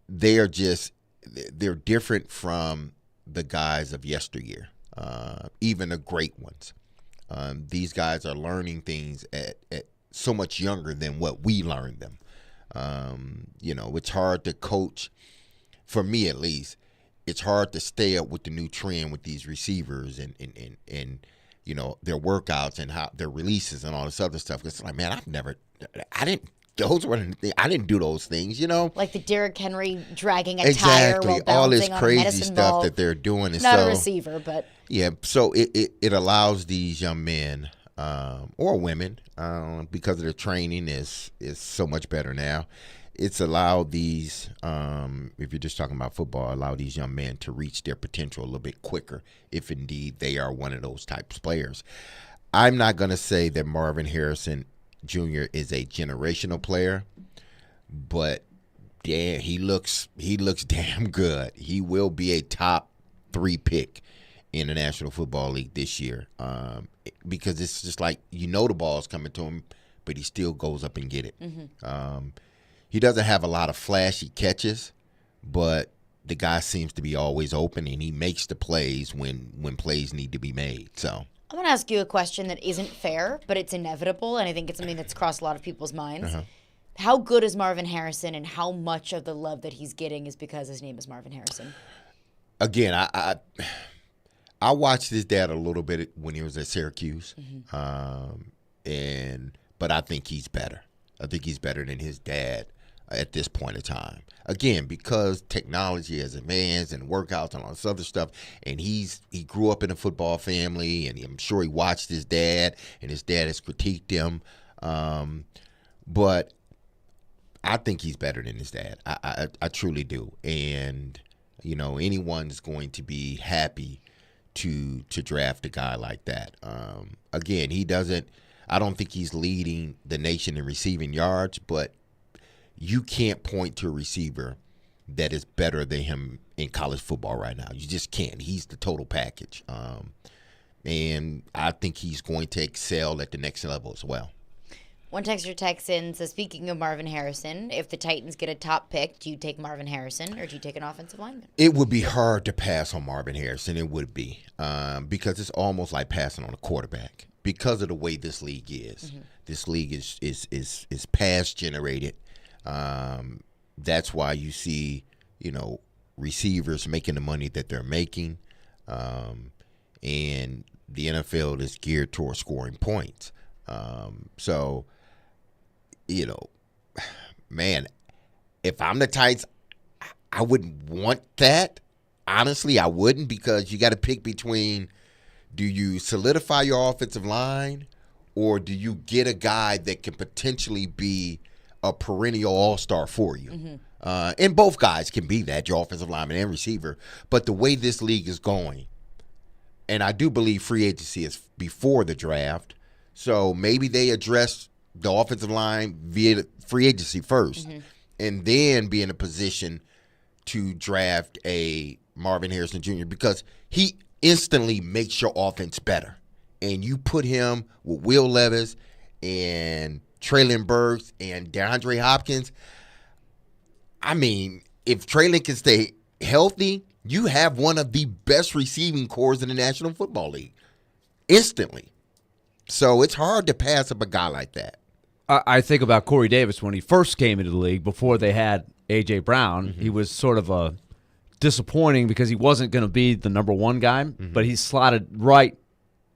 Speaker 2: they're different from the guys of yesteryear, even the great ones. These guys are learning things at so much younger than what we learned them. It's hard to coach, for me at least, it's hard to stay up with the new trend with these receivers and their workouts and how their releases and all this other stuff. It's like, man, I didn't do those things,
Speaker 1: Like the Derrick Henry dragging a tire
Speaker 2: exactly.
Speaker 1: while balancing
Speaker 2: all this
Speaker 1: on a
Speaker 2: crazy
Speaker 1: medicine
Speaker 2: stuff
Speaker 1: ball.
Speaker 2: that they're doing. And
Speaker 1: Not
Speaker 2: so,
Speaker 1: a receiver, but
Speaker 2: yeah. So it allows these young men or women, because of their training is so much better now. It's allowed these, if you're just talking about football, allow these young men to reach their potential a little bit quicker if indeed they are one of those types of players. I'm not going to say that Marvin Harrison Jr. is a generational player, but damn, he looks damn good. He will be a top 3 pick in the National Football League this year, because it's just like, the ball's coming to him, but he still goes up and get it. Mm-hmm. He doesn't have a lot of flashy catches, but the guy seems to be always open, and he makes the plays when plays need to be made. So
Speaker 1: I'm going to ask you a question that isn't fair, but it's inevitable, and I think it's something that's crossed a lot of people's minds.
Speaker 2: Uh-huh.
Speaker 1: How good is Marvin Harrison, and how much of the love that he's getting is because his name is Marvin Harrison?
Speaker 2: Again, I watched his dad a little bit when he was at Syracuse,
Speaker 1: Mm-hmm.
Speaker 2: But I think he's better. I think he's better than his dad at this point in time. Again, because technology has advanced and workouts and all this other stuff, and he grew up in a football family, and I'm sure he watched his dad, and his dad has critiqued him. But I think he's better than his dad. I truly do. And, anyone's going to be happy to draft a guy like that. Again, I don't think he's leading the nation in receiving yards, but you can't point to a receiver that is better than him in college football right now. You just can't. He's the total package. And I think he's going to excel at the next level as well.
Speaker 1: One texter texts in, says, speaking of Marvin Harrison, if the Titans get a top pick, do you take Marvin Harrison or do you take an offensive lineman?
Speaker 2: It would be hard to pass on Marvin Harrison. It would be, because it's almost like passing on a quarterback because of the way this league is. Mm-hmm. This league is pass generated. That's why you see, receivers making the money that they're making, and the NFL is geared towards scoring points. So, man, if I'm the Titans, I wouldn't want that. Honestly, I wouldn't, because you got to pick between, do you solidify your offensive line, or do you get a guy that can potentially be a perennial all-star for you? Mm-hmm. And both guys can be that, your offensive lineman and receiver. But the way this league is going, and I do believe free agency is before the draft, so maybe they address the offensive line via free agency first, mm-hmm. and then be in a position to draft a Marvin Harrison Jr. because he instantly makes your offense better. and you put him with Will Levis and Traylon Burks and DeAndre Hopkins, I mean, if Traylon can stay healthy, you have one of the best receiving cores in the National Football League instantly. So it's hard to pass up a guy like that.
Speaker 3: I think about Corey Davis when he first came into the league before they had A.J. Brown.
Speaker 2: Mm-hmm.
Speaker 3: He was sort of disappointing because he wasn't going to be the number one guy, but he slotted right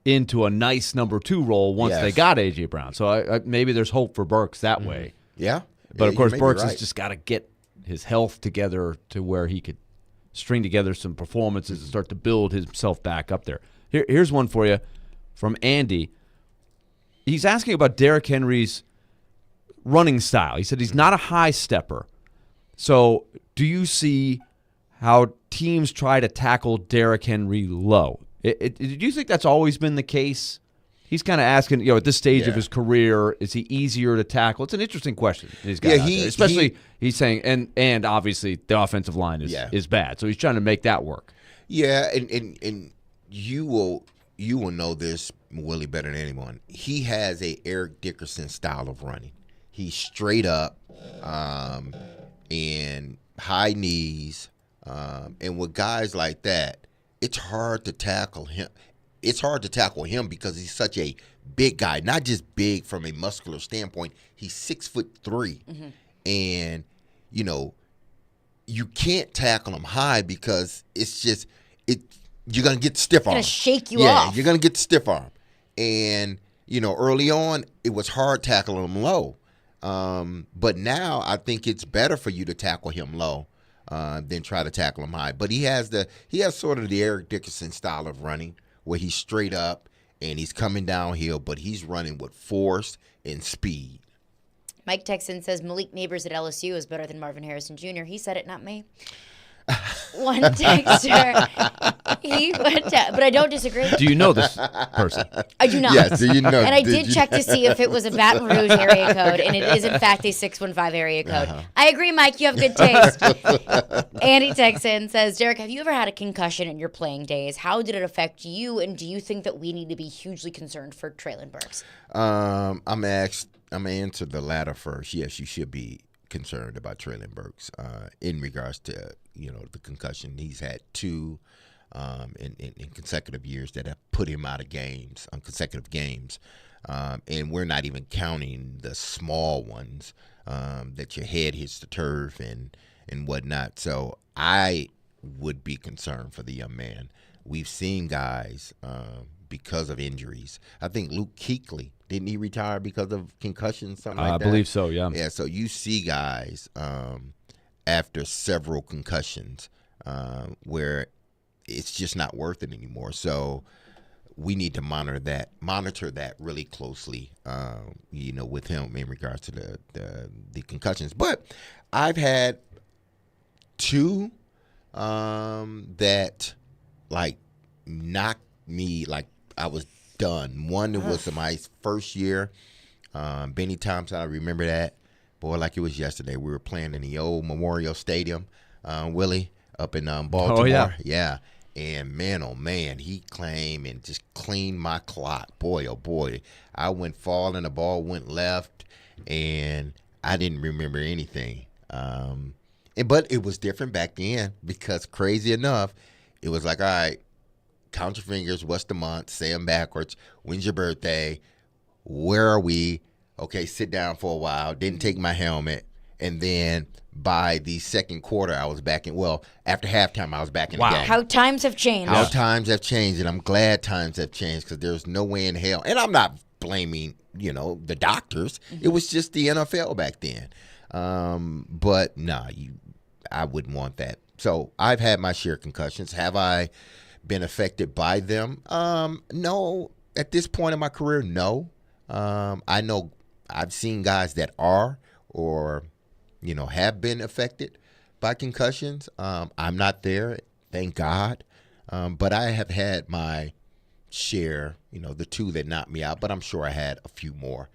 Speaker 3: into a nice number 2 role once they got A.J. Brown. So maybe there's hope for Burks that way.
Speaker 2: Yeah.
Speaker 3: But, of course, Burks
Speaker 2: right.
Speaker 3: has just got to get his health together to where he could string together some performances and start to build himself back up there. Here's one for you from Andy. He's asking about Derrick Henry's running style. He said he's not a high stepper. So do you see how teams try to tackle Derrick Henry low? Do you think that's always been the case? He's kind of asking, at this stage of his career, is he easier to tackle? It's an interesting question. He's got especially he's saying, and obviously the offensive line is bad, so he's trying to make that work.
Speaker 2: Yeah, and you will know this, Willie, better than anyone. He has a Eric Dickerson style of running. He's straight up and high knees, and with guys like that, it's hard to tackle him. It's hard to tackle him because he's such a big guy, not just big from a muscular standpoint. He's 6'3", and you can't tackle him high because it's just you're gonna get the stiff arm.
Speaker 1: It's gonna shake you off.
Speaker 2: Yeah, you're gonna get the stiff arm, and early on it was hard tackling him low, but now I think it's better for you to tackle him low than try to tackle him high. But he has sort of the Eric Dickerson style of running, where he's straight up and he's coming downhill, but he's running with force and speed.
Speaker 1: Mike Texan says Malik Neighbors at LSU is better than Marvin Harrison Jr. He said it, not me. One texter, but I don't disagree.
Speaker 3: Do you know this person?
Speaker 1: I do not.
Speaker 2: Yes, do you know?
Speaker 1: And I did check to see if it was a Baton Rouge area code, and it is in fact a 615 area code. I agree, Mike. You have good taste. Andy Texan says, Derek, have you ever had a concussion in your playing days? How did it affect you, and do you think that we need to be hugely concerned for Traylon Burks?
Speaker 2: I'm gonna answer the latter first. Yes, you should be concerned about Traylon Burks in regards to the concussion. He's had 2 in consecutive years that have put him out of games, on consecutive games, and we're not even counting the small ones that your head hits the turf and whatnot. So I would be concerned for the young man. We've seen guys because of injuries. I think Luke Kuechly, didn't he retire because of concussions, something like that?
Speaker 3: I believe so, yeah.
Speaker 2: Yeah, so you see guys after several concussions where it's just not worth it anymore. So we need to monitor that really closely, with him in regards to the concussions. But I've had 2 that knocked me like I was done. One was my first year. Benny Thompson, I remember that. Boy, like it was yesterday. We were playing in the old Memorial Stadium, Willie, up in Baltimore.
Speaker 3: Oh, yeah.
Speaker 2: Yeah. And man, oh man, he came and just cleaned my clock. Boy, oh boy. I went falling, the ball went left, and I didn't remember anything. But it was different back then because, crazy enough, it was like, all right, count your fingers, what's the month, say them backwards, when's your birthday, where are we? Okay, sit down for a while, didn't take my helmet, and then by the second quarter, I was back in, after halftime, I was back in the game.
Speaker 1: How times have changed.
Speaker 2: How times have changed, and I'm glad times have changed because there's no way in hell, and I'm not blaming, the doctors. It was just the NFL back then. But I wouldn't want that. So I've had my share of concussions. Have I been affected by them? No. At this point in my career, no. I know I've seen guys that are or have been affected by concussions. I'm not there, thank God. But I have had my share, the 2 that knocked me out, but I'm sure I had a few more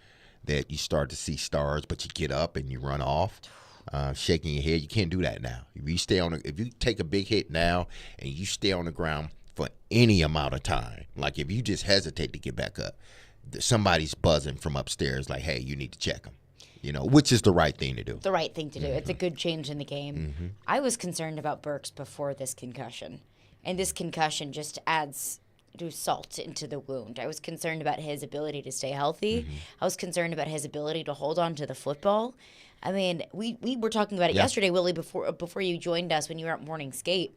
Speaker 2: that you start to see stars, but you get up and you run off. Shaking your head, you can't do that now. If you take a big hit now and you stay on the ground for any amount of time. Like if you just hesitate to get back up, somebody's buzzing from upstairs like, hey, you need to check him. Which is the right thing to do.
Speaker 1: The right thing to do. It's a good change in the game.
Speaker 2: Mm-hmm.
Speaker 1: I was concerned about Burks before this concussion, and this concussion just adds salt into the wound. I was concerned about his ability to stay healthy.
Speaker 2: Mm-hmm.
Speaker 1: I was concerned about his ability to hold on to the football. I mean, we were talking about it yesterday, Willie, before you joined us when you were at morning skate.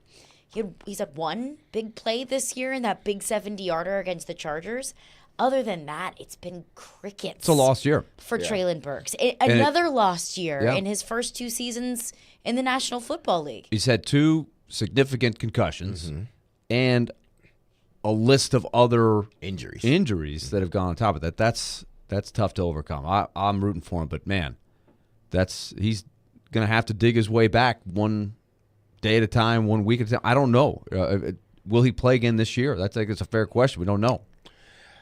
Speaker 1: He's had one big play this year in that big 70-yarder against the Chargers. Other than that, it's been crickets.
Speaker 3: It's a lost year
Speaker 1: for Treylon Burks. Another lost year in his first 2 seasons in the National Football League.
Speaker 3: He's had 2 significant concussions and a list of other injuries that have gone on top of that. That's tough to overcome. I'm rooting for him, but man, he's going to have to dig his way back one day at a time, 1 week at a time. I don't know. Will he play again this year? That's a fair question. We don't know.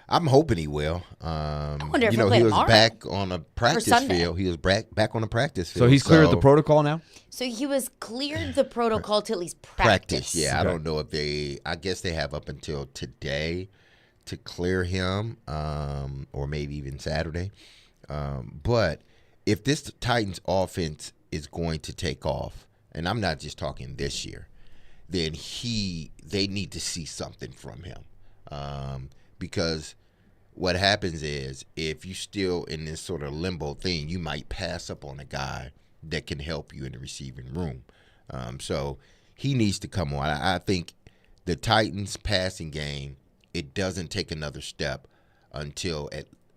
Speaker 2: I'm hoping he will.
Speaker 1: I wonder if
Speaker 2: he
Speaker 1: he'll play
Speaker 2: was
Speaker 1: tomorrow.
Speaker 2: back on a practice field. He was back on the practice field.
Speaker 3: So he's cleared the protocol now?
Speaker 1: So he was cleared the protocol to at least practice.
Speaker 2: Yeah, I don't know if I guess they have up until today to clear him, or maybe even Saturday. But if this Titans offense is going to take off, and I'm not just talking this year, then they need to see something from him. Because what happens is if you're still in this sort of limbo thing, you might pass up on a guy that can help you in the receiving room. So he needs to come on. I think the Titans passing game, it doesn't take another step until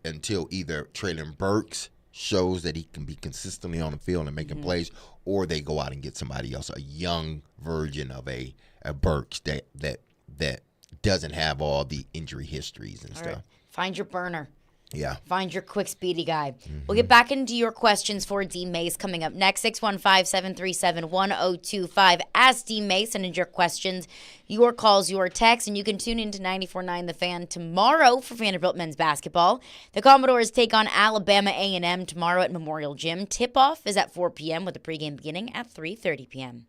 Speaker 2: either Treylon Burks shows that he can be consistently on the field and making plays, or they go out and get somebody else, a young version of a Burks that doesn't have all the injury histories and stuff.
Speaker 1: Right. Find your burner.
Speaker 2: Yeah.
Speaker 1: Find your quick, speedy guy. We'll get back into your questions for D-Mase coming up next. 615-737-1025. Ask D-Mase, send in your questions, your calls, your texts, and you can tune into 94.9 The Fan tomorrow for Vanderbilt men's basketball. The Commodores take on Alabama A&M tomorrow at Memorial Gym. Tip-off is at 4 p.m. with the pregame beginning at 3:30 p.m.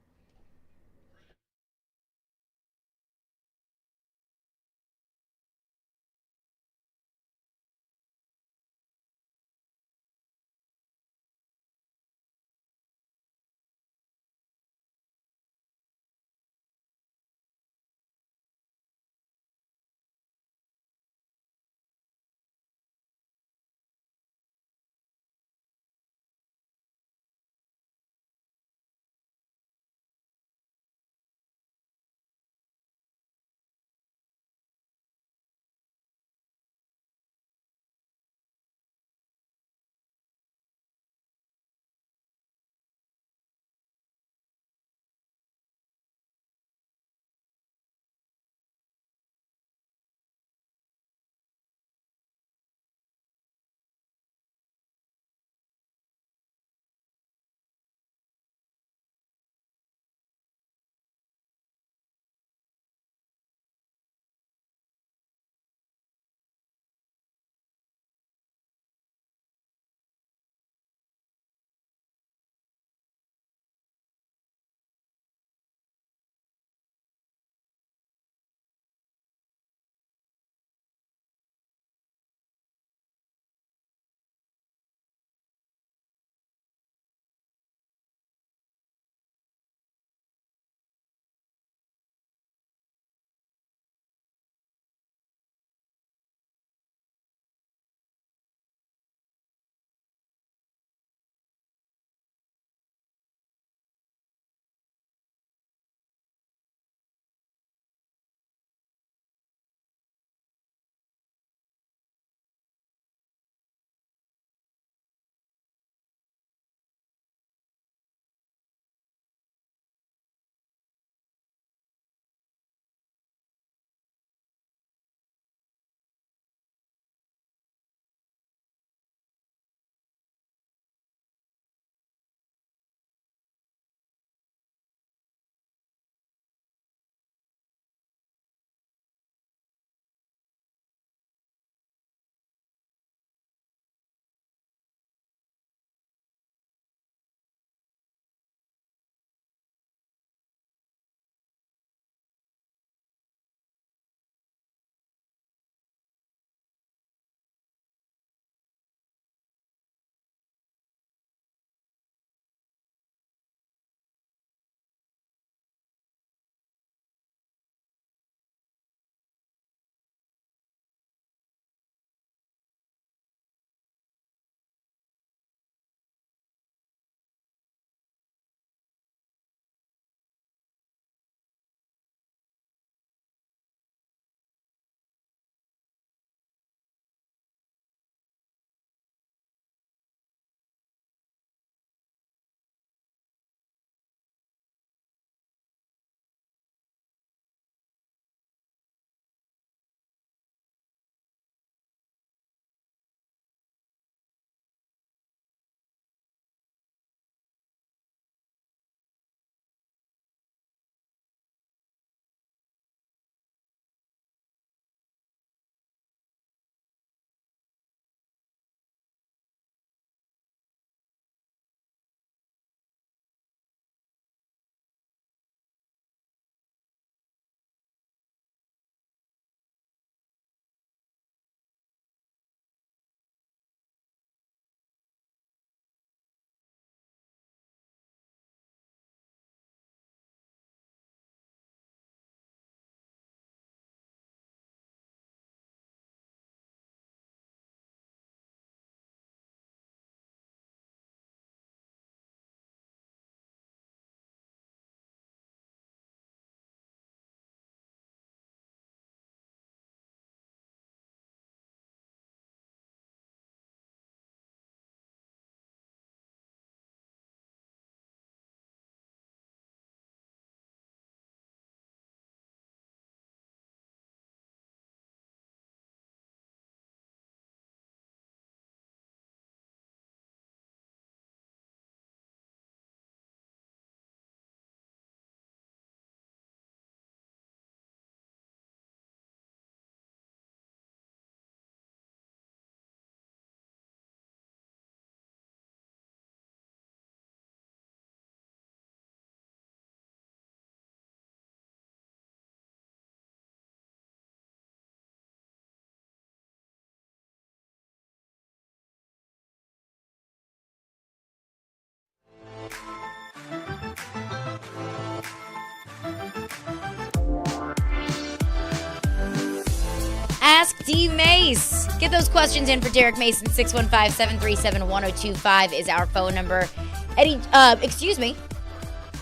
Speaker 1: D-Mase. Get those questions in for Derek Mason. 615-737-1025 is our phone number.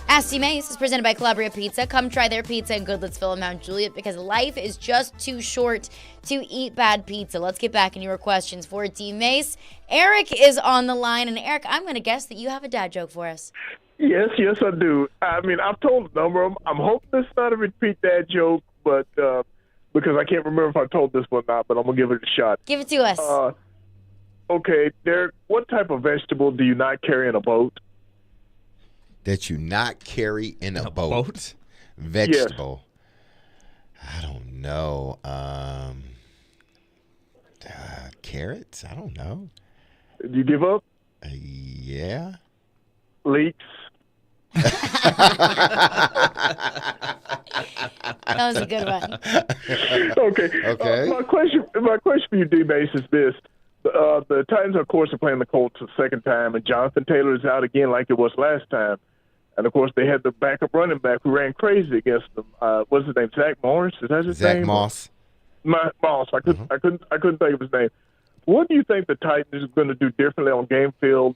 Speaker 1: Ask D-Mase is presented by Calabria Pizza. Come try their pizza in Goodlettsville and Mount Juliet because life is just too short to eat bad pizza. Let's get back into your questions for D-Mase. Eric is on the line. And Eric, I'm going to guess that you have a dad joke for us.
Speaker 14: Yes, I do. I mean, I've told a number of them. I'm hoping this is not a repeat dad joke, but because I can't remember if I told this one or not, but I'm going to give it a shot.
Speaker 1: Give it to us.
Speaker 14: Okay, Derek, what type of vegetable do you not carry in a boat?
Speaker 2: That you not carry in a boat? Vegetable. Yes. I don't know. Carrots? I don't know.
Speaker 14: Did you give up?
Speaker 2: Yeah.
Speaker 14: Leeks.
Speaker 1: That was a good one.
Speaker 14: Okay. My question for you, D-Base, is this. The Titans, of course, are playing the Colts the second time, and Jonathan Taylor is out again like it was last time. And, of course, they had the backup running back who ran crazy against them. What's his name? Zach Morris? Is that his name?
Speaker 2: Zach Moss.
Speaker 14: Moss. I couldn't think of his name. What do you think the Titans are going to do differently on game field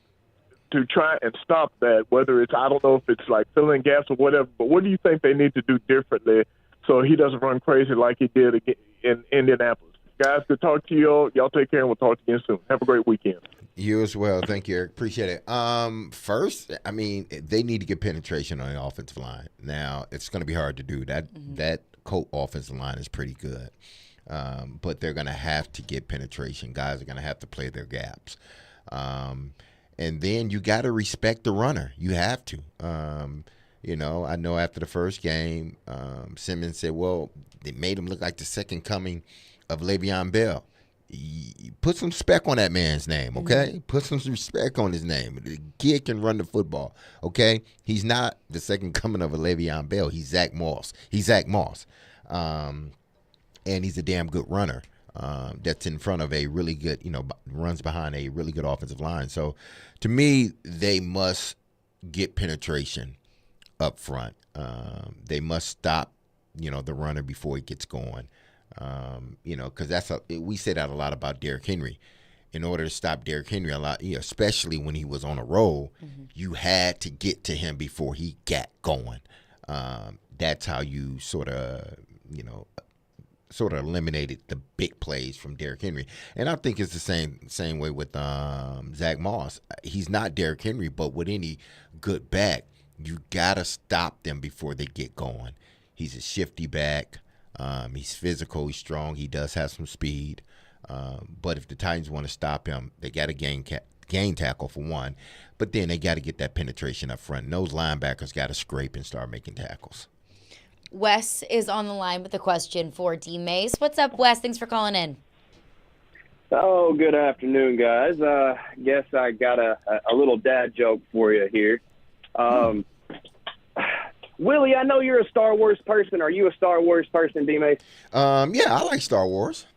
Speaker 14: to try and stop that? Whether it's, I don't know if it's like filling gaps or whatever, but what do you think they need to do differently so he doesn't run crazy like he did in Indianapolis? Guys, good talk to you. Y'all take care, and we'll talk to you again soon. Have a great weekend.
Speaker 2: You as well. Thank you, Eric. Appreciate it. First, I mean, they need to get penetration on the offensive line. Now, it's going to be hard to do. That Colt offensive line is pretty good. But they're going to have to get penetration. Guys are going to have to play their gaps. And then you got to respect the runner. You have to. I know after the first game, Simmons said, well, they made him look like the second coming of Le'Veon Bell. Put some respect on that man's name, okay? Put some respect on his name. The kid can run the football, okay? He's not the second coming of a Le'Veon Bell. He's Zach Moss. And he's a damn good runner that's in front of a really good, runs behind a really good offensive line. So, to me, they must get penetration up front. They must stop, the runner before he gets going. Because we say that a lot about Derrick Henry. In order to stop Derrick Henry, especially when he was on a roll, you had to get to him before he got going. That's how you sort of eliminated the big plays from Derrick Henry. And I think it's the same way with Zach Moss. He's not Derrick Henry, but with any good back, you got to stop them before they get going. He's a shifty back. He's physical. He's strong. He does have some speed. But if the Titans want to stop him, they got to gain tackle for one. But then they got to get that penetration up front. And those linebackers got to scrape and start making tackles.
Speaker 1: Wes is on the line with a question for D-Mase. What's up, Wes? Thanks for calling in.
Speaker 15: Oh, good afternoon, guys. Guess I got a little dad joke for you here. Willie, I know you're a Star Wars person. Are you a Star Wars person, D-Mase?
Speaker 2: Yeah, I like Star Wars.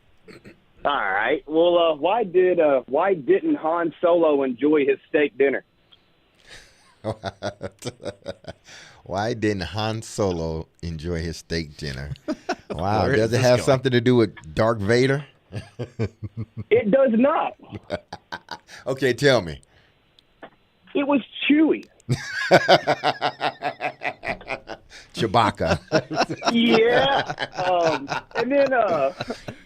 Speaker 15: All right. Well, why didn't Han Solo enjoy his steak dinner?
Speaker 2: Why didn't Han Solo enjoy his steak dinner? Wow. Does it have something to do with Darth Vader?
Speaker 15: It does not.
Speaker 2: Okay, tell me.
Speaker 15: It was Chewie.
Speaker 2: Chewbacca.
Speaker 15: Yeah. And then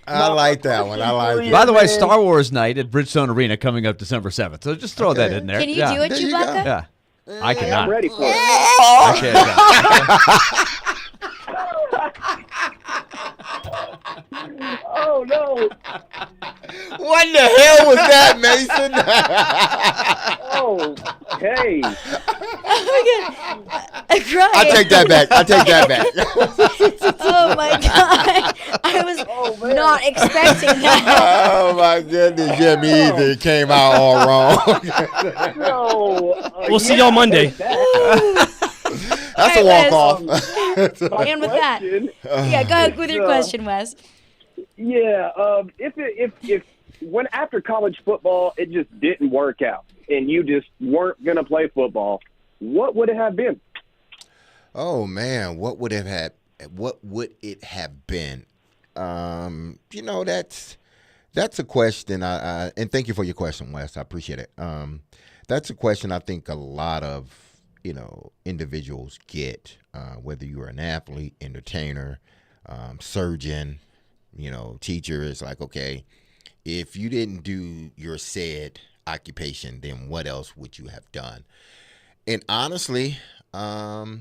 Speaker 2: I like that one. I like it.
Speaker 3: By the way, Star Wars night at Bridgestone Arena coming up December 7th. So just throw that in there.
Speaker 1: Can you do it, Chewbacca?
Speaker 3: Yeah. I cannot.
Speaker 15: I'm ready for it.
Speaker 3: I
Speaker 15: can't. Oh, no.
Speaker 2: What in the hell was that, Mason?
Speaker 15: Oh, hey.
Speaker 1: Oh, my God. I'm crying.
Speaker 2: I take that back.
Speaker 1: Oh, my God. I was not expecting that.
Speaker 2: Oh, my goodness. Yeah, me either. It came out all wrong.
Speaker 9: We'll see y'all Monday.
Speaker 2: That's a walk-off.
Speaker 1: And with that, yeah, go ahead with your question, Wes.
Speaker 15: Yeah, if when after college football it just didn't work out and you just weren't gonna play football, what would it have been?
Speaker 2: Oh man, what would it have been? That's a question. And thank you for your question, Wes. I appreciate it. That's a question I think a lot of individuals get, whether you're an athlete, entertainer, surgeon, teacher. It's like, okay, if you didn't do your said occupation, then what else would you have done? And honestly, I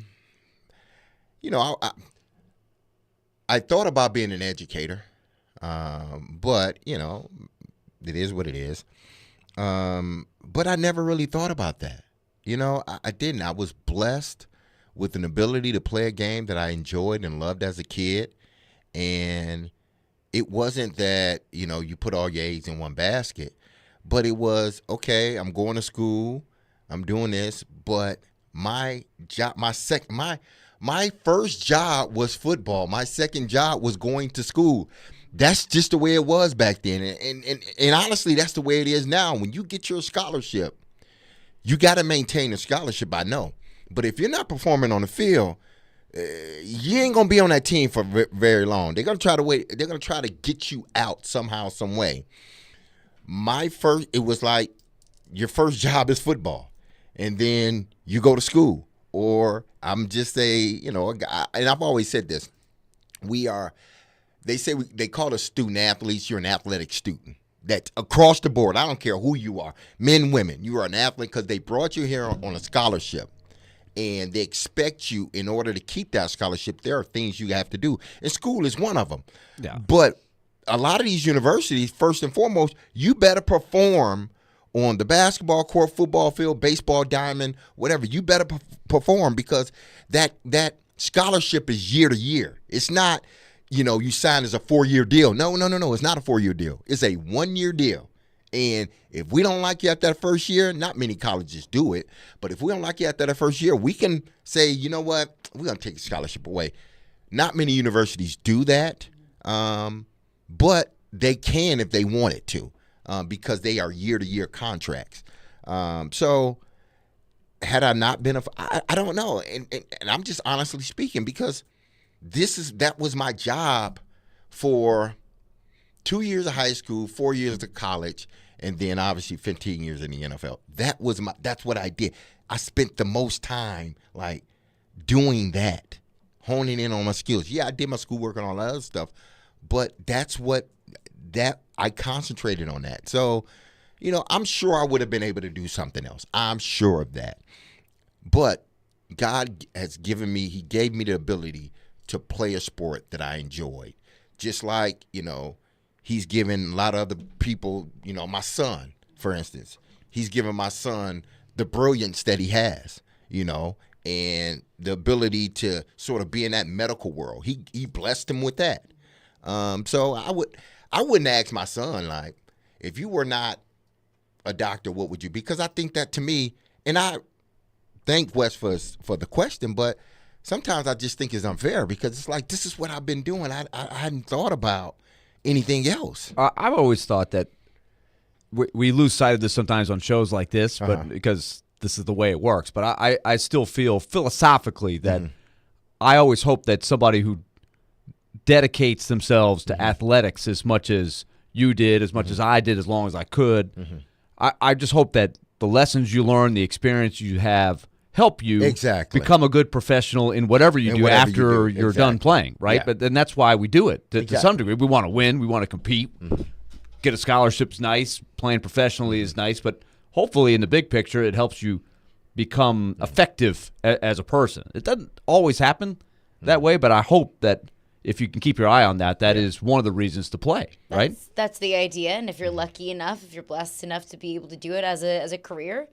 Speaker 2: thought about being an educator, but it is what it is. But I never really thought about that. I didn't. I was blessed with an ability to play a game that I enjoyed and loved as a kid. And it wasn't that, you put all your eggs in one basket, but it was, okay, I'm going to school, I'm doing this, but my job, my first job was football. My second job was going to school. That's just the way it was back then. And honestly, that's the way it is now. When you get your scholarship, you got to maintain the scholarship, I know. But if you're not performing on the field, you ain't going to be on that team for very long. They're going to try to wait. They're going to try to get you out somehow, some way. It was like your first job is football. And then you go to school. Or I'm just a guy, and I've always said this. They call us student athletes. You're an athletic student. That's across the board. I don't care who you are, men, women. You are an athlete because they brought you here on a scholarship, and they expect you, in order to keep that scholarship, there are things you have to do. And school is one of them.
Speaker 3: Yeah.
Speaker 2: But a lot of these universities, first and foremost, you better perform on the basketball court, football field, baseball diamond, whatever. You better perform, because that scholarship is year to year. It's not, you sign as a 4-year deal. No. It's not a 4-year deal. It's a 1-year deal. And if we don't like you at that first year, not many colleges do it, but if we don't like you at that first year, we can say, you know what, we're going to take the scholarship away. Not many universities do that, but they can if they wanted to. Because they are year-to-year contracts. So had I not been I don't know. And I'm just honestly speaking, because that was my job for 2 years of high school, 4 years of college, and then obviously 15 years in the NFL. That's what I did. I spent the most time doing that, honing in on my skills. Yeah, I did my schoolwork and all that other stuff, but I concentrated on that. So, I'm sure I would have been able to do something else. I'm sure of that. But God has gave me the ability to play a sport that I enjoyed. Just like, he's given a lot of other people, my son, for instance, he's given my son the brilliance that he has, and the ability to sort of be in that medical world. He blessed him with that. So I wouldn't ask my son, if you were not a doctor, what would you be? Because I think that, to me, and I thank Wes for the question, but sometimes I just think it's unfair, because it's like, this is what I've been doing. I hadn't thought about anything else.
Speaker 3: I've always thought that we lose sight of this sometimes on shows like this, but because this is the way it works. But I still feel philosophically that I always hope that somebody who dedicates themselves to athletics as much as you did, as much as I did, as long as I could, I just hope that the lessons you learn, the experience you have, help you become a good professional in whatever you do after you're done playing, right? Yeah. But then that's why we do it to some degree. We want to win, we want to compete. Get a scholarship's nice, playing professionally is nice, but hopefully in the big picture it helps you become effective as a person. It doesn't always happen that way, but I hope that if you can keep your eye on that, that is one of the reasons to play, right?
Speaker 1: That's the idea, and if you're lucky enough, if you're blessed enough to be able to do it as a career,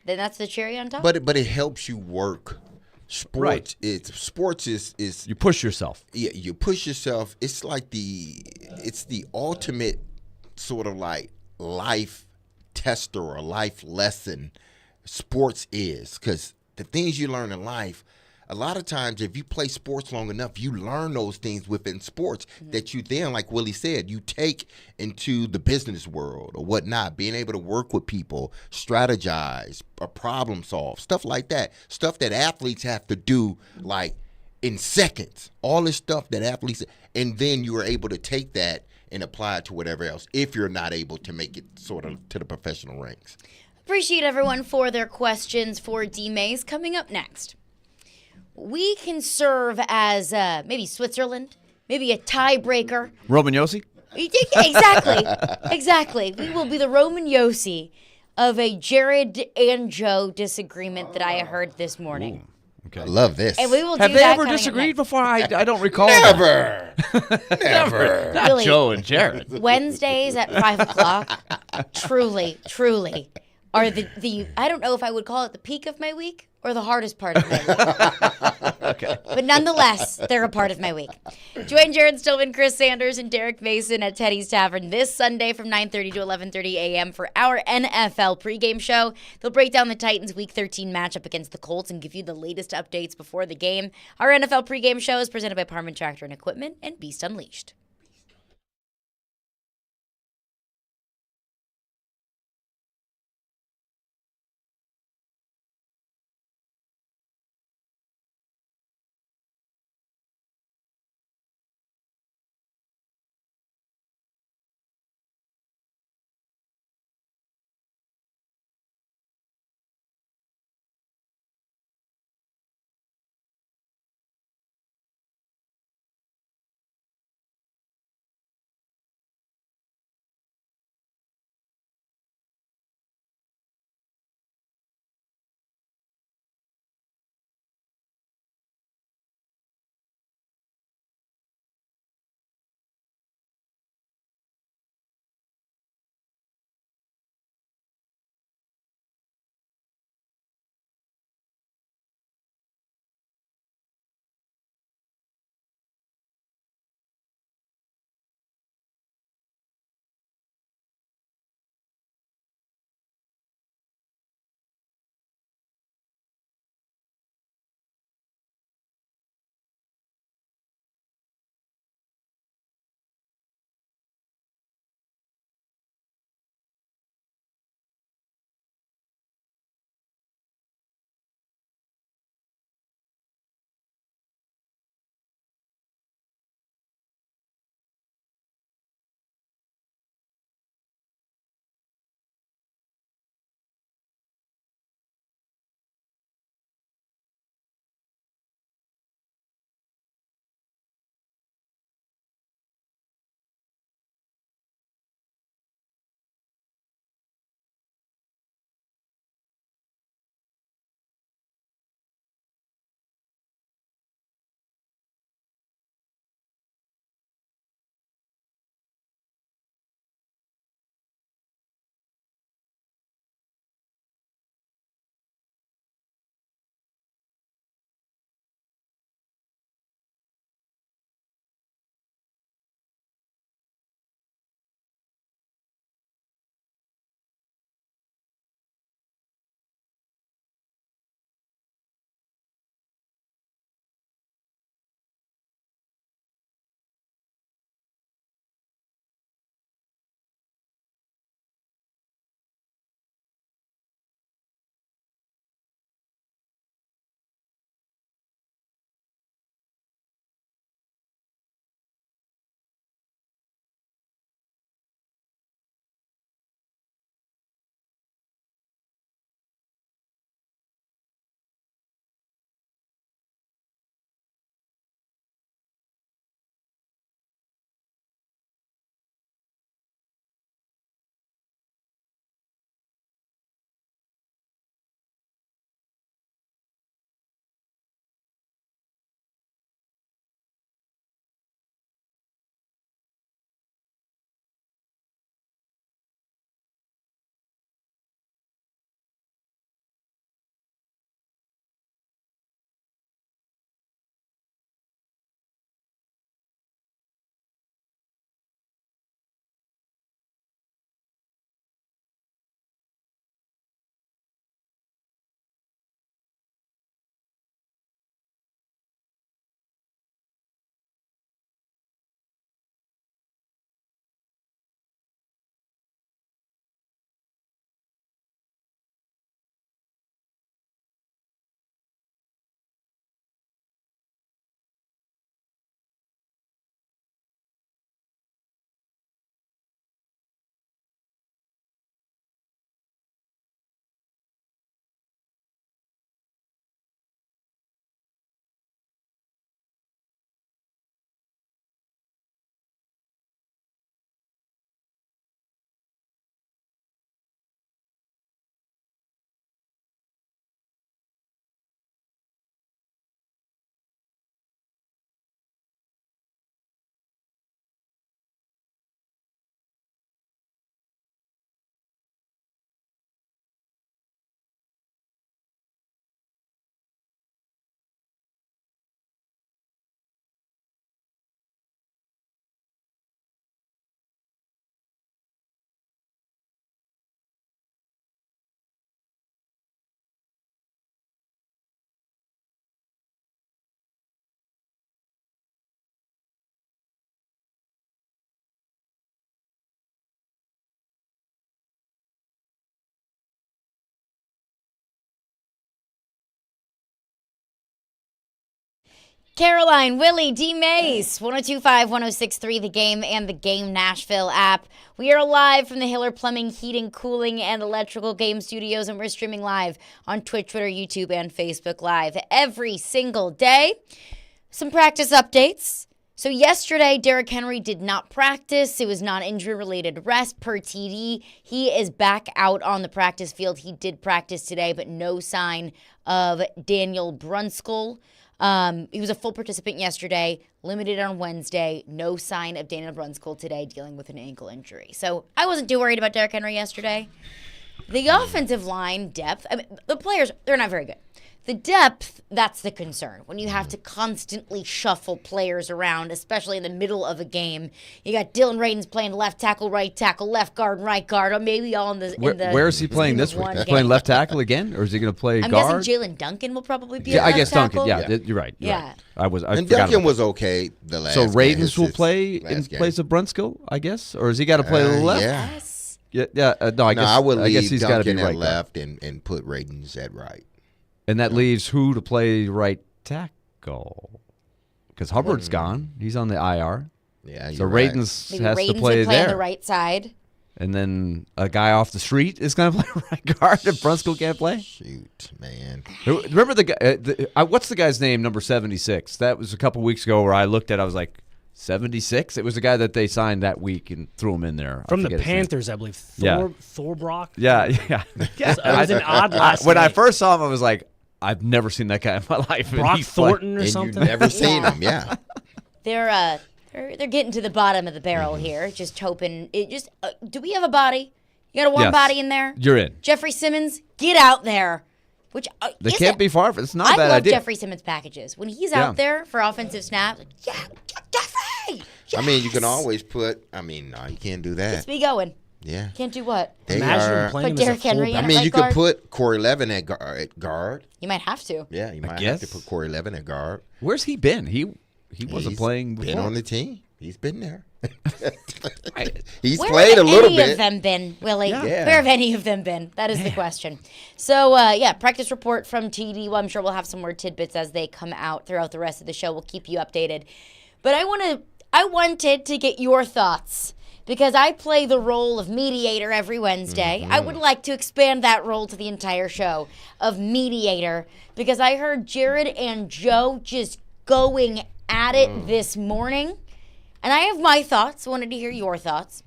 Speaker 1: then that's the cherry on top.
Speaker 2: But it helps you work. Sports, right. Sports is
Speaker 3: you push yourself.
Speaker 2: Yeah, you push yourself. It's like it's the ultimate sort of like life tester or life lesson. Sports is, because the things you learn in life, a lot of times, if you play sports long enough, you learn those things within sports that you then, like Willie said, you take into the business world or whatnot, being able to work with people, strategize, or problem solve, stuff like that, stuff that athletes have to do, like in seconds. All this stuff that athletes, and then you are able to take that and apply it to whatever else if you're not able to make it sort of to the professional ranks.
Speaker 1: Appreciate everyone for their questions for D-Mase. Coming up next, we can serve as maybe Switzerland, maybe a tiebreaker.
Speaker 3: Roman Yossi?
Speaker 1: Exactly. We will be the Roman Yossi of a Jared and Joe disagreement that I heard this morning.
Speaker 3: Ooh. Okay.
Speaker 2: I love this.
Speaker 1: And we will
Speaker 3: Have
Speaker 1: do
Speaker 3: they
Speaker 1: that
Speaker 3: ever
Speaker 1: coming up
Speaker 3: disagreed
Speaker 1: next.
Speaker 3: before? I don't recall.
Speaker 2: Never.
Speaker 3: Never. Not
Speaker 1: Really.
Speaker 3: Joe and Jared.
Speaker 1: Wednesdays at 5 o'clock, truly are the I don't know if I would call it the peak of my week or the hardest part of my week.
Speaker 3: Okay.
Speaker 1: But nonetheless, they're a part of my week. Join Jared Stillman, Chris Sanders, and Derek Mason at Teddy's Tavern this Sunday from 9:30 to 11:30 a.m. for our NFL pregame show. They'll break down the Titans' Week 13 matchup against the Colts and give you the latest updates before the game. Our NFL pregame show is presented by Parman Tractor and Equipment and Beast Unleashed. Caroline, Willy, D-Mase, 102.5, 106.3, The Game and the Game Nashville app. We are live from the Hiller Plumbing, Heating, Cooling, and Electrical Game Studios, and we're streaming live on Twitch, Twitter, YouTube, and Facebook Live every single day. Some practice updates. So yesterday, Derrick Henry did not practice. It was non-injury-related rest per TD. He is back out on the practice field. He did practice today, but no sign of Daniel Brunskill. He was a full participant yesterday, limited on Wednesday. No sign of Daniel Brunskill today, dealing with an ankle injury. So I wasn't too worried about Derrick Henry yesterday. The offensive line depth, I mean, the players, they're not very good. The depth, that's the concern. When you have to constantly shuffle players around, especially in the middle of a game. You got Dylan Radins playing left tackle, left guard, right guard, or maybe all in the
Speaker 3: Where is he playing this week? Is he playing left tackle again, or is he going to play
Speaker 1: I'm
Speaker 3: guard?
Speaker 1: guessing Jalen Duncan will probably be
Speaker 3: Yeah,
Speaker 1: a
Speaker 3: I
Speaker 1: left
Speaker 3: guess
Speaker 1: tackle.
Speaker 3: Duncan. Yeah, you're right.
Speaker 1: Yeah.
Speaker 3: Right. I
Speaker 2: And
Speaker 3: forgot
Speaker 2: Duncan
Speaker 3: about
Speaker 2: was okay the last
Speaker 3: So
Speaker 2: game.
Speaker 3: Radins will
Speaker 2: His
Speaker 3: play in
Speaker 2: last game.
Speaker 3: place of Brunskill, I guess? Or has he got to play left?
Speaker 2: Yeah.
Speaker 3: No, I guess
Speaker 2: I would
Speaker 3: I guess
Speaker 2: leave
Speaker 3: he's got to be
Speaker 2: Duncan
Speaker 3: right
Speaker 2: at
Speaker 3: guard.
Speaker 2: left and put Radins at right.
Speaker 3: And that leaves who to play right tackle? Because Hubbard's gone. He's on the IR.
Speaker 2: Yeah,
Speaker 3: so
Speaker 2: you're right.
Speaker 3: Radins
Speaker 1: Maybe
Speaker 3: has
Speaker 1: Radins
Speaker 3: to play
Speaker 1: would play
Speaker 3: there.
Speaker 1: on the right side.
Speaker 3: And then a guy off the street is going to play right guard if Brunskill can't play?
Speaker 2: Shoot, man.
Speaker 3: Remember the guy, what's the guy's name, number 76? That was a couple weeks ago where I looked at I was like, 76? It was the guy that they signed that week and threw him in there.
Speaker 9: From the Panthers, I believe. Thorbrock?
Speaker 3: Yeah.
Speaker 9: It was an odd last
Speaker 3: When I
Speaker 9: name.
Speaker 3: first saw him, I was like, I've never seen that guy in my life. And
Speaker 9: Brock
Speaker 3: he's
Speaker 9: Thornton or
Speaker 2: And
Speaker 9: something?
Speaker 2: you've never seen him, yeah.
Speaker 1: They're getting to the bottom of the barrel here. Just hoping do we have a body? You got a warm
Speaker 3: Yes.
Speaker 1: body in there?
Speaker 3: You're in.
Speaker 1: Jeffrey Simmons, get out there. Which
Speaker 3: They can't be far from It's not a
Speaker 1: I
Speaker 3: bad
Speaker 1: love
Speaker 3: idea.
Speaker 1: Jeffrey Simmons packages. When he's
Speaker 3: Yeah.
Speaker 1: out there for offensive snaps, like, Jeffrey!
Speaker 2: I mean, you can always put. I mean, no, you can't do that.
Speaker 1: Gets me going.
Speaker 2: Yeah.
Speaker 1: Can't do what?
Speaker 2: They
Speaker 9: Imagine
Speaker 2: are-
Speaker 9: him playing
Speaker 1: Put
Speaker 9: him as a
Speaker 1: Derrick Henry
Speaker 9: fullback.
Speaker 1: in
Speaker 2: I mean,
Speaker 1: right
Speaker 2: you
Speaker 1: guard?
Speaker 2: could put Corey Levin at guard.
Speaker 1: You might have to.
Speaker 2: Yeah, you might
Speaker 3: guess.
Speaker 2: have to put Corey Levin at guard.
Speaker 3: Where's he been? He wasn't
Speaker 2: He's
Speaker 3: playing before.
Speaker 2: Been on the team. He's been there. He's
Speaker 1: Where
Speaker 2: played a
Speaker 1: have
Speaker 2: little
Speaker 1: any
Speaker 2: bit.
Speaker 1: of them been, Willie?
Speaker 2: Yeah.
Speaker 1: Where have any of them been? That is the question. So, practice report from TD. Well, I'm sure we'll have some more tidbits as they come out throughout the rest of the show. We'll keep you updated. But I wanted to get your thoughts because I play the role of mediator every Wednesday. I would like to expand that role to the entire show of mediator because I heard Jared and Joe just going at it this morning. And I have my thoughts. I wanted to hear your thoughts.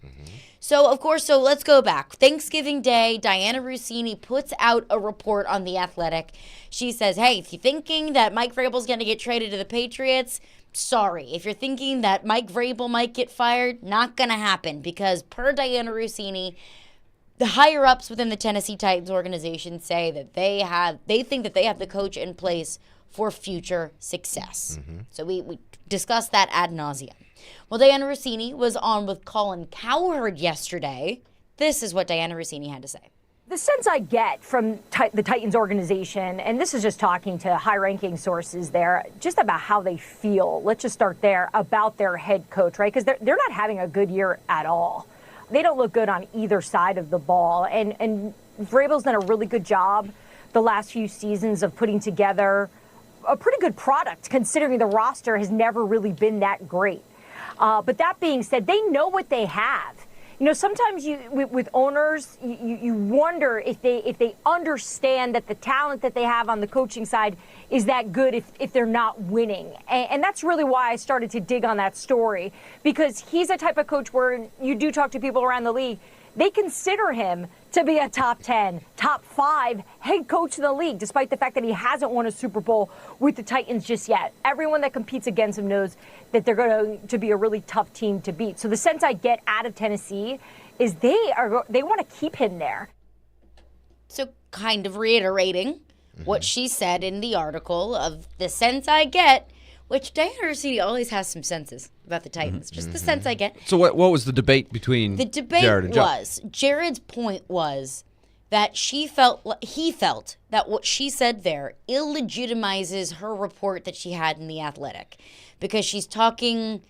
Speaker 1: So, of course, let's go back. Thanksgiving Day, Diana Rossini puts out a report on The Athletic. She says, hey, if you're thinking that Mike Vrabel's going to get traded to the Patriots, sorry. If you're thinking that Mike Vrabel might get fired, not going to happen. Because per Diana Rossini, the higher-ups within the Tennessee Titans organization say that they think that they have the coach in place for future success. So we discussed that ad nauseum. Well, Diana Rossini was on with Colin Cowherd yesterday. This is what Diana Rossini had to say.
Speaker 16: The sense I get from the Titans organization, and this is just talking to high-ranking sources there, just about how they feel. Let's just start there, about their head coach, right? Because they're not having a good year at all. They don't look good on either side of the ball. And Vrabel's done a really good job the last few seasons of putting together a pretty good product, considering the roster has never really been that great. But that being said, they know what they have. You know, sometimes with owners, you wonder if they understand that the talent that they have on the coaching side is that good if they're not winning. And that's really why I started to dig on that story, because he's a type of coach where you do talk to people around the league, they consider him to be a top 10, top 5 head coach in the league, despite the fact that he hasn't won a Super Bowl with the Titans just yet. Everyone that competes against him knows that they're going to be a really tough team to beat. So the sense I get out of Tennessee is they want to keep him there.
Speaker 1: So kind of reiterating what she said in the article of the sense I get, which Diana Rossini always has some senses about the Titans. Just the sense I get.
Speaker 3: So what was the debate between
Speaker 1: The debate
Speaker 3: Jared and Joe?
Speaker 1: was, Jared's point was that he felt that what she said there illegitimizes her report that she had in The Athletic, because she's talking,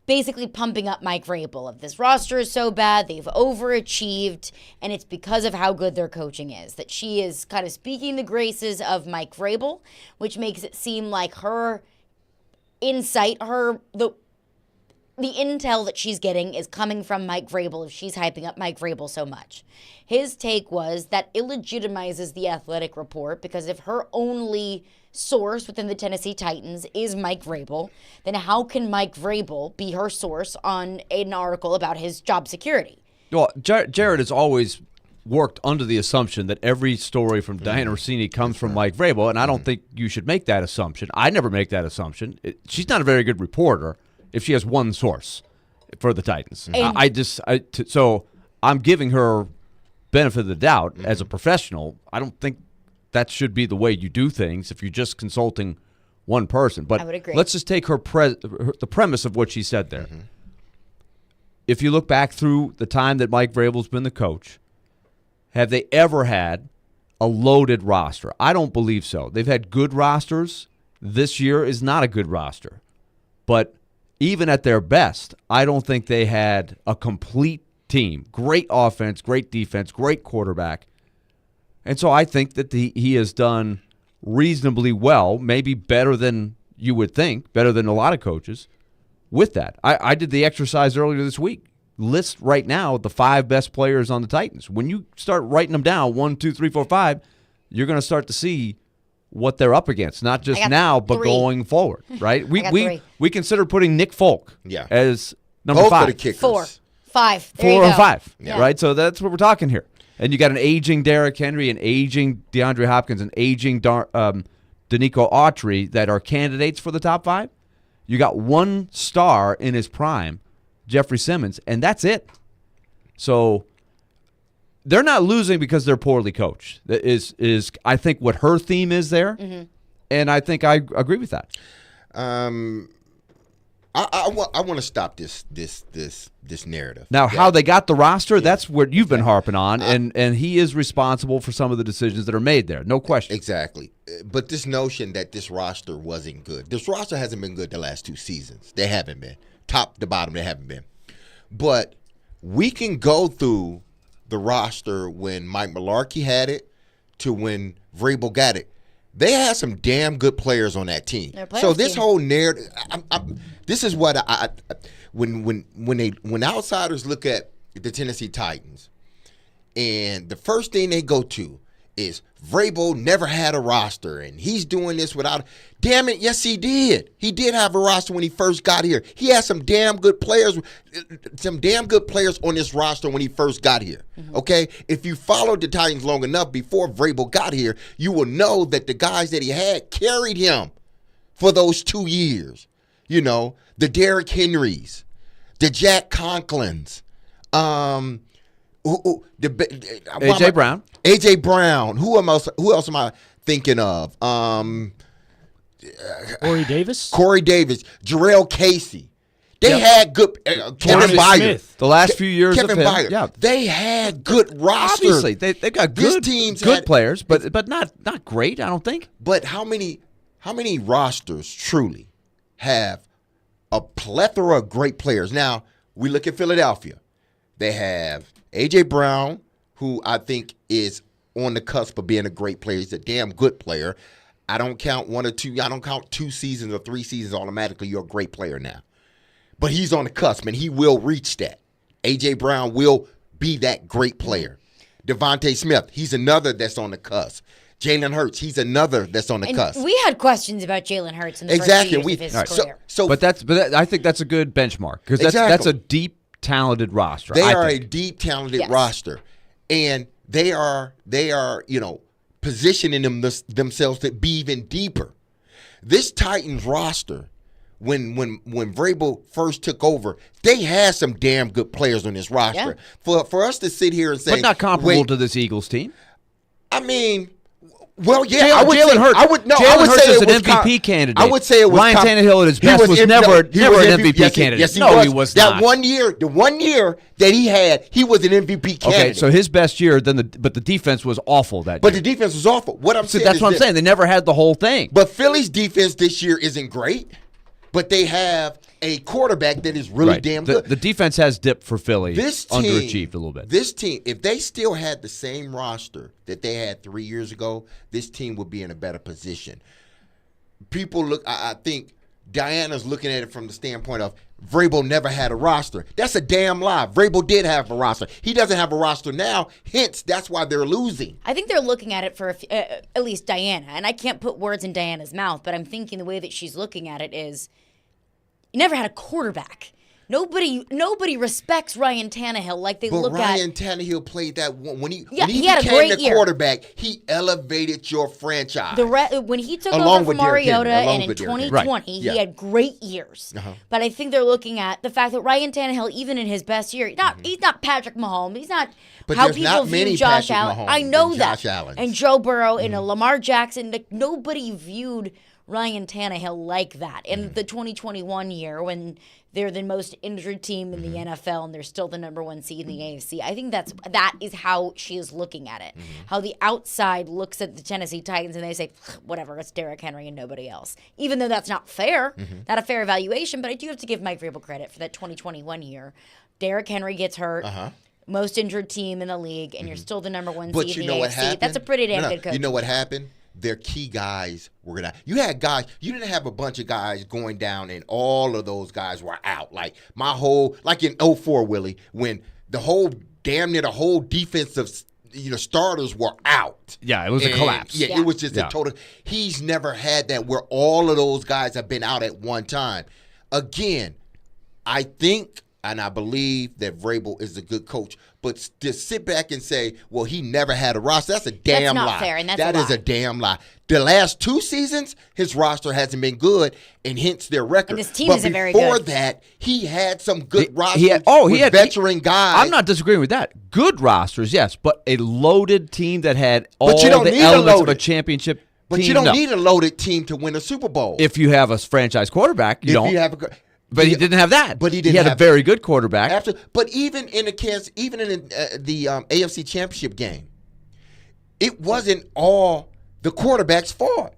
Speaker 1: basically pumping up Mike Vrabel of this roster is so bad, they've overachieved, and it's because of how good their coaching is. That she is kind of speaking the graces of Mike Vrabel, which makes it seem like her insight, the intel that she's getting is coming from Mike Vrabel if she's hyping up Mike Vrabel so much. His take was that illegitimizes the athletic report because if her only source within the Tennessee Titans is Mike Vrabel, then how can Mike Vrabel be her source on an article about his job security?
Speaker 3: Well, Jared has always worked under the assumption that every story from Diana Rossini comes from Mike Vrabel, and I don't think you should make that assumption. I never make that assumption. She's not a very good reporter if she has one source for the Titans. So I'm giving her benefit of the doubt as a professional. I don't think that should be the way you do things if you're just consulting one person. But
Speaker 1: I would agree.
Speaker 3: Let's just take the premise of what she said there. If you look back through the time that Mike Vrabel's been the coach, have they ever had a loaded roster? I don't believe so. They've had good rosters. This year is not a good roster. But even at their best, I don't think they had a complete team. Great offense, great defense, great quarterback. And so I think that he has done reasonably well, maybe better than you would think, better than a lot of coaches, with that. I did the exercise earlier this week. List right now the 5 best players on the Titans. When you start writing them down, 1, 2, 3, 4, 5, you're going to start to see what they're up against, not just now, but going forward, right? We considered putting Nick Folk as number
Speaker 2: Both
Speaker 3: 5.
Speaker 2: of the kickers.
Speaker 1: 4, 5. There
Speaker 3: 4
Speaker 1: you
Speaker 3: and
Speaker 1: go.
Speaker 3: 5,
Speaker 1: Yeah.
Speaker 3: right? So that's what we're talking here. And you got an aging Derrick Henry, an aging DeAndre Hopkins, an aging Danico Autry that are candidates for the top 5. You got one star in his prime, Jeffrey Simmons, and that's it. So they're not losing because they're poorly coached. That is I think what her theme is there, and I think I agree with that.
Speaker 2: I want to stop this narrative.
Speaker 3: Now, how they got the roster, that's what you've been harping on, and he is responsible for some of the decisions that are made there, no question.
Speaker 2: Exactly. But this notion that this roster wasn't good. This roster hasn't been good the last 2 seasons. They haven't been. Top to bottom, they haven't been. But we can go through the roster when Mike Mularkey had it to when Vrabel got it. They had some damn good players on that team. So this whole narrative, this is what when outsiders look at the Tennessee Titans, and the first thing they go to is Vrabel never had a roster, and he's doing this without. Damn it, yes he did. He did have a roster when he first got here. He had some damn good players on this roster when he first got here. Okay, if you followed the Titans long enough before Vrabel got here, you will know that the guys that he had carried him for those 2 years. You know, the Derrick Henrys, the Jack Conklins,
Speaker 3: A.J. Brown.
Speaker 2: A.J. Brown. Who else am I thinking of?
Speaker 9: Corey Davis?
Speaker 2: Corey Davis. Jarrell Casey. They had good Kevin Byard.
Speaker 3: The last few years
Speaker 2: Kevin
Speaker 3: of him.
Speaker 2: Byard.
Speaker 3: Yeah.
Speaker 2: They had good rosters.
Speaker 3: Obviously, they've got good players, but not great, I don't think.
Speaker 2: But how many rosters truly have a plethora of great players? Now, we look at Philadelphia. They have A.J. Brown, who I think is on the cusp of being a great player. He's a damn good player. I don't count 1 or 2. I don't count 2 seasons or 3 seasons automatically. You're a great player now. But he's on the cusp, and he will reach that. A.J. Brown will be that great player. Devontae Smith, he's another that's on the cusp. Jalen Hurts, he's another that's on the cusp.
Speaker 1: We had questions about Jalen Hurts in the first few years of his career.
Speaker 3: But I think that's a good benchmark because that's a deep, talented roster.
Speaker 2: They are a deep, talented roster, and they are positioning themselves to be even deeper. This Titans roster, when Vrabel first took over, they had some damn good players on this roster. Yeah. For us to sit here and say,
Speaker 3: but not comparable to this Eagles team.
Speaker 2: I mean. Well, yeah,
Speaker 3: Jalen Hurts. Jalen Hurts is an MVP candidate.
Speaker 2: I would say it was
Speaker 3: Ryan Tannehill at his best was never an MVP candidate.
Speaker 2: Yes,
Speaker 3: he was not.
Speaker 2: The one year that he had, he was an MVP candidate.
Speaker 3: Okay, so his best year, but the defense was awful that year.
Speaker 2: But the defense was awful. What I'm saying
Speaker 3: that's what I'm saying. They never had the whole thing.
Speaker 2: But Philly's defense this year isn't great, but they have a quarterback that is really damn good.
Speaker 3: The defense has dipped for Philly.
Speaker 2: This team
Speaker 3: underachieved a little bit.
Speaker 2: This team, if they still had the same roster that they had 3 years ago, this team would be in a better position. People look. I think Diana's looking at it from the standpoint of Vrabel never had a roster. That's a damn lie. Vrabel did have a roster. He doesn't have a roster now. Hence, that's why they're losing.
Speaker 1: I think they're looking at it for at least Diana, and I can't put words in Diana's mouth, but I'm thinking the way that she's looking at it is, you never had a quarterback. Nobody respects Ryan Tannehill like they look at.
Speaker 2: Ryan Tannehill played that one when he
Speaker 1: had a
Speaker 2: became
Speaker 1: great
Speaker 2: the
Speaker 1: year.
Speaker 2: quarterback. He elevated your franchise.
Speaker 1: When he took
Speaker 2: Along
Speaker 1: over
Speaker 2: with
Speaker 1: from
Speaker 2: Derrick
Speaker 1: Mariota
Speaker 2: Henry, along
Speaker 1: and in
Speaker 2: with Derrick Henry.
Speaker 1: 2020,
Speaker 2: Right. Yeah.
Speaker 1: he had great years. But I think they're looking at the fact that Ryan Tannehill, even in his best year, he's not Patrick Mahomes. He's not
Speaker 2: But
Speaker 1: how
Speaker 2: there's
Speaker 1: people
Speaker 2: not
Speaker 1: view
Speaker 2: many
Speaker 1: Josh
Speaker 2: Patrick
Speaker 1: Allen.
Speaker 2: Mahomes
Speaker 1: I know
Speaker 2: than
Speaker 1: that.
Speaker 2: Josh Allen.
Speaker 1: And Joe Burrow and a Lamar Jackson. Like, nobody viewed Ryan Tannehill like that. In the 2021 year, when they're the most injured team in the NFL and they're still the number 1 seed in the AFC, I think that is how she is looking at it. How the outside looks at the Tennessee Titans and they say, whatever, it's Derrick Henry and nobody else. Even though that's not fair, not a fair evaluation, but I do have to give Mike Vrabel credit for that 2021 year. Derrick Henry gets hurt. Most injured team in the league, and you're still the number 1
Speaker 2: But
Speaker 1: seed
Speaker 2: you
Speaker 1: in
Speaker 2: know
Speaker 1: the
Speaker 2: what
Speaker 1: AFC.
Speaker 2: happened?
Speaker 1: That's a pretty damn good coach.
Speaker 2: You know what happened? Their key guys were gonna. You had guys. You didn't have a bunch of guys going down, and all of those guys were out. Like in 04, Willie, when damn near the whole defensive starters were out.
Speaker 3: Yeah, it was a collapse.
Speaker 2: Yeah, it was just a total. He's never had that where all of those guys have been out at one time. Again, I think and I believe that Vrabel is a good coach. But to sit back and say, well, he never had a roster, that's a damn lie.
Speaker 1: That's not fair, and that's
Speaker 2: That is a damn lie. The last 2 seasons, his roster hasn't been good, and hence their record.
Speaker 1: And this team isn't very good.
Speaker 2: Before that, he had some good rosters
Speaker 3: he had
Speaker 2: veteran guys.
Speaker 3: I'm not disagreeing with that. Good rosters, yes, but a loaded team that had all
Speaker 2: But you don't
Speaker 3: the
Speaker 2: need
Speaker 3: elements of a championship
Speaker 2: But
Speaker 3: team.
Speaker 2: you don't
Speaker 3: no.
Speaker 2: need a loaded team to win a Super Bowl.
Speaker 3: If you have a franchise quarterback, you don't. But he didn't have that.
Speaker 2: But he
Speaker 3: He had a very good quarterback.
Speaker 2: But even in the AFC Championship game, it wasn't all the quarterback's fault.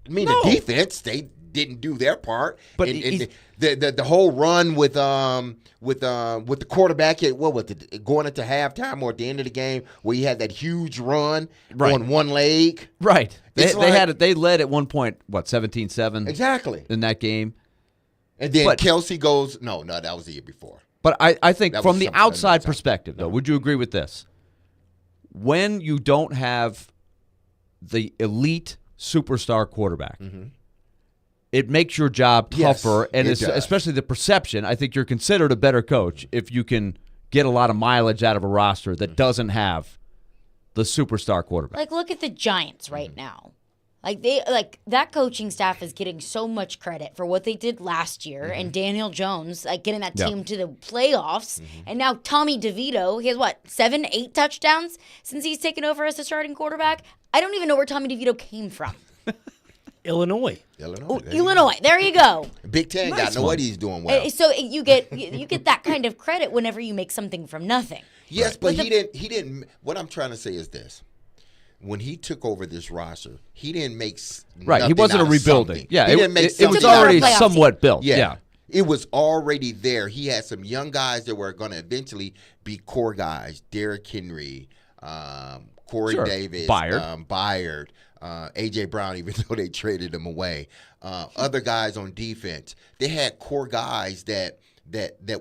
Speaker 2: I mean, the defense, they didn't do their part.
Speaker 3: But
Speaker 2: the whole run with the quarterback, what was it, going into halftime or at the end of the game, where he had that huge run on one leg.
Speaker 3: Right. They
Speaker 2: It's like-
Speaker 3: had it. They led at one point. 17-7.
Speaker 2: Exactly.
Speaker 3: In that game.
Speaker 2: And then Kelsey goes, no, that was the year before.
Speaker 3: But I think
Speaker 2: That
Speaker 3: from
Speaker 2: was
Speaker 3: the
Speaker 2: something
Speaker 3: outside
Speaker 2: another time.
Speaker 3: perspective, though, would you agree with this? When you don't have the elite superstar quarterback, it makes your job
Speaker 2: Yes,
Speaker 3: tougher, and
Speaker 2: it does.
Speaker 3: especially the perception. I think you're considered a better coach if you can get a lot of mileage out of a roster that doesn't have the superstar quarterback.
Speaker 1: Like, look at the Giants right now. That coaching staff is getting so much credit for what they did last year, and Daniel Jones getting that team to the playoffs, and now Tommy DeVito, he has 7, 8 touchdowns since he's taken over as the starting quarterback. I don't even know where Tommy DeVito came from.
Speaker 9: Illinois.
Speaker 1: Illinois. There you go.
Speaker 2: Big Ten got no idea he's doing well.
Speaker 1: So you get that kind of credit whenever you make something from nothing.
Speaker 2: Yes, but he didn't. What I'm trying to say is this: when he took over this roster, he didn't make
Speaker 3: Right, he wasn't
Speaker 2: nothing
Speaker 3: a
Speaker 2: out of
Speaker 3: rebuilding.
Speaker 2: something.
Speaker 3: Yeah,
Speaker 2: he didn't make
Speaker 3: it was
Speaker 2: something out of
Speaker 3: already
Speaker 2: nothing.
Speaker 3: somewhat built. Yeah.
Speaker 2: It was already there. He had some young guys that were going to eventually be core guys: Derrick Henry, Corey Davis, Byard, A.J. Brown, even though they traded him away. Other guys on defense. They had core guys that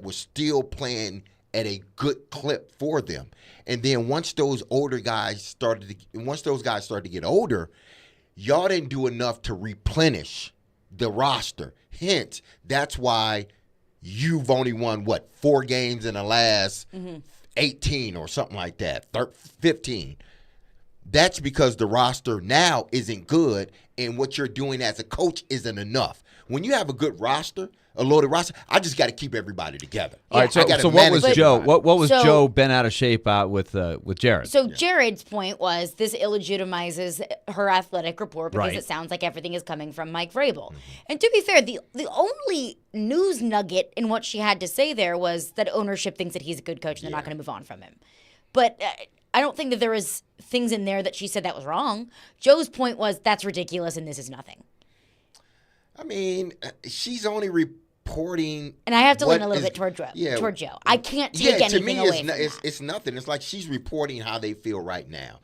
Speaker 2: were still playing at a good clip for them. And then once those guys started to get older, y'all didn't do enough to replenish the roster. Hence, that's why you've only won 4 games in the last 18 or something like that, 15. That's because the roster now isn't good, and what you're doing as a coach isn't enough. When you have a good roster, a loaded roster, I just got to keep everybody together.
Speaker 3: All right, so what was Joe? What was Joe bent out of shape out with Jared?
Speaker 1: So Jared's point was this illegitimizes her athletic report because it sounds like everything is coming from Mike Vrabel. And to be fair, the only news nugget in what she had to say there was that ownership thinks that he's a good coach and they're not going to move on from him. But I don't think that there was things in there that she said that was wrong. Joe's point was that's ridiculous and this is nothing.
Speaker 2: I mean, she's only reporting.
Speaker 1: And I have to lean a little bit toward Joe. I can't take anything away from that.
Speaker 2: It's nothing. It's like she's reporting how they feel right now.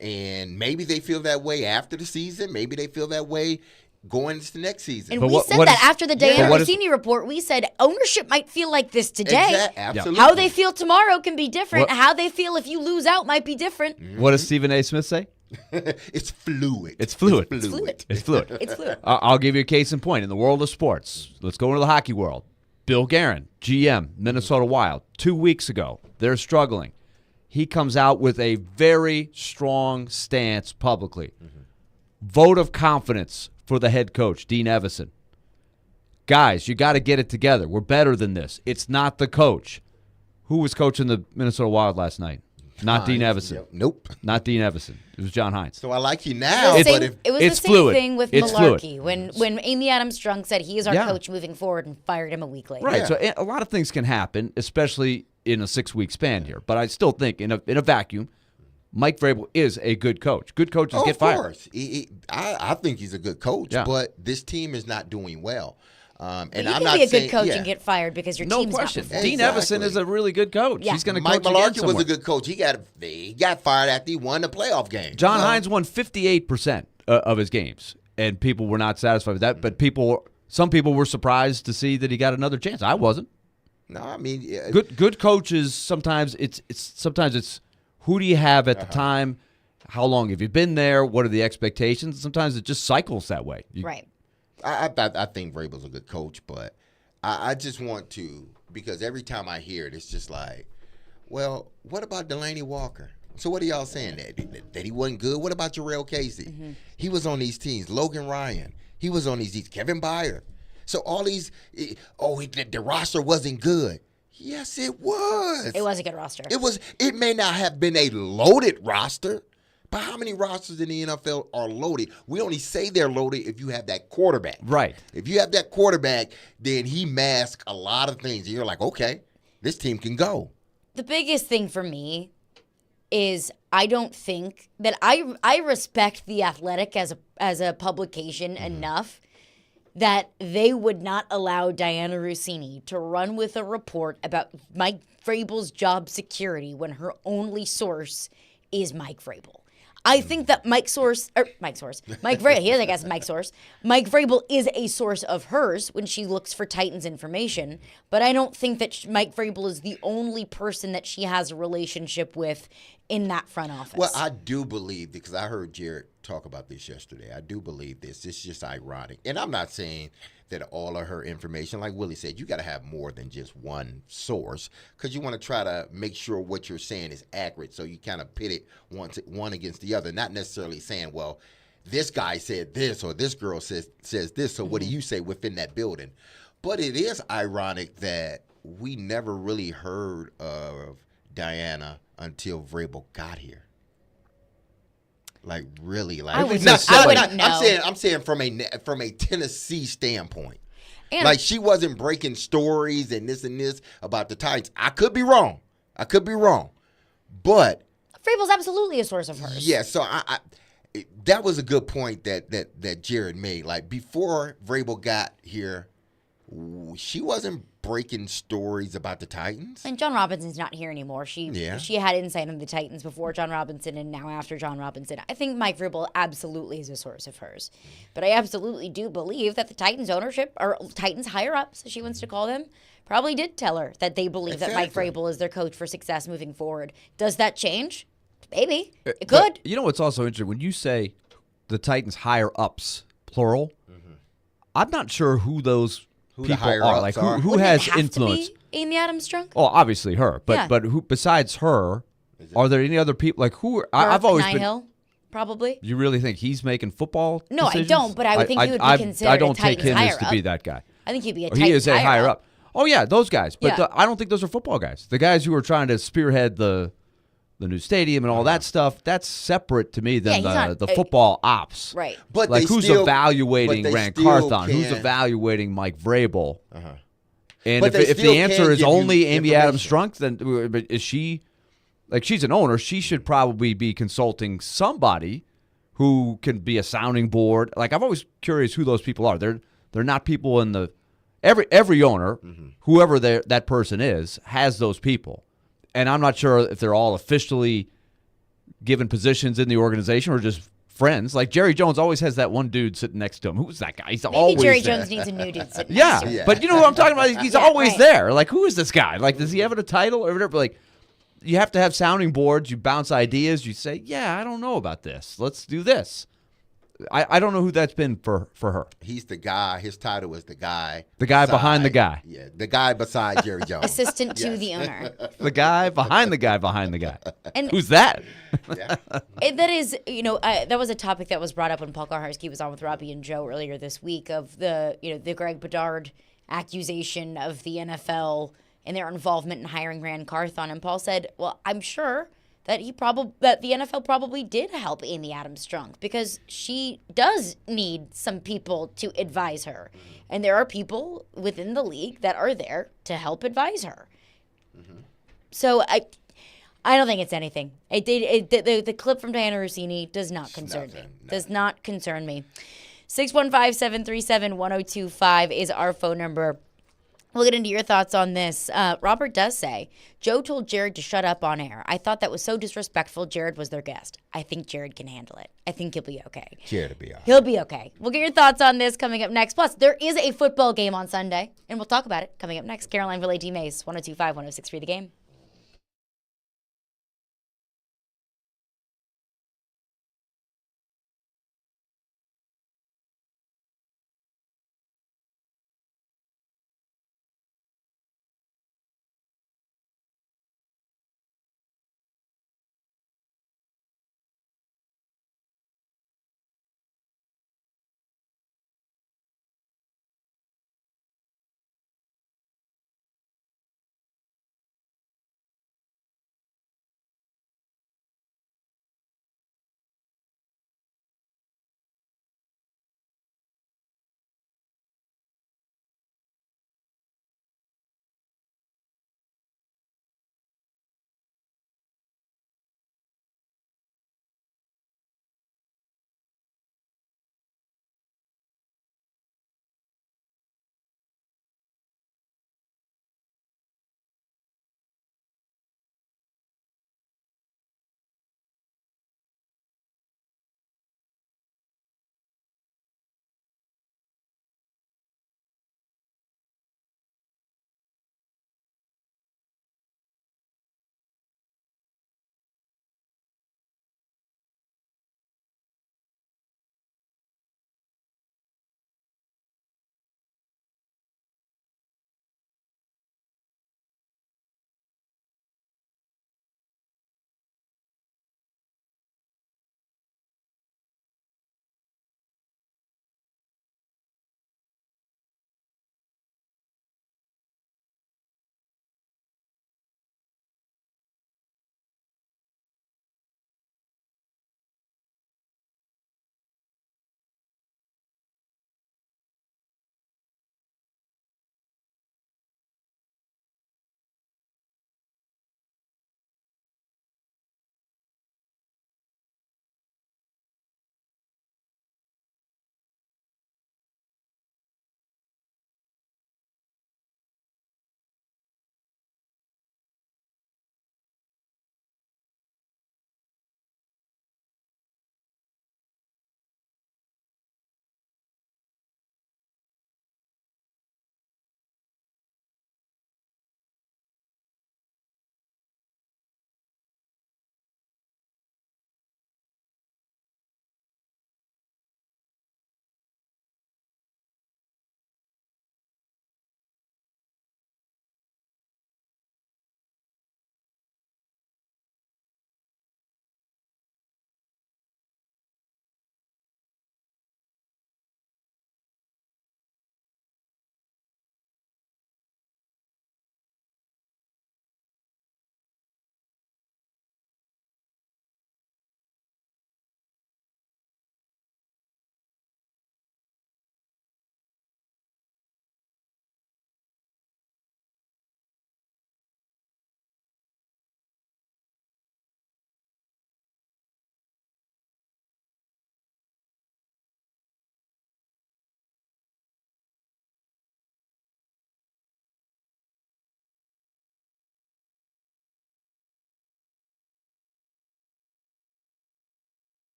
Speaker 2: And maybe they feel that way after the season. Maybe they feel that way going into the next season.
Speaker 1: And we said that after the Diana Rossini report, we said ownership might feel like this today.
Speaker 2: Absolutely.
Speaker 1: How they feel tomorrow can be different. How they feel if you lose out might be different.
Speaker 3: What does Stephen A. Smith say?
Speaker 2: It's fluid.
Speaker 3: It's fluid.
Speaker 1: It's fluid.
Speaker 3: It's fluid.
Speaker 1: It's fluid.
Speaker 3: I'll give you a case in point. In the world of sports, let's go into the hockey world. Bill Guerin, GM, Minnesota Wild, 2 weeks ago, they're struggling. He comes out with a very strong stance publicly. Vote of confidence for the head coach, Dean Evison. Guys, you got to get it together. We're better than this. It's not the coach. Who was coaching the Minnesota Wild last night? Not Dean Evison.
Speaker 2: Yep. Nope.
Speaker 3: Not Dean Evison. It was John Hines.
Speaker 2: So I like you now,
Speaker 1: it
Speaker 2: but if
Speaker 1: was
Speaker 3: it's
Speaker 1: the same
Speaker 3: fluid.
Speaker 1: thing with
Speaker 3: It's
Speaker 1: Malarkey when Amy Adams Strunk said he is our
Speaker 3: Yeah.
Speaker 1: coach moving forward and fired him a week later.
Speaker 3: Right. So a lot of things can happen, especially in a 6-week span here. But I still think in a vacuum, Mike Vrabel is a good coach. Good coaches get fired.
Speaker 2: Of course. I think he's a good coach,
Speaker 3: Yeah.
Speaker 2: but this team is not doing well. And
Speaker 1: But you
Speaker 2: I'm
Speaker 1: can
Speaker 2: not
Speaker 1: be a
Speaker 2: saying,
Speaker 1: good coach and get fired because your
Speaker 3: No
Speaker 1: team's
Speaker 3: question.
Speaker 1: not performing.
Speaker 3: Dean Evison is a really good coach.
Speaker 1: Yeah.
Speaker 3: He's going to
Speaker 2: Mike
Speaker 3: coach again
Speaker 2: Malarkey was
Speaker 3: somewhere.
Speaker 2: a good coach. He got fired after he won the playoff game.
Speaker 3: John Hines won 58% of his games, and people were not satisfied with that. But some people were surprised to see that he got another chance. I wasn't.
Speaker 2: No, I mean,
Speaker 3: Good coaches. Sometimes it's who do you have at the time? How long have you been there? What are the expectations? Sometimes it just cycles that way.
Speaker 1: Right.
Speaker 2: I think Vrabel's a good coach, but I just want to, because every time I hear it, it's just like, well, what about Delaney Walker? So what are y'all saying? That he wasn't good? What about Jarrell Casey? He was on these teams. Logan Ryan. He was on these teams. Kevin Byard. So all these, the roster wasn't good. Yes, it was.
Speaker 1: It was a good roster.
Speaker 2: It may not have been a loaded roster, but how many rosters in the NFL are loaded? We only say they're loaded if you have that quarterback.
Speaker 3: Right.
Speaker 2: If you have that quarterback, then he masks a lot of things. And you're like, okay, this team can go.
Speaker 1: The biggest thing for me is I don't think that I respect The Athletic as a publication enough that they would not allow Diana Rossini to run with a report about Mike Vrabel's job security when her only source is Mike Vrabel. I think that Mike Vrabel is a source of hers when she looks for Titans information, but I don't think that Mike Vrabel is the only person that she has a relationship with in that front office.
Speaker 2: Well, I do believe, because I heard Jared talk about this yesterday, I do believe this. It's just ironic. And I'm not saying that all of her information, like Willie said, you got to have more than just one source, because you want to try to make sure what you're saying is accurate. So you kind of pit it one against the other, not necessarily saying, well, this guy said this or this girl says this. So what do you say within that building? But it is ironic that we never really heard of Diana until Vrabel got here. Like really, like
Speaker 1: I wouldn't know.
Speaker 2: I'm saying from a Tennessee standpoint.
Speaker 1: And
Speaker 2: like she wasn't breaking stories and this about the Titans. I could be wrong. But
Speaker 1: Vrabel's absolutely a source of hers.
Speaker 2: yeah, so I that was a good point that Jared made. Like before Vrabel got here, she wasn't breaking stories about the Titans.
Speaker 1: And John Robinson's not here anymore. She had insight on the Titans before John Robinson and now after John Robinson. I think Mike Vrabel absolutely is a source of hers. But I absolutely do believe that the Titans ownership, or Titans higher-ups, as she wants to call them, probably did tell her that they believe that Mike Vrabel is their coach for success moving forward. Does that change? Maybe. It could.
Speaker 3: But you know what's also interesting? When you say the Titans higher-ups, plural, I'm not sure who those people are. Like who has influence?
Speaker 1: To be Amy Adams Strunk?
Speaker 3: Oh, obviously her. But
Speaker 1: Yeah.
Speaker 3: but who besides her? Are there any other people? Like who? I've always been.
Speaker 1: Hill, probably.
Speaker 3: You really think he's making football?
Speaker 1: No, I
Speaker 3: decisions?
Speaker 1: don't. But I would think he would be considered
Speaker 3: I don't
Speaker 1: a
Speaker 3: take
Speaker 1: Titans
Speaker 3: him
Speaker 1: higher
Speaker 3: as to
Speaker 1: up.
Speaker 3: be that guy.
Speaker 1: I think he'd be a
Speaker 3: Or
Speaker 1: Titans
Speaker 3: he is a higher
Speaker 1: up.
Speaker 3: up. Oh yeah, those guys. But
Speaker 1: Yeah.
Speaker 3: I don't think those are football guys. The guys who are trying to spearhead the new stadium and all that stuff, that's separate to me than the football ops.
Speaker 1: Right.
Speaker 2: But
Speaker 3: like
Speaker 2: they
Speaker 3: who's
Speaker 2: still-
Speaker 3: evaluating
Speaker 2: but they
Speaker 3: Rand
Speaker 2: still
Speaker 3: Carthon? Who's
Speaker 2: can-
Speaker 3: evaluating Mike Vrabel? And
Speaker 2: But they
Speaker 3: if
Speaker 2: still
Speaker 3: the answer
Speaker 2: can
Speaker 3: is
Speaker 2: give you
Speaker 3: only Amy Adams
Speaker 2: information.
Speaker 3: Strunk, then but is she like she's an owner? She should probably be consulting somebody who can be a sounding board. Like I'm always curious who those people are. They're not people in the every owner, whoever that person is, has those people, and I'm not sure if they're all officially given positions in the organization or just friends. Like Jerry Jones always has that one dude sitting next to him. Who's that guy? He's
Speaker 1: Maybe
Speaker 3: always
Speaker 1: Jerry
Speaker 3: there.
Speaker 1: Jones needs a new dude sitting next to him.
Speaker 3: But you know what I'm talking about? He's
Speaker 1: Yeah,
Speaker 3: always
Speaker 1: right.
Speaker 3: there. Like, who is this guy? Like, does he have a title or whatever? Like, you have to have sounding boards. You bounce ideas. You say, yeah, I don't know about this. Let's do this. I don't know who that's been for her.
Speaker 2: He's the guy. His title is the guy.
Speaker 3: The guy behind the guy.
Speaker 2: Yeah, the guy beside Jerry Jones.
Speaker 1: Assistant to the owner.
Speaker 3: The guy behind the guy behind the guy.
Speaker 1: And
Speaker 3: who's that?
Speaker 1: That is, that was a topic that was brought up when Paul Karharski was on with Robbie and Joe earlier this week of the Greg Bedard accusation of the NFL and their involvement in hiring Rand Carthon. And Paul said, well, I'm sure that the NFL probably did help Amy Adams Strunk because she does need some people to advise her. And there are people within the league that are there to help advise her. So I don't think it's anything. The clip from Diana Rossini does not concern me. No. Does not concern me. 615-737-1025 is our phone number. We'll get into your thoughts on this. Robert does say, Joe told Jared to shut up on air. I thought that was so disrespectful. Jared was their guest. I think Jared can handle it. I think he'll be okay.
Speaker 2: Jared will be all right.
Speaker 1: He'll be okay. We'll get your thoughts on this coming up next. Plus, there is a football game on Sunday, and we'll talk about it coming up next. Caroline Willy, D-Mase, 102.5, 106.3 The Game.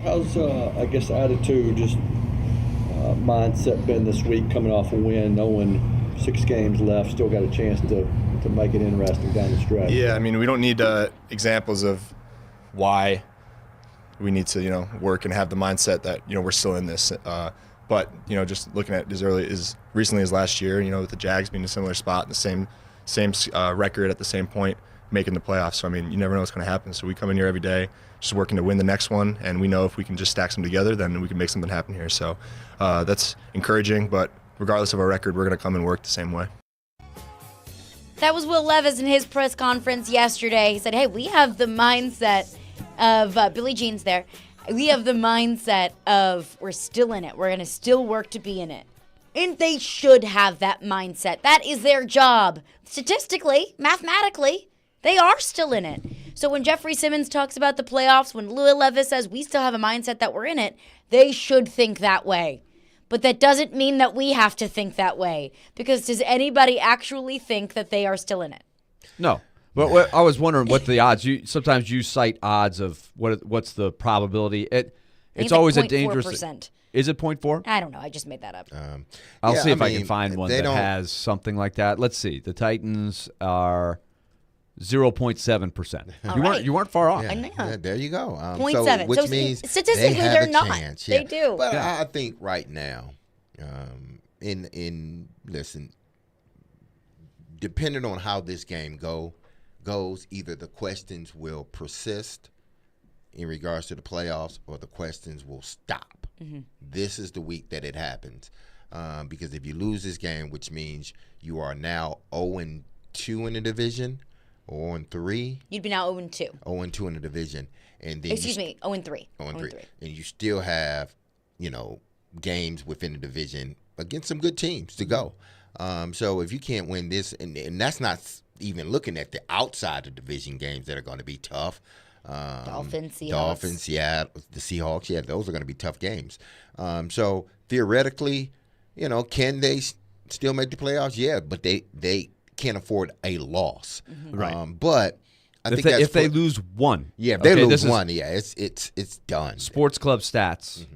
Speaker 5: How's, I guess, attitude, just mindset been this week coming off a win, knowing 6 games left, still got a chance to make it interesting down the stretch?
Speaker 17: Yeah, I mean, we don't need examples of why we need to, work and have the mindset that, we're still in this. But, just looking at as recently as last year, with the Jags being in a similar spot, the same record at the same point, making the playoffs. So, I mean, you never know what's going to happen. So we come in here every day just working to win the next one, and we know if we can just stack some together, then we can make something happen here. So that's encouraging, but regardless of our record, we're going to come and work the same way.
Speaker 1: That was Will Levis in his press conference yesterday. He said, hey, we have the mindset of Billie Jean's there. We have the mindset of we're still in it. We're going to still work to be in it. And they should have that mindset. That is their job. Statistically, mathematically, they are still in it. So when Jeffrey Simmons talks about the playoffs, when Will Levis says we still have a mindset that we're in it, they should think that way. But that doesn't mean that we have to think that way. Because does anybody actually think that they are still in it?
Speaker 3: No. But I was wondering what the odds. Sometimes you cite odds of what's the probability. It's always a dangerous.
Speaker 1: 0.4%.
Speaker 3: Is it 0.4?
Speaker 1: I don't know. I just made that up.
Speaker 3: I'll see if I can find one that has something like that. Let's see. The Titans are 0.7%. You weren't far off.
Speaker 2: Yeah, there you go.
Speaker 1: 0.7.
Speaker 2: Which means
Speaker 1: statistically
Speaker 2: they have
Speaker 1: they're
Speaker 2: a
Speaker 1: not.
Speaker 2: chance.
Speaker 1: They do.
Speaker 2: But I think right now, listen, depending on how this game goes, either the questions will persist in regards to the playoffs or the questions will stop. Mm-hmm. This is the week that it happens. Because if you lose this game, which means you are now 0-2 in the division, or 0-3.
Speaker 1: You'd be now 0-2.
Speaker 2: 0-2 in the division. And then
Speaker 1: 0-3.
Speaker 2: 0-3. And you still have, games within the division against some good teams to go. So if you can't win this, and that's not even looking at the outside of division games that are going to be tough.
Speaker 1: Dolphins,
Speaker 2: yeah, the Seahawks, yeah, those are going to be tough games. So theoretically, can they still make the playoffs? Yeah, but they can't afford a loss. Mm-hmm.
Speaker 3: Right.
Speaker 2: But I think
Speaker 3: if they lose one.
Speaker 2: Yeah, if they lose one, it's done.
Speaker 3: Sports Club stats.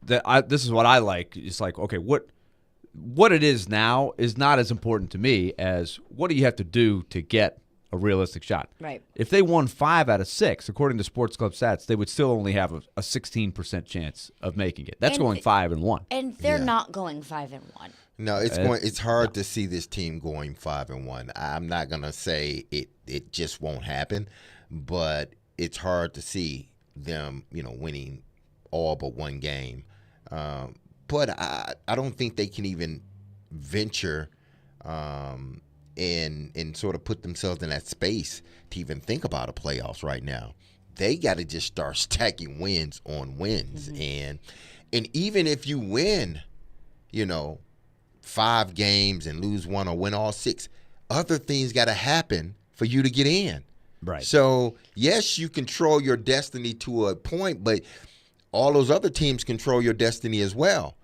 Speaker 3: Mm-hmm. This is what I like. It's like, okay, what it is now is not as important to me as what do you have to do to get a realistic shot.
Speaker 1: Right.
Speaker 3: If they won 5 out of 6, according to Sports Club stats, they would still only have a 16% chance of making it. That's going 5-1.
Speaker 1: And they're not going 5-1.
Speaker 2: No, it's hard to see this team going 5-1. I'm not gonna say it just won't happen, but it's hard to see them, winning all but one game. But I don't think they can even venture and sort of put themselves in that space to even think about a playoffs right now. They got to just start stacking wins on wins, mm-hmm. and even if you win, 5 games and lose 1 or win all 6, other things got to happen for you to get in.
Speaker 3: Right.
Speaker 2: So, yes, you control your destiny to a point, but all those other teams control your destiny as well.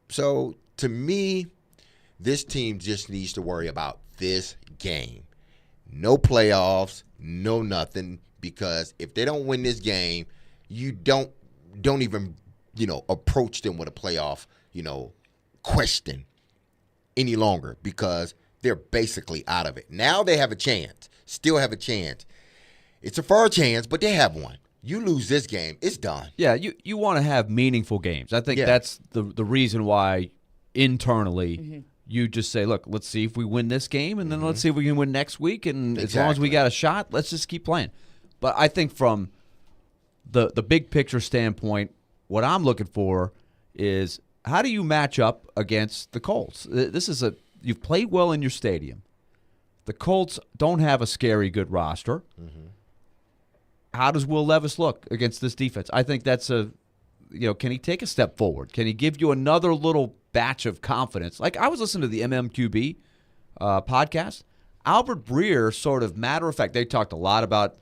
Speaker 2: So, to me, this team just needs to worry about this game. No playoffs, no nothing, because if they don't win this game, you don't even, approach them with a playoff, question any longer, because they're basically out of it. Now they have a chance, still have a chance. It's a far chance, but they have one. You lose this game, it's done.
Speaker 3: Yeah, you want to have meaningful games. I think that's the reason why internally mm-hmm. you just say, look, let's see if we win this game, and then mm-hmm. let's see if we can win next week. And as long as we got a shot, let's just keep playing. But I think from the big picture standpoint, what I'm looking for is how do you match up against the Colts? You've played well in your stadium. The Colts don't have a scary good roster. Mm-hmm. How does Will Levis look against this defense? I think that's can he take a step forward? Can he give you another little batch of confidence? Like I was listening to the MMQB podcast. Albert Breer sort of matter of fact, they talked a lot about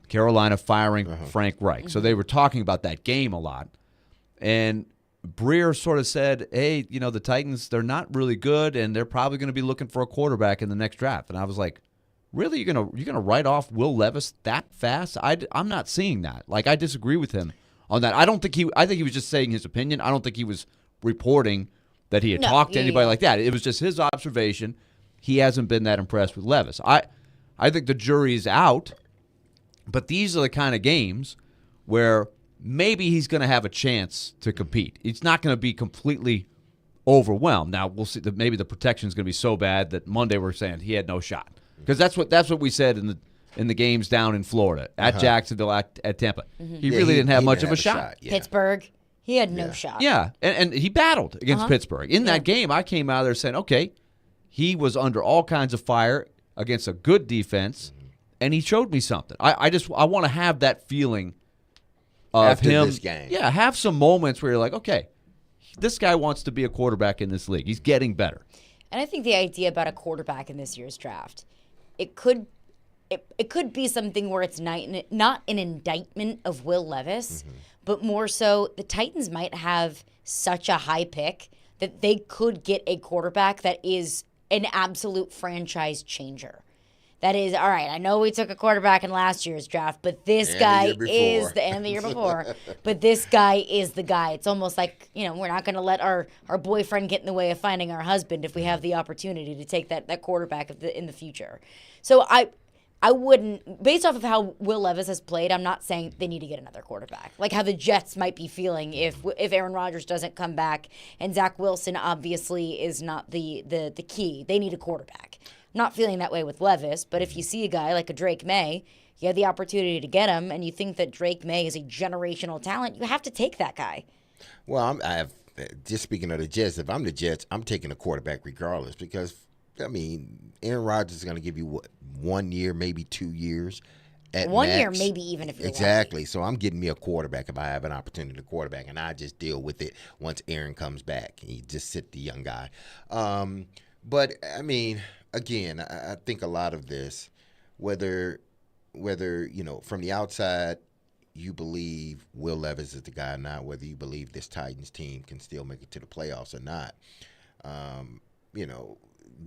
Speaker 3: Carolina firing Frank Reich. Mm-hmm. So they were talking about that game a lot. And Breer sort of said, hey, the Titans, they're not really good, and they're probably going to be looking for a quarterback in the next draft. And I was like, really? You're gonna write off Will Levis that fast? I'm not seeing that. Like, I disagree with him on that. I think he was just saying his opinion. I don't think he was reporting that he had talked to anybody like that. It was just his observation. He hasn't been that impressed with Levis. I think the jury's out, but these are the kind of games where maybe he's going to have a chance to compete. He's not going to be completely overwhelmed. Now, we'll see. Maybe the protection is going to be so bad that Monday we're saying he had no shot. Because that's what we said in the games down in Florida, at Jacksonville, at Tampa. He really didn't have much of a shot.
Speaker 1: Pittsburgh, he had no shot.
Speaker 3: Yeah, and he battled against Pittsburgh. In that game, I came out of there saying, okay, he was under all kinds of fire against a good defense, and he showed me something. I want to have that feeling of
Speaker 2: after
Speaker 3: him.
Speaker 2: This game.
Speaker 3: Yeah, have some moments where you're like, okay, this guy wants to be a quarterback in this league. He's getting better.
Speaker 1: And I think the idea about a quarterback in this year's draft, it could be something where it's not an indictment of Will Levis, but more so the Titans might have such a high pick that they could get a quarterback that is an absolute franchise changer. That is, all right, I know we took a quarterback in last year's draft, but this guy is the year before. But this guy is the guy. It's almost like, we're not going to let our boyfriend get in the way of finding our husband if we have the opportunity to take that quarterback in the future. So I wouldn't, based off of how Will Levis has played, I'm not saying they need to get another quarterback. Like how the Jets might be feeling if Aaron Rodgers doesn't come back, and Zach Wilson obviously is not the key. They need a quarterback. Not feeling that way with Levis, but if you see a guy like a Drake May, you have the opportunity to get him, and you think that Drake May is a generational talent, you have to take that guy.
Speaker 2: Well, just speaking of the Jets, if I'm the Jets, I'm taking a quarterback regardless because, Aaron Rodgers is going to give you, 1 year, maybe 2 years at
Speaker 1: 1
Speaker 2: max.
Speaker 1: year, maybe even if you're
Speaker 2: Exactly.
Speaker 1: lucky.
Speaker 2: So I'm getting me a quarterback if I have an opportunity to quarterback, and I just deal with it once Aaron comes back. He just sit the young guy. But, again, I think a lot of this, whether from the outside you believe Will Levis is the guy or not, whether you believe this Titans team can still make it to the playoffs or not,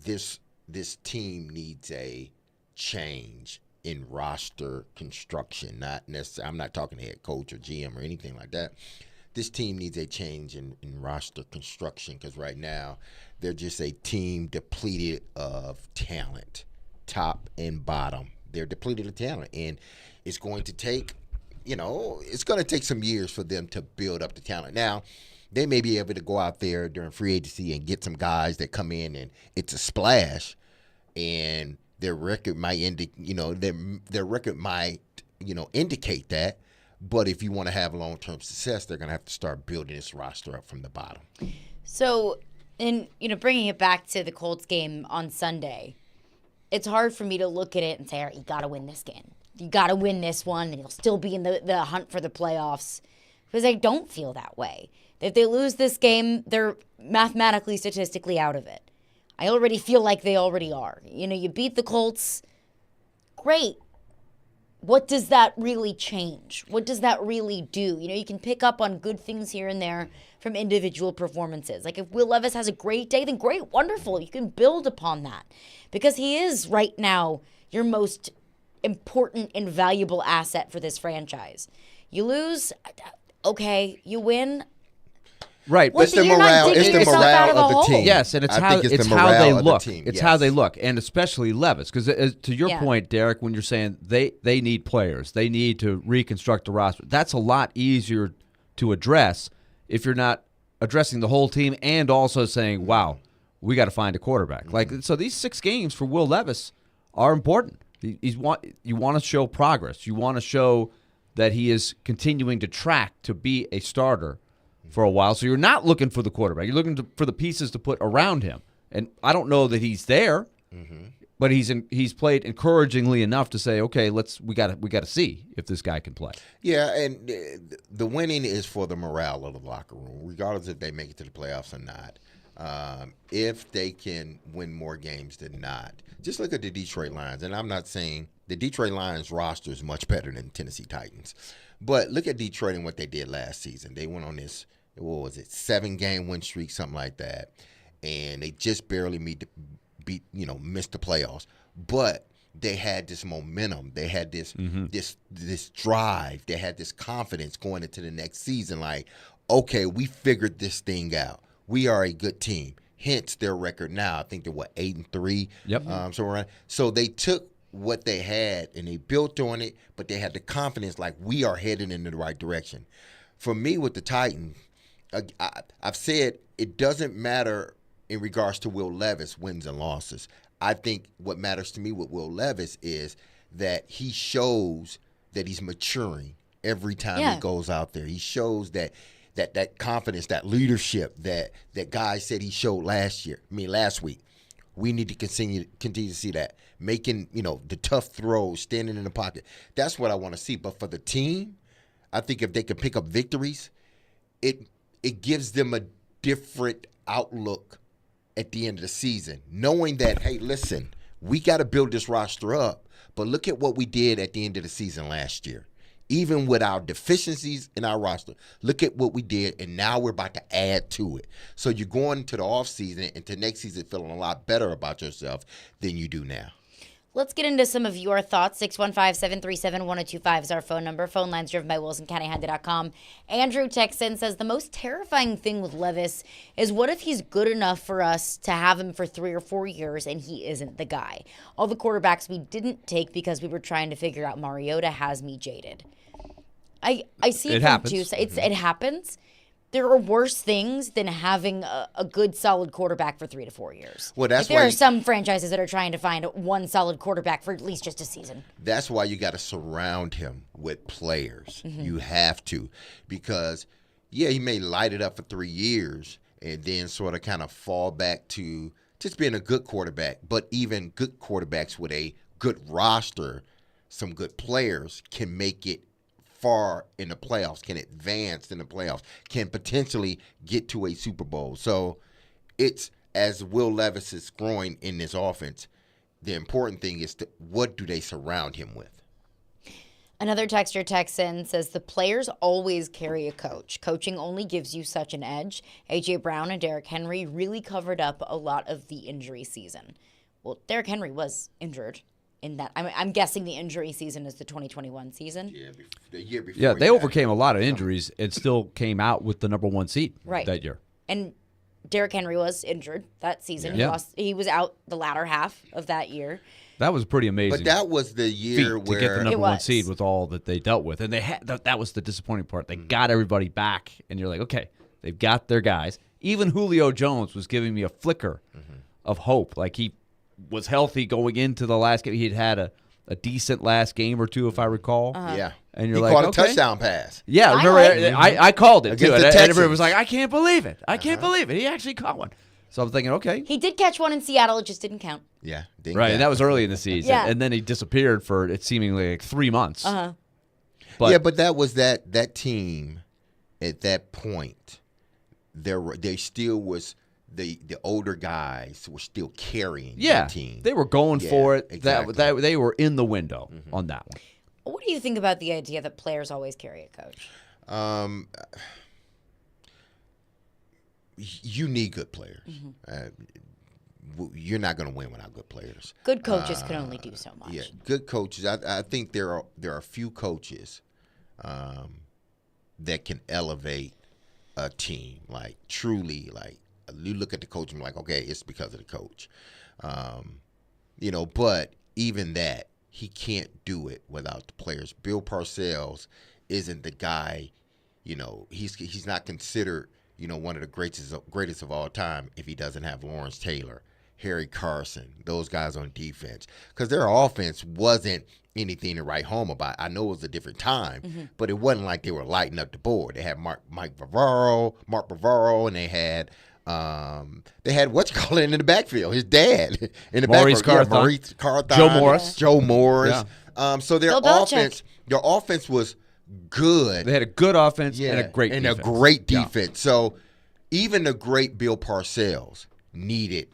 Speaker 2: this team needs a change in roster construction. Not necessarily, I'm not talking head coach or GM or anything like that. This team needs a change in roster construction because right now they're just a team depleted of talent, top and bottom. They're depleted of talent, and it's going to take, some years for them to build up the talent. Now, they may be able to go out there during free agency and get some guys that come in and it's a splash, and their record might their record might indicate that. But if you want to have long-term success, they're going to have to start building this roster up from the bottom.
Speaker 1: So, bringing it back to the Colts game on Sunday, it's hard for me to look at it and say, all right, you got to win this game. You got to win this one, and you'll still be in the hunt for the playoffs. Because I don't feel that way. If they lose this game, they're mathematically, statistically out of it. I already feel like they already are. You beat the Colts, great. What does that really change? What does that really do? You can pick up on good things here and there from individual performances. Like if Will Levis has a great day, then great, wonderful. You can build upon that because he is right now your most important and valuable asset for this franchise. You lose, okay. You win.
Speaker 3: Right,
Speaker 2: but it's the morale of the team.
Speaker 3: Yes, and it's how they look. It's how they look, and especially Levis. Because to your point, Derek, when you're saying they need players, they need to reconstruct the roster. That's a lot easier to address if you're not addressing the whole team and also saying, "Wow, we got to find a quarterback." So these 6 games for Will Levis are important. You want to show progress. You want to show that he is continuing to track to be a starter for a while. So you're not looking for the quarterback. You're looking for the pieces to put around him. And I don't know that he's there, but he's played encouragingly enough to say, okay, we got to see if this guy can play.
Speaker 2: Yeah, and the winning is for the morale of the locker room, regardless if they make it to the playoffs or not. If they can win more games than not. Just look at the Detroit Lions, and I'm not saying the Detroit Lions roster is much better than Tennessee Titans, but look at Detroit and what they did last season. They went on this, 7-game win streak, something like that, and they just barely missed the playoffs. But they had this momentum. They had this this drive. They had this confidence going into the next season. Like, okay, we figured this thing out. We are a good team. Hence their record now. I think they're 8-3.
Speaker 3: Yep.
Speaker 2: So they took what they had and they built on it, but they had the confidence like we are heading in the right direction. For me with the Titans, I've said it doesn't matter in regards to Will Levis wins and losses. I think what matters to me with Will Levis is that he shows that he's maturing every time he goes out there. He shows that confidence, that leadership that guys said he showed last week. We need to continue to see that. Making, the tough throws, standing in the pocket. That's what I want to see. But for the team, I think if they can pick up victories, it gives them a different outlook at the end of the season, knowing that, hey, listen, we got to build this roster up, but look at what we did at the end of the season last year. Even with our deficiencies in our roster, look at what we did, and now we're about to add to it. So you're going to the offseason and to next season feeling a lot better about yourself than you do now.
Speaker 1: Let's get into some of your thoughts. 615-737-1025 is our phone number. Phone lines driven by WilsonCountyHonda.com. Andrew Texan says, the most terrifying thing with Levis is what if he's good enough for us to have him for 3 or 4 years and he isn't the guy? All the quarterbacks we didn't take because we were trying to figure out Mariota has me jaded. I see it from two sides. It happens. There are worse things than having a good, solid quarterback for 3 to 4 years.
Speaker 2: Well, that's
Speaker 1: there are some franchises that are trying to find one solid quarterback for at least just a season.
Speaker 2: That's why you got to surround him with players. You have to. Because, he may light it up for 3 years and then sort of kind of fall back to just being a good quarterback. But even good quarterbacks with a good roster, some good players, can make it far in the playoffs, can advance in the playoffs, can potentially get to a Super Bowl. So it's, as Will Levis is growing in this offense, the important thing is what do they surround him with?
Speaker 1: Another texter texts in, says the players always carry a coach. Coaching only gives you such an edge. A.J. Brown and Derrick Henry really covered up a lot of the injury season. Well, Derrick Henry was injured. In that, I'm guessing the injury season is the 2021 season.
Speaker 2: Yeah, the year before.
Speaker 3: Yeah, they overcame a lot of injuries and still came out with the number 1 seed that year.
Speaker 1: And Derrick Henry was injured that season.
Speaker 3: Yeah.
Speaker 1: He was out the latter half of that year.
Speaker 3: That was pretty amazing.
Speaker 2: But that was the year
Speaker 3: to get the number 1 seed with all that they dealt with, and they had that was the disappointing part. They got everybody back, and you're like, okay, they've got their guys. Even Julio Jones was giving me a flicker of hope, like he was healthy going into the last game. He'd had a decent last game or two, if I recall.
Speaker 2: Yeah.
Speaker 3: And you're
Speaker 2: he
Speaker 3: like,
Speaker 2: caught a
Speaker 3: okay.
Speaker 2: touchdown pass.
Speaker 3: Yeah, remember, I called it, too. And
Speaker 2: Texans.
Speaker 3: everybody was like, I can't believe it. I can't believe it. He actually caught one. So I'm thinking, okay.
Speaker 1: He did catch one in Seattle. It just didn't count.
Speaker 2: Yeah.
Speaker 3: Right, and that was early in the season.
Speaker 1: Yeah.
Speaker 3: And then he disappeared for, it seemingly, like 3 months.
Speaker 2: But that was that team at that point. They still was the older guys were still carrying the team.
Speaker 3: They were going for it.
Speaker 2: Exactly.
Speaker 3: That they were in the window on that one.
Speaker 1: What do you think about the idea that players always carry a coach?
Speaker 2: You need good players. You're not going to win without good players.
Speaker 1: Good coaches can only do so much.
Speaker 2: Yeah, good coaches. I think there are a few coaches that can elevate a team. Like truly, like you look at the coach and be like, okay, it's because of the coach. But even that, he can't do it without the players. Bill Parcells isn't the guy. He's not considered one of the greatest of all time if he doesn't have Lawrence Taylor, Harry Carson, those guys on defense, because their offense wasn't anything to write home about. I know it was a different time, but it wasn't like they were lighting up the board. They had Mark Bavaro, and they had in the backfield, his dad in the
Speaker 3: Maurice
Speaker 2: backfield.
Speaker 3: Carthon.
Speaker 2: Maurice Carthon,
Speaker 3: Joe
Speaker 2: Morris.
Speaker 3: Yeah.
Speaker 2: So their offense was good.
Speaker 3: They had a good offense and a great defense.
Speaker 2: A great defense. So even the great Bill Parcells needed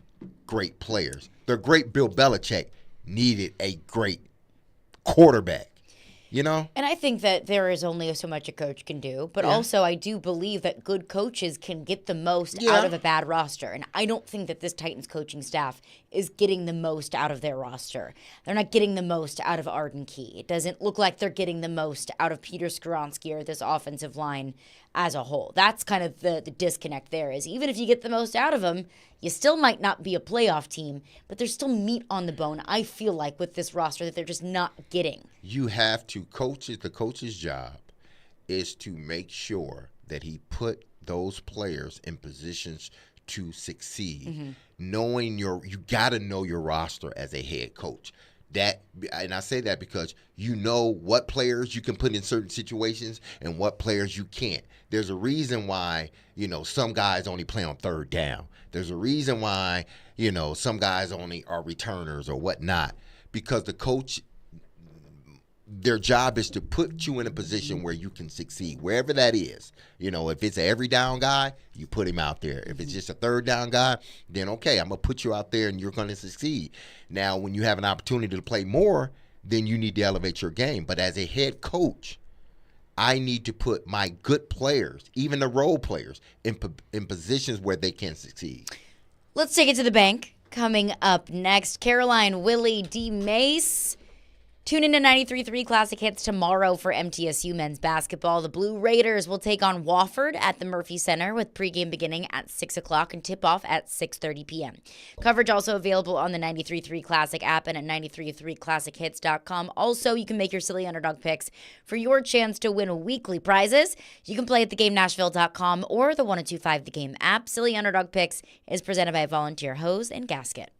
Speaker 2: great players. The great Bill Belichick needed a great quarterback. You know?
Speaker 1: And I think that there is only so much a coach can do, but
Speaker 2: Yeah.
Speaker 1: also I do believe that good coaches can get the most out of a bad roster. And I don't think that this Titans coaching staff is getting the most out of their roster. They're not getting the most out of Arden Key. It doesn't look like they're getting the most out of Peter Skoronski or this offensive line as a whole. That's kind of the disconnect there is even if you get the most out of them, you still might not be a playoff team, but there's still meat on the bone, I feel like, with this roster that they're just not getting.
Speaker 2: You have to the coach's job is to make sure that he put those players in positions to succeed. Knowing you got to know your roster as a head coach. And I say that because you know what players you can put in certain situations and what players you can't. There's a reason why, some guys only play on third down. There's a reason why, some guys only are returners or whatnot. Because the coach, their job is to put you in a position where you can succeed, wherever that is. If it's an every down guy, you put him out there. If it's just a third down guy, then okay, I'm going to put you out there and you're going to succeed. Now, when you have an opportunity to play more, then you need to elevate your game. But as a head coach, I need to put my good players, even the role players, in positions where they can succeed.
Speaker 1: Let's take it to the bank. Coming up next, Caroline, Willy, D-Mase. Tune into 93.3 Classic Hits tomorrow for MTSU men's basketball. The Blue Raiders will take on Wofford at the Murphy Center with pregame beginning at 6 o'clock and tip-off at 6:30 p.m. Coverage also available on the 93.3 Classic app and at 93.3classichits.com. Also, you can make your silly underdog picks for your chance to win weekly prizes. You can play at theGameNashville.com or the 102.5 The Game app. Silly Underdog Picks is presented by Volunteer Hose and Gasket.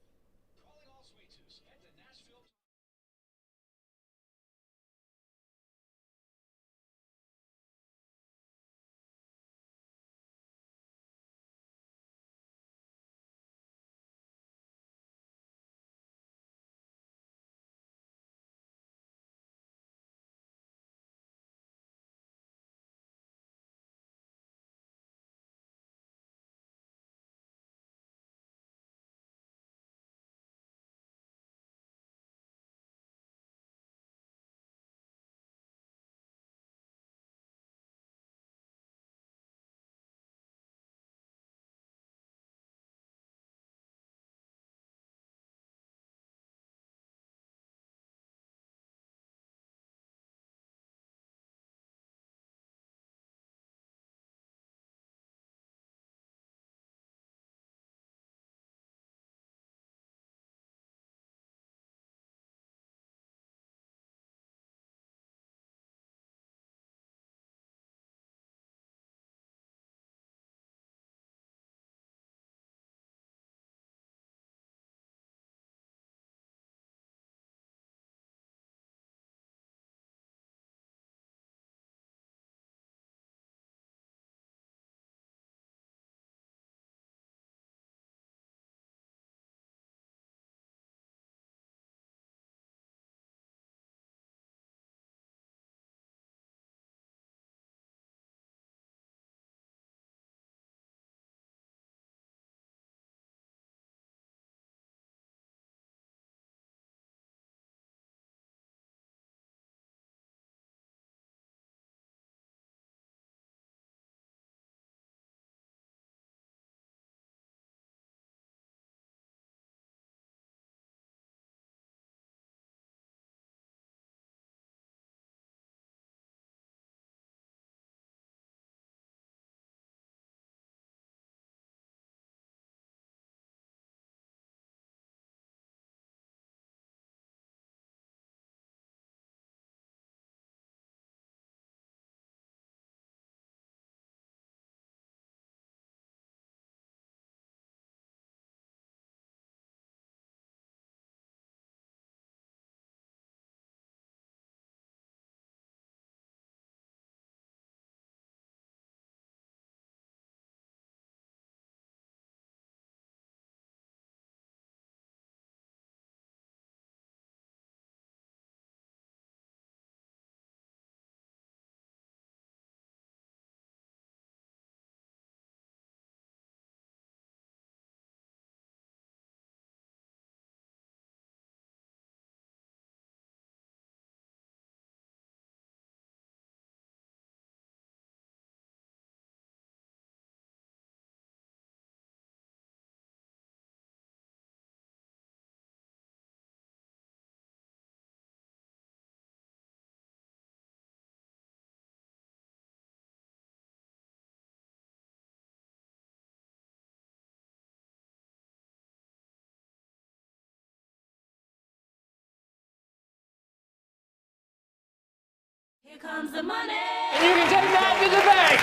Speaker 18: Here comes the money.
Speaker 12: And you can take that to the bank.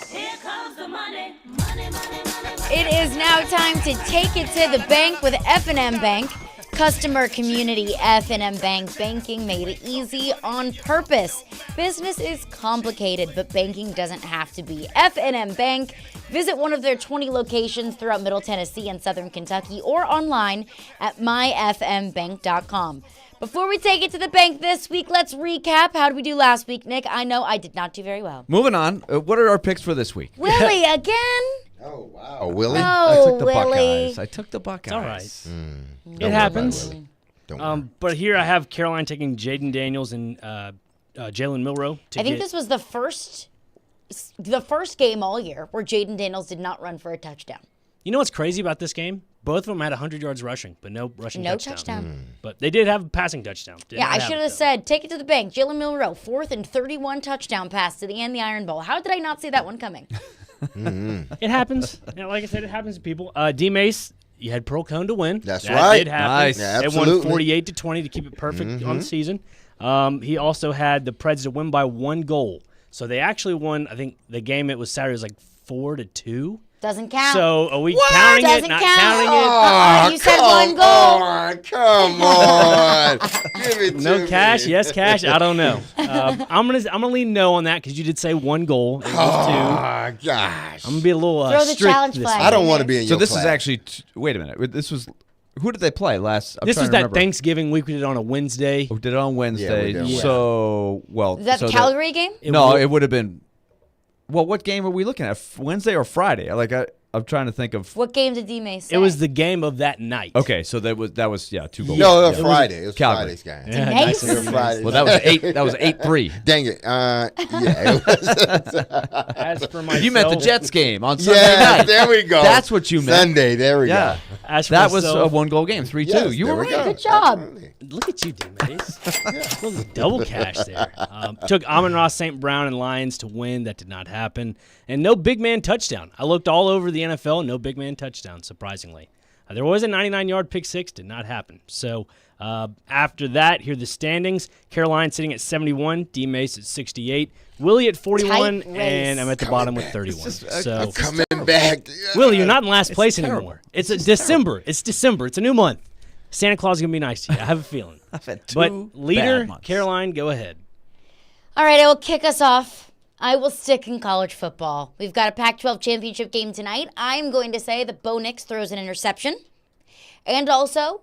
Speaker 18: Here comes the money. Money, money, money, money.
Speaker 1: It is now time to take it to the bank with F&M Bank. Customer community F&M Bank. Banking made easy on purpose. Business is complicated, but banking doesn't have to be. F&M Bank. Visit one of their 20 locations throughout Middle Tennessee and Southern Kentucky or online at myfmbank.com. Before we take it to the bank this week, let's recap. How did we do last week, Nick? I know I did not do very well.
Speaker 3: Moving on. What are our picks for this week?
Speaker 1: Willy, again?
Speaker 2: Oh, wow. Willy?
Speaker 3: I took the
Speaker 1: Willy.
Speaker 3: Buckeyes. I took the Buckeyes.
Speaker 9: It's all right.
Speaker 2: Don't
Speaker 9: It happens.
Speaker 2: worry, Willy.
Speaker 9: But here I have Caroline taking Jaden Daniels and Jalen Milroe.
Speaker 1: I think this was the first game all year where Jaden Daniels did not run for a touchdown.
Speaker 9: You know what's crazy about this game? Both of them had 100 yards rushing, but no rushing touchdown.
Speaker 1: No touchdown.
Speaker 9: But they did have a passing touchdown.
Speaker 1: I should have said, take it to the bank. Jalen Milroe, 4th and 31 touchdown pass to the end of the Iron Bowl. How did I not see that one coming?
Speaker 9: It happens. Like I said, it happens to people. D-Mase, you had Pearl Cone to win.
Speaker 2: That's
Speaker 9: that
Speaker 2: right.
Speaker 9: Did happen.
Speaker 3: Nice.
Speaker 2: Yeah,
Speaker 9: They won
Speaker 2: absolutely.
Speaker 9: 48-20 to keep it perfect on the season. He also had the Preds to win by 1 goal. So they actually won, I think the game it was Saturday was like 4-2.
Speaker 1: Doesn't count.
Speaker 9: So are we
Speaker 1: What?
Speaker 9: counting it?
Speaker 1: Doesn't
Speaker 9: Not
Speaker 1: count.
Speaker 9: counting it?
Speaker 2: Oh,
Speaker 1: You said 1 goal.
Speaker 2: Come on. Give it to
Speaker 9: No
Speaker 2: me.
Speaker 9: cash? Yes, cash? I don't know. I'm gonna lean no on that because you did say 1 goal. It was 2.
Speaker 2: Oh, gosh.
Speaker 9: I'm gonna be a little
Speaker 1: Throw the
Speaker 9: strict
Speaker 1: challenge
Speaker 9: this
Speaker 1: flag.
Speaker 9: week.
Speaker 2: I don't want to be in
Speaker 3: So
Speaker 2: your
Speaker 3: this
Speaker 2: class.
Speaker 3: is actually wait a minute. This was who did they play last? I'm
Speaker 9: This
Speaker 3: trying
Speaker 9: was
Speaker 3: to
Speaker 9: that
Speaker 3: remember.
Speaker 9: Thanksgiving week. We did it on a Wednesday.
Speaker 3: We did it on Wednesday.
Speaker 2: did. Yeah.
Speaker 3: So
Speaker 1: Is that the Calgary game?
Speaker 3: It would have been. Well, what game are we looking at? Wednesday or Friday? I'm trying to think of.
Speaker 1: What game did D-Mase say?
Speaker 9: It was the game of that night.
Speaker 3: Okay, so that was 2 goals.
Speaker 2: No, it was
Speaker 3: Yeah.
Speaker 2: Friday. It was
Speaker 3: Calgary.
Speaker 2: Friday's game.
Speaker 9: Yeah,
Speaker 1: Nice.
Speaker 9: nice.
Speaker 2: It was Friday.
Speaker 3: Well, that was 8. That was 8-3.
Speaker 2: Dang it. Yeah. It was.
Speaker 9: As for myself,
Speaker 3: You meant the Jets game on Sunday
Speaker 2: Yeah,
Speaker 3: night.
Speaker 2: there we go.
Speaker 3: That's what you meant.
Speaker 2: Sunday, there we
Speaker 3: Yeah.
Speaker 2: go.
Speaker 9: As for
Speaker 3: That was a
Speaker 9: myself,
Speaker 3: 1-goal game, 3-2.
Speaker 2: Yes,
Speaker 3: You
Speaker 2: there
Speaker 3: were
Speaker 2: we
Speaker 3: right.
Speaker 2: go.
Speaker 1: Good job.
Speaker 2: Absolutely.
Speaker 9: Look at you, D-Mase. Little double cash there. Took Amon-Ra St. Brown and Lions to win. That did not happen. And no big man touchdown. I looked all over the NFL. No big man touchdown, surprisingly. There was a 99-yard pick six. Did not happen. So after that, here are the standings. Caroline sitting at 71. D-Mase at 68. Willy at 41.
Speaker 1: Tight race.
Speaker 9: And I'm at the bottom with 31. So
Speaker 2: Coming back.
Speaker 9: Willy, you're not in last place anymore. It's December. It's December. It's a new month. Santa Claus is going to be nice to you. I have a feeling.
Speaker 3: I've had
Speaker 9: But
Speaker 3: two
Speaker 9: leader,
Speaker 3: bad months.
Speaker 9: Caroline, go ahead.
Speaker 1: All right, I will kick us off. I will stick in college football. We've got a Pac-12 championship game tonight. I'm going to say that Bo Nix throws an interception. And also,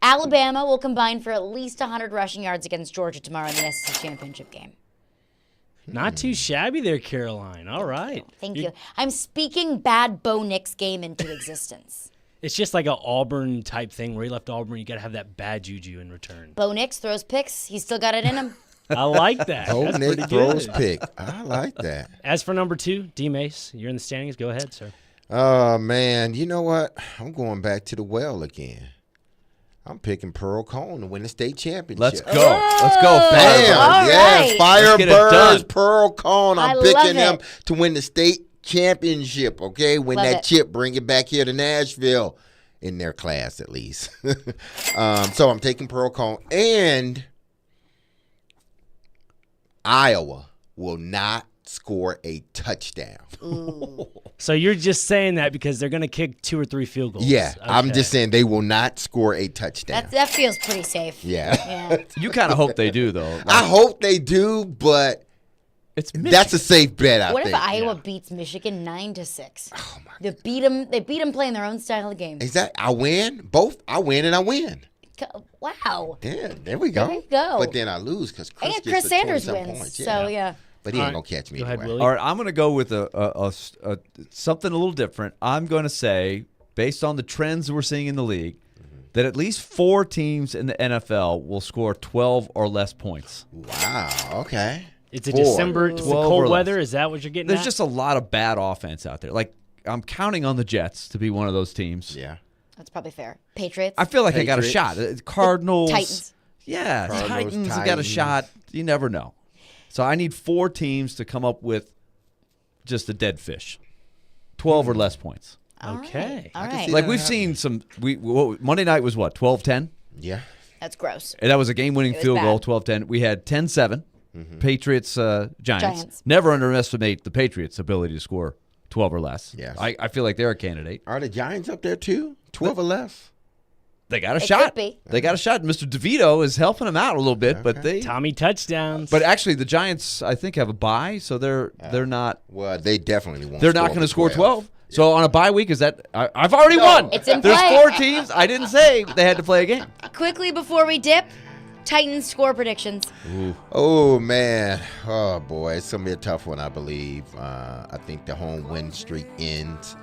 Speaker 1: Alabama will combine for at least 100 rushing yards against Georgia tomorrow in the SEC championship game.
Speaker 9: Not too shabby there, Caroline. All right.
Speaker 1: Thank you. I'm speaking bad Bo Nix game into existence.
Speaker 9: It's just like an Auburn type thing where he left Auburn. You got to have that bad juju in return.
Speaker 1: Bo Nix throws picks. He's still got it in him.
Speaker 9: I like that.
Speaker 2: Oh,
Speaker 9: That's
Speaker 2: Nick
Speaker 9: pretty
Speaker 2: throws
Speaker 9: good.
Speaker 2: pick. I like that.
Speaker 9: As for number 2, D-Mase, you're in the standings. Go ahead, sir.
Speaker 2: Oh, man. You know what? I'm going back to the well again. I'm picking Pearl Cone to win the state championship.
Speaker 3: Let's go. Let's go.
Speaker 2: Bam.
Speaker 1: All
Speaker 2: Yes.
Speaker 1: right.
Speaker 3: Let's get it
Speaker 2: Firebirds,
Speaker 3: done.
Speaker 2: Pearl Cone.
Speaker 1: I
Speaker 2: I'm
Speaker 1: love
Speaker 2: picking them
Speaker 1: it.
Speaker 2: to win the state championship, okay? Win
Speaker 1: Love
Speaker 2: that
Speaker 1: it.
Speaker 2: chip, bring it back here to Nashville, in their class at least. So I'm taking Pearl Cone. And Iowa will not score a touchdown.
Speaker 9: So you're just saying that because they're going to kick 2 or 3 field goals.
Speaker 2: Yeah, I'm
Speaker 9: Okay.
Speaker 2: just saying they will not score a touchdown.
Speaker 1: That feels pretty safe.
Speaker 2: Yeah.
Speaker 3: You kind of hope they do, though.
Speaker 2: I hope they do, but that's a safe bet out
Speaker 1: What
Speaker 2: there.
Speaker 1: if Iowa beats Michigan 9-6? Oh my! They beat them playing their own style of game.
Speaker 2: Exactly. I win. Both. I win and I win.
Speaker 1: Wow.
Speaker 2: Yeah, there we go.
Speaker 1: There we go.
Speaker 2: But then I lose because Chris
Speaker 1: And
Speaker 2: gets
Speaker 1: Chris
Speaker 2: the
Speaker 1: Sanders
Speaker 2: 20-some
Speaker 1: wins.
Speaker 2: points.
Speaker 1: So yeah.
Speaker 2: But he
Speaker 9: All
Speaker 2: ain't
Speaker 9: right.
Speaker 2: gonna catch me
Speaker 9: Go ahead,
Speaker 2: anyway.
Speaker 9: Willy.
Speaker 3: All right, I'm going to go with a something a little different. I'm going to say, based on the trends we're seeing in the league, that at least 4 teams in the NFL will score 12 or less points.
Speaker 2: Wow. Okay.
Speaker 9: It's a
Speaker 2: 4.
Speaker 9: December. It's the
Speaker 3: 12 or
Speaker 9: cold
Speaker 3: less.
Speaker 9: weather. Is that what you're getting
Speaker 3: There's
Speaker 9: at?
Speaker 3: just a lot of bad offense out there. Like, I'm counting on the Jets to be one of those teams.
Speaker 2: Yeah.
Speaker 1: That's probably fair. Patriots.
Speaker 3: I feel like I got a
Speaker 2: Patriots.
Speaker 3: shot. Cardinals.
Speaker 1: Titans.
Speaker 3: Yeah,
Speaker 2: Cardinals,
Speaker 3: Titans got a
Speaker 2: Titans.
Speaker 3: shot. You never know. So I need 4 teams to come up with just a dead fish. 12 or less points.
Speaker 9: Okay.
Speaker 1: All
Speaker 2: I can
Speaker 1: right.
Speaker 2: see
Speaker 3: Like
Speaker 2: that
Speaker 3: we've
Speaker 2: happening.
Speaker 3: seen some Monday night was what? 12-10?
Speaker 2: Yeah.
Speaker 1: That's gross.
Speaker 3: And that was a game-winning
Speaker 1: It was
Speaker 3: field goal,
Speaker 1: bad.
Speaker 3: 12-10. We had 10-7 Patriots, Giants. Never underestimate the Patriots' ability to score 12 or less.
Speaker 2: Yes.
Speaker 3: I feel like they're a candidate.
Speaker 2: Are the Giants up there too? 12 or less?
Speaker 3: They got a
Speaker 1: It
Speaker 3: shot.
Speaker 1: could be.
Speaker 3: They got a shot. Mr. DeVito is helping them out a little bit, but they
Speaker 9: Tommy touchdowns.
Speaker 3: But actually, the Giants, I think, have a bye, so they're not.
Speaker 2: Well, they definitely won't.
Speaker 3: They're not going to score 12. So on a bye week, is that I've already won?
Speaker 1: It's in
Speaker 3: There's
Speaker 1: play.
Speaker 3: 4 teams. I didn't say they had to play a game.
Speaker 1: Quickly before we dip, Titans score predictions.
Speaker 2: Oh, man. Oh, boy. It's going to be a tough one, I believe. I think the home win streak ends.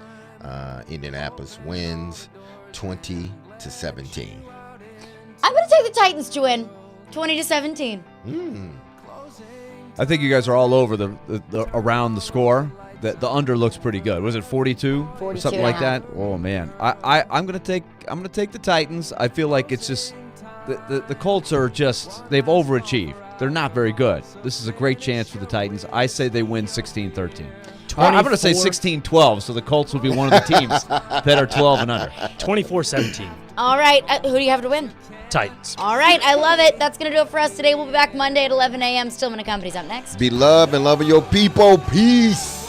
Speaker 2: Indianapolis wins 20-17.
Speaker 1: I'm going to take the Titans to win 20-17.
Speaker 3: I think you guys are all over the around the score. The under looks pretty good. Was it 42?
Speaker 1: 42
Speaker 3: Something like that? Oh man. I'm gonna take the Titans. I feel like it's just the Colts are just they've overachieved. They're not very good. This is a great chance for the Titans. I say they win 16-13. I'm going to say 16-12, so the Colts will be one of the teams that are 12 and under.
Speaker 9: 24-17.
Speaker 1: All right. Who do you have to win?
Speaker 9: Titans.
Speaker 1: All right. I love it. That's going to do it for us today. We'll be back Monday at 11 a.m. Stillman & Company's up next.
Speaker 2: Be loved and loving your people. Peace.